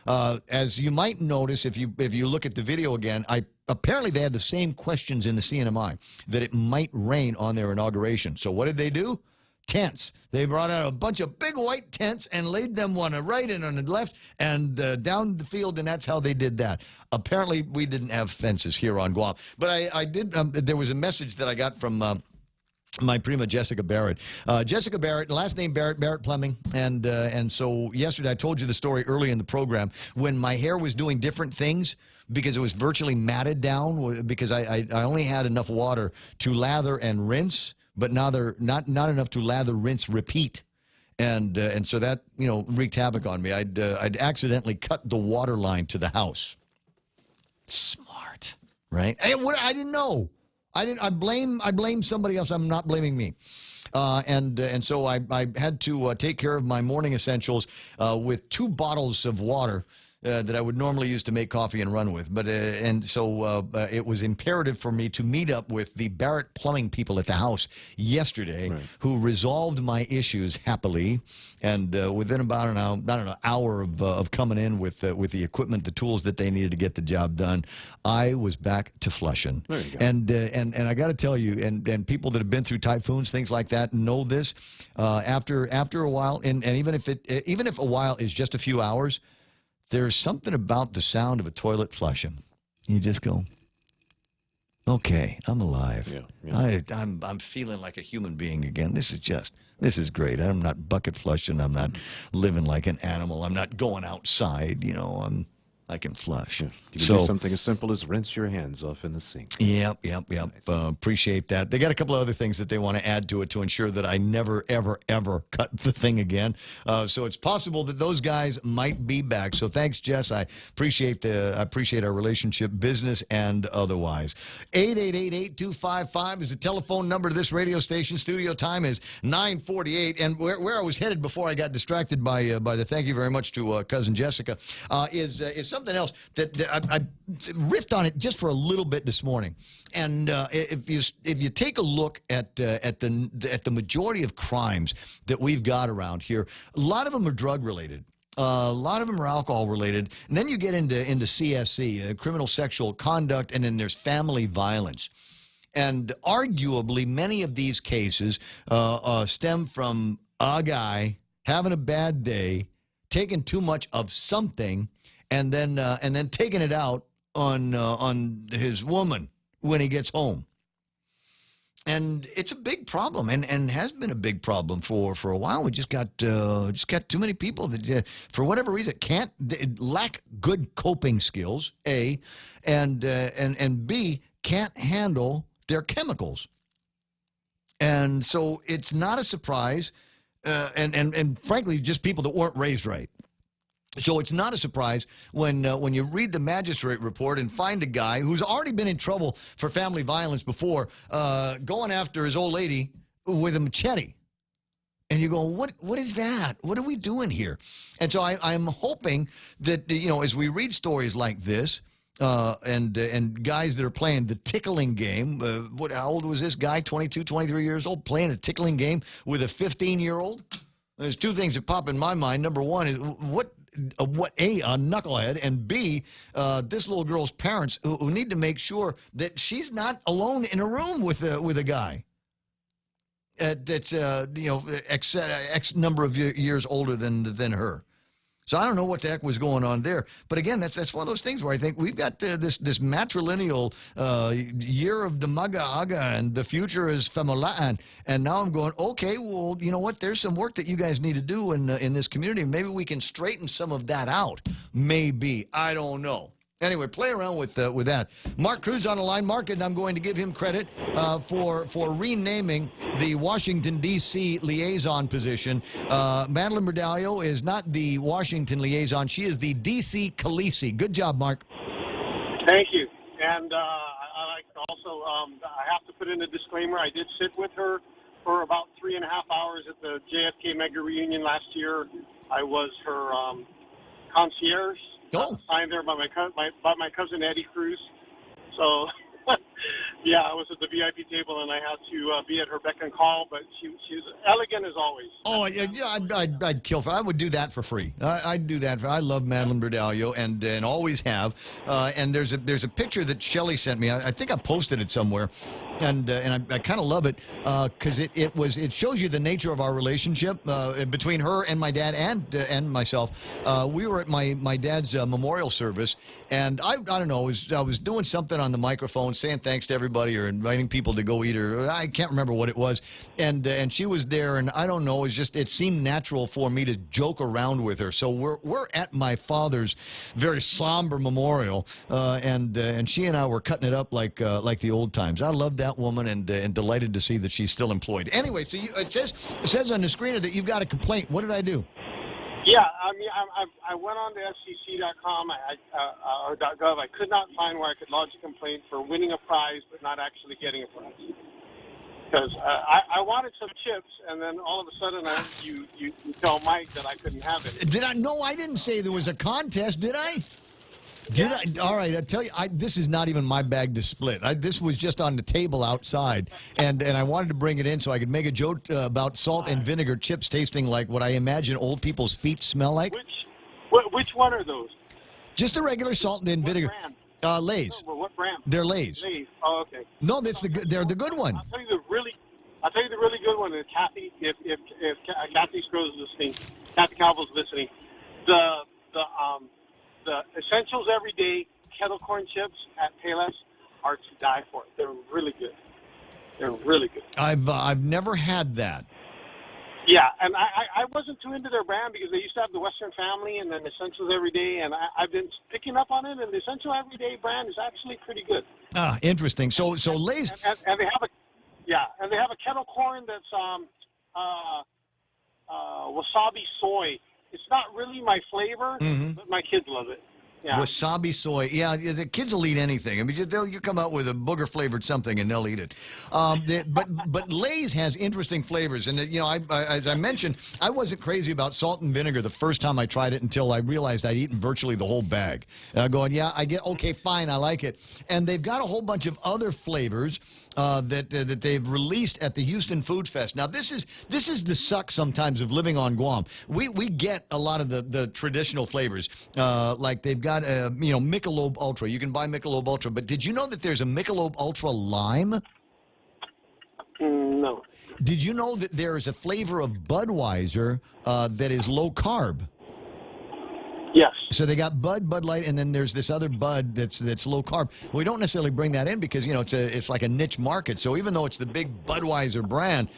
As you might notice, if you look at the video again, apparently they had the same questions in the CNMI, that it might rain on their inauguration. So what did they do? Tents. They brought out a bunch of big white tents and laid them on the right and on the left and down the field, and that's how they did that. Apparently, we didn't have fences here on Guam. But I did. There was a message that I got from my prima Jessica Barrett. Jessica Barrett, last name Barrett Plumbing, and so yesterday I told you the story early in the program when my hair was doing different things because it was virtually matted down because I only had enough water to lather and rinse, but now they're not enough to lather, rinse, repeat. And so that, wreaked havoc on me. I'd accidentally cut the water line to the house. Smart, right? I didn't know. I blame somebody else. I'm not blaming me. And so I had to take care of my morning essentials with 2 bottles of water that I would normally use to make coffee and run with. But and so it was imperative for me to meet up with the Barrett Plumbing people at the house yesterday, who resolved my issues happily. And within about an hour of coming in with the equipment, the tools that they needed to get the job done, I was back to flushing. There you go. And I got to tell you, and people that have been through typhoons, things like that, know this. After a while, and even if a while is just a few hours, there's something about the sound of a toilet flushing. You just go, okay, I'm alive. I'm feeling like a human being again. This is great. I'm not bucket flushing. I'm not living like an animal. I'm not going outside. I can flush. You can do something as simple as rinse your hands off in the sink. Yep. Appreciate that. They got a couple of other things that they want to add to it to ensure that I never, ever, ever cut the thing again. So it's possible that those guys might be back. So thanks, Jess. I appreciate our relationship, business and otherwise. 888-8255 is the telephone number to this radio station. Studio time is 9:48. And where I was headed before I got distracted by the thank you very much to cousin Jessica is something else that I riffed on it just for a little bit this morning. And if you take a look at the majority of crimes that we've got around here, a lot of them are drug related. A lot of them are alcohol related. And then you get into CSC, criminal sexual conduct, and then there's family violence. And arguably, many of these cases stem from a guy having a bad day, taking too much of something, and then taking it out on his woman when he gets home. And it's a big problem, and has been a big problem for a while. We just got too many people that, for whatever reason, lack good coping skills. A, and B, can't handle their chemicals. And so it's not a surprise, and frankly, just people that weren't raised right. So it's not a surprise when you read the magistrate report and find a guy who's already been in trouble for family violence before, going after his old lady with a machete. And you go, what is that? What are we doing here? And so I'm hoping that, as we read stories like this, and guys that are playing the tickling game, how old was this guy? 22, 23 years old, playing a tickling game with a 15-year-old? There's 2 things that pop in my mind. Number one is a knucklehead, and B, this little girl's parents who need to make sure that she's not alone in a room with a guy that's X number of years older than her. So I don't know what the heck was going on there. But again, that's one of those things where I think we've got this matrilineal year of the Maga Aga, and the future is Famalaan. And now I'm going, okay, well, you know what? There's some work that you guys need to do in this community. Maybe we can straighten some of that out. Maybe. I don't know. Anyway, play around with that. Mark Cruz on the line. Mark, and I'm going to give him credit for renaming the Washington, D.C. liaison position. Madeline Berdallo is not the Washington liaison. She is the D.C. Khaleesi. Good job, Mark. Thank you. And I also I have to put in a disclaimer. I did sit with her for about 3.5 hours at the JFK mega reunion last year. I was her concierge. Signed there by my cousin Eddie Cruz. So, yeah, I was at the VIP table and I had to be at her beck and call. But she's elegant as always. Oh yeah, I'd kill for. I would do that for free. I'd do that. I love Madeline Berdallo and always have. And there's a picture that Shelley sent me. I think I posted it somewhere, and I kind of love it because it shows you the nature of our relationship between her and my dad and myself. We were at my dad's memorial service, and I don't know. I was doing something on the microphone, saying thanks to everybody or inviting people to go eat, or I can't remember what it was, and she was there, and I don't know. It seemed natural for me to joke around with her. So we're at my father's very somber memorial, and she and I were cutting it up like the old times. I love that. that woman, and delighted to see that she's still employed. Anyway, so it says on the screener that you've got a complaint. What did I do? Yeah, I mean, I went on to FCC.com or .gov. I could not find where I could lodge a complaint for winning a prize but not actually getting a prize. Because I wanted some chips, and then all of a sudden you tell Mike that I couldn't have it. Did I? No, I didn't say there was a contest, did I? Did I? All right, I tell you, this is not even my bag to split. This was just on the table outside, and I wanted to bring it in so I could make a joke about salt and vinegar chips tasting like what I imagine old people's feet smell like. Which one are those? Just a regular salt and vinegar. Lay's. No, what brand? They're Lay's. Lay's. Oh, okay. No, they're the good one. I'll tell you the really good one is Kathy. If Kathy Scrooge is listening, Kathy Calvo's listening. The Essentials Everyday kettle corn chips at Payless are to die for. They're really good. They're really good. I've never had that. Yeah, and I wasn't too into their brand because they used to have the Western Family and then Essentials Everyday, and I've been picking up on it, and the Essential Everyday brand is actually pretty good. Ah, interesting. So Lay's and they have a kettle corn that's wasabi soy. It's not really my flavor, but my kids love it. Yeah. Wasabi soy. Yeah, the kids will eat anything. I mean, you come out with a booger-flavored something, and they'll eat it. But Lay's has interesting flavors. And, as I mentioned, I wasn't crazy about salt and vinegar the first time I tried it until I realized I'd eaten virtually the whole bag. And I'm going, okay, fine, I like it. And they've got a whole bunch of other flavors that they've released at the Houston Food Fest. Now, this is the suck sometimes of living on Guam. We get a lot of the traditional flavors, like they've got Michelob Ultra. You can buy Michelob Ultra, but did you know that there's a Michelob Ultra Lime? No. Did you know that there is a flavor of Budweiser that is low carb? Yes. So they got Bud Light, and then there's this other Bud that's low carb. We don't necessarily bring that in because it's like a niche market. So even though it's the big Budweiser brand,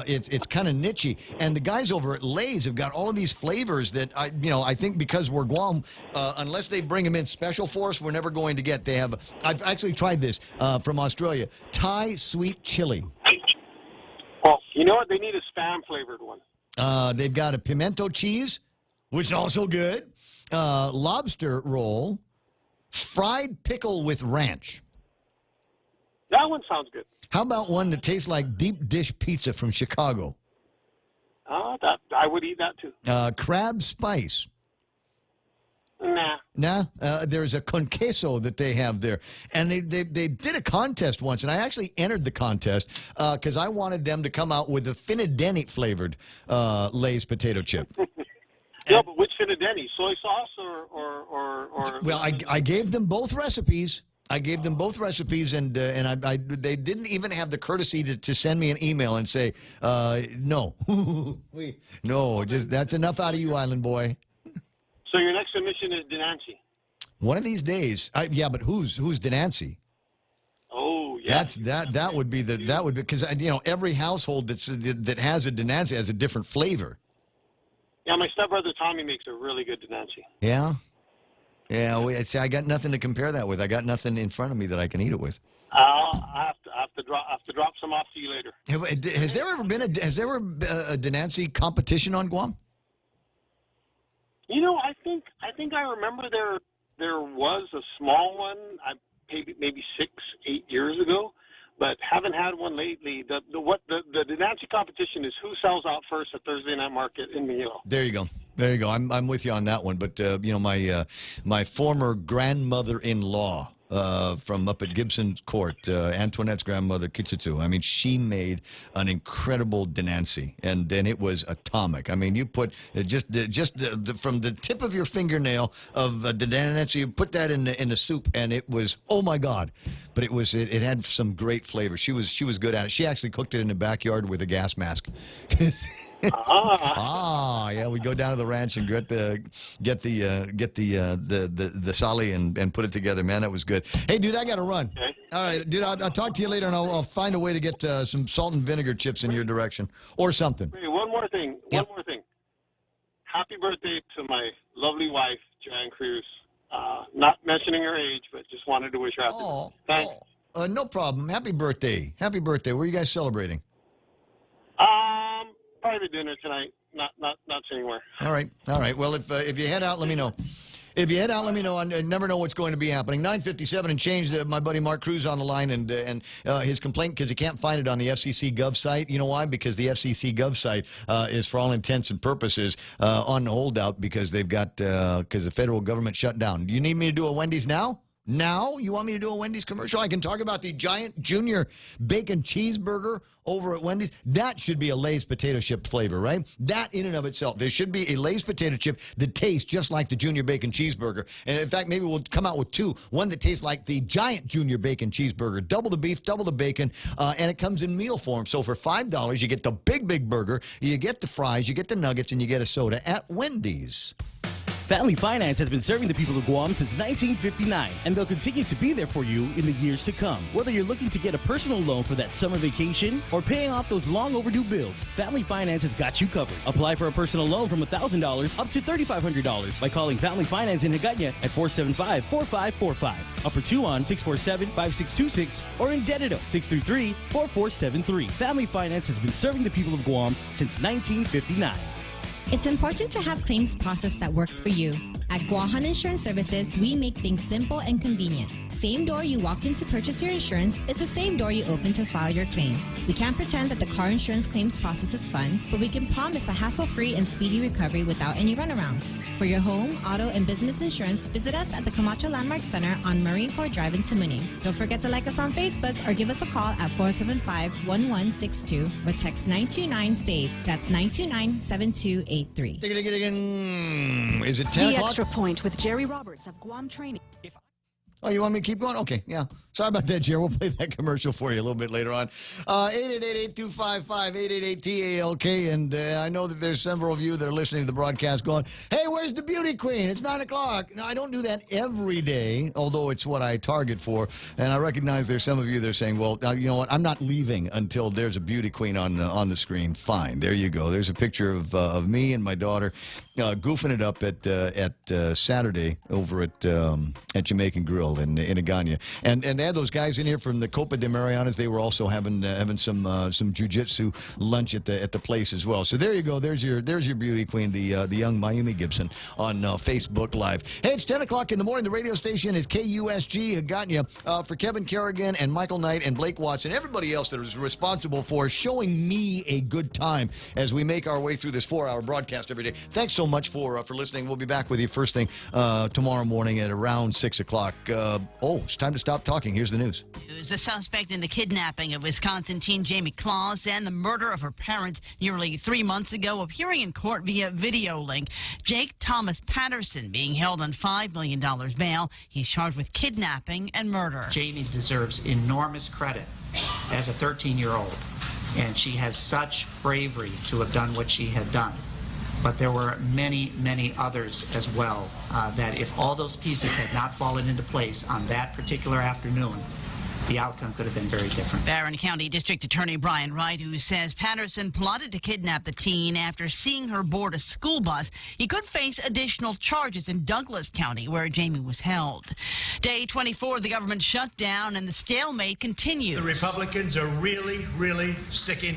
it's kind of nichey. And the guys over at Lay's have got all of these flavors that I think because we're Guam, unless they bring them in special for us, we're never going to get. I've actually tried this from Australia, Thai sweet chili. Well, you know what? They need a Spam flavored one. They've got a pimento cheese, which is also good. Lobster roll, fried pickle with ranch. That one sounds good. How about one that tastes like deep dish pizza from Chicago? That I would eat that too. Crab spice. Nah. There's a con queso that they have there. And they did a contest once, and I actually entered the contest because I wanted them to come out with a Finadenic flavored Lay's potato chip. Yeah, but which Finadeni? Soy sauce or Well, I gave them both recipes. And they didn't even have the courtesy to send me an email and say, no. No, just that's enough out of you, Island Boy. So your next submission is Denancy. One of these days. Yeah, but who's Denancy? Oh, yeah. That would be because every household that has a Denancy has a different flavor. Yeah, my stepbrother Tommy makes a really good Denancy. Yeah? Yeah, I got nothing to compare that with. I got nothing in front of me that I can eat it with. I have to drop some off to you later. Has there ever been a Denancy competition on Guam? I think I remember there was a small one, maybe 6-8 years ago, but haven't had one lately. The Denancy competition is who sells out first at Thursday Night Market in Manila. There you go. I'm with you on that one. But my former grandmother-in-law from up at Gibson Court, Antoinette's grandmother Kitsutu. I mean, she made an incredible Denancy, and then it was atomic. I mean, you put just from the tip of your fingernail of the Denancy, you put that in the soup, and it was, oh my God! But it had some great flavor. She was good at it. She actually cooked it in the backyard with a gas mask. Yeah, we go down to the ranch and get the sali and put it together. Man, that was good. Hey, dude, I got to run. Okay. All right, dude, I'll talk to you later, and I'll find a way to get some salt and vinegar chips in your direction or something. Wait, one more thing. Happy birthday to my lovely wife, Joanne Cruz. Not mentioning her age, but just wanted to wish her happy birthday. Thanks. No problem. Happy birthday. Happy birthday. Where are you guys celebrating? Private dinner tonight. Not anywhere. All right. Well, if you head out, let me know. If you head out, let me know. I never know what's going to be happening. 9:57 and change. My buddy Mark Cruz on the line, and his complaint because he can't find it on the FCC Gov site. You know why? Because the FCC Gov site is, for all intents and purposes, on holdout because they've got because the federal government shut down. Do you need me to do a Wendy's now? Now? You want me to do a Wendy's commercial? I can talk about the giant junior bacon cheeseburger over at Wendy's. That should be a Lay's potato chip flavor, right? That in and of itself. There should be a Lay's potato chip that tastes just like the junior bacon cheeseburger. And in fact, maybe we'll come out with two. One that tastes like the giant junior bacon cheeseburger. Double the beef, double the bacon, and it comes in meal form. So for $5, you get the big burger, you get the fries, you get the nuggets, and you get a soda at Wendy's. Family Finance has been serving the people of Guam since 1959, and they'll continue to be there for you in the years to come. Whether you're looking to get a personal loan for that summer vacation or paying off those long overdue bills, Family Finance has got you covered. Apply for a personal loan from $1,000 up to $3,500 by calling Family Finance in Hagåtña at 475-4545, Upper Tuon 647-5626, or in Dededo 633-4473. Family Finance has been serving the people of Guam since 1959. It's important to have claims process that works for you. At Guahan Insurance Services, we make things simple and convenient. Same door you walk in to purchase your insurance is the same door you open to file your claim. We can't pretend that the car insurance claims process is fun, but we can promise a hassle-free and speedy recovery without any runarounds. For your home, auto, and business insurance, visit us at the Camacho Landmark Center on Marine Corps Drive in Tamuning. Don't forget to like us on Facebook or give us a call at 475-1162 or text 929-SAVE. That's 929-7283. Is it 10 The o'clock? Extra Point with Jerry Roberts of Guam Training. Oh, you want me to keep going? Okay, yeah. Sorry about that, Jerry. We'll play that commercial for you a little bit later on. 888-825-5880-TALK. And I know that there's several of you that are listening to the broadcast going, hey, where's the beauty queen? It's 9 o'clock. No, I don't do that every day, although it's what I target for. And I recognize there's some of you that are saying, well, you know what? I'm not leaving until there's a beauty queen on the screen. Fine. There you go. There's a picture of me and my daughter goofing it up at Saturday over at Jamaican Grill in Hagåtña. And they had those guys in here from the Copa de Marianas. They were also having some jiu-jitsu lunch at the place as well. So there you go. There's your beauty queen, the young Mayumi Gibson on Facebook Live. Hey, it's 10 o'clock in the morning. The radio station is KUSG Hagåtña. For Kevin Kerrigan and Michael Knight and Blake Watson, everybody else that is responsible for showing me a good time as we make our way through this 4-hour broadcast every day. Thanks so much for listening. We'll be back with you first thing tomorrow morning at around 6 o'clock. It's time to stop talking. Here's the news. The suspect in the kidnapping of Wisconsin teen Jamie Claus and the murder of her parents nearly 3 months ago, appearing in court via video link. Jake Thomas Patterson being held on $5 million bail. He's charged with kidnapping and murder. Jamie deserves enormous credit as a 13-year-old, and she has such bravery to have done what she had done. But there were many, many others as well that if all those pieces had not fallen into place on that particular afternoon, the outcome could have been very different. Barron County District Attorney Brian Wright, who says Patterson plotted to kidnap the teen after seeing her board a school bus. He could face additional charges in Douglas County, where Jamie was held. Day 24, the government shutdown and the stalemate continues. The Republicans are really, really sticking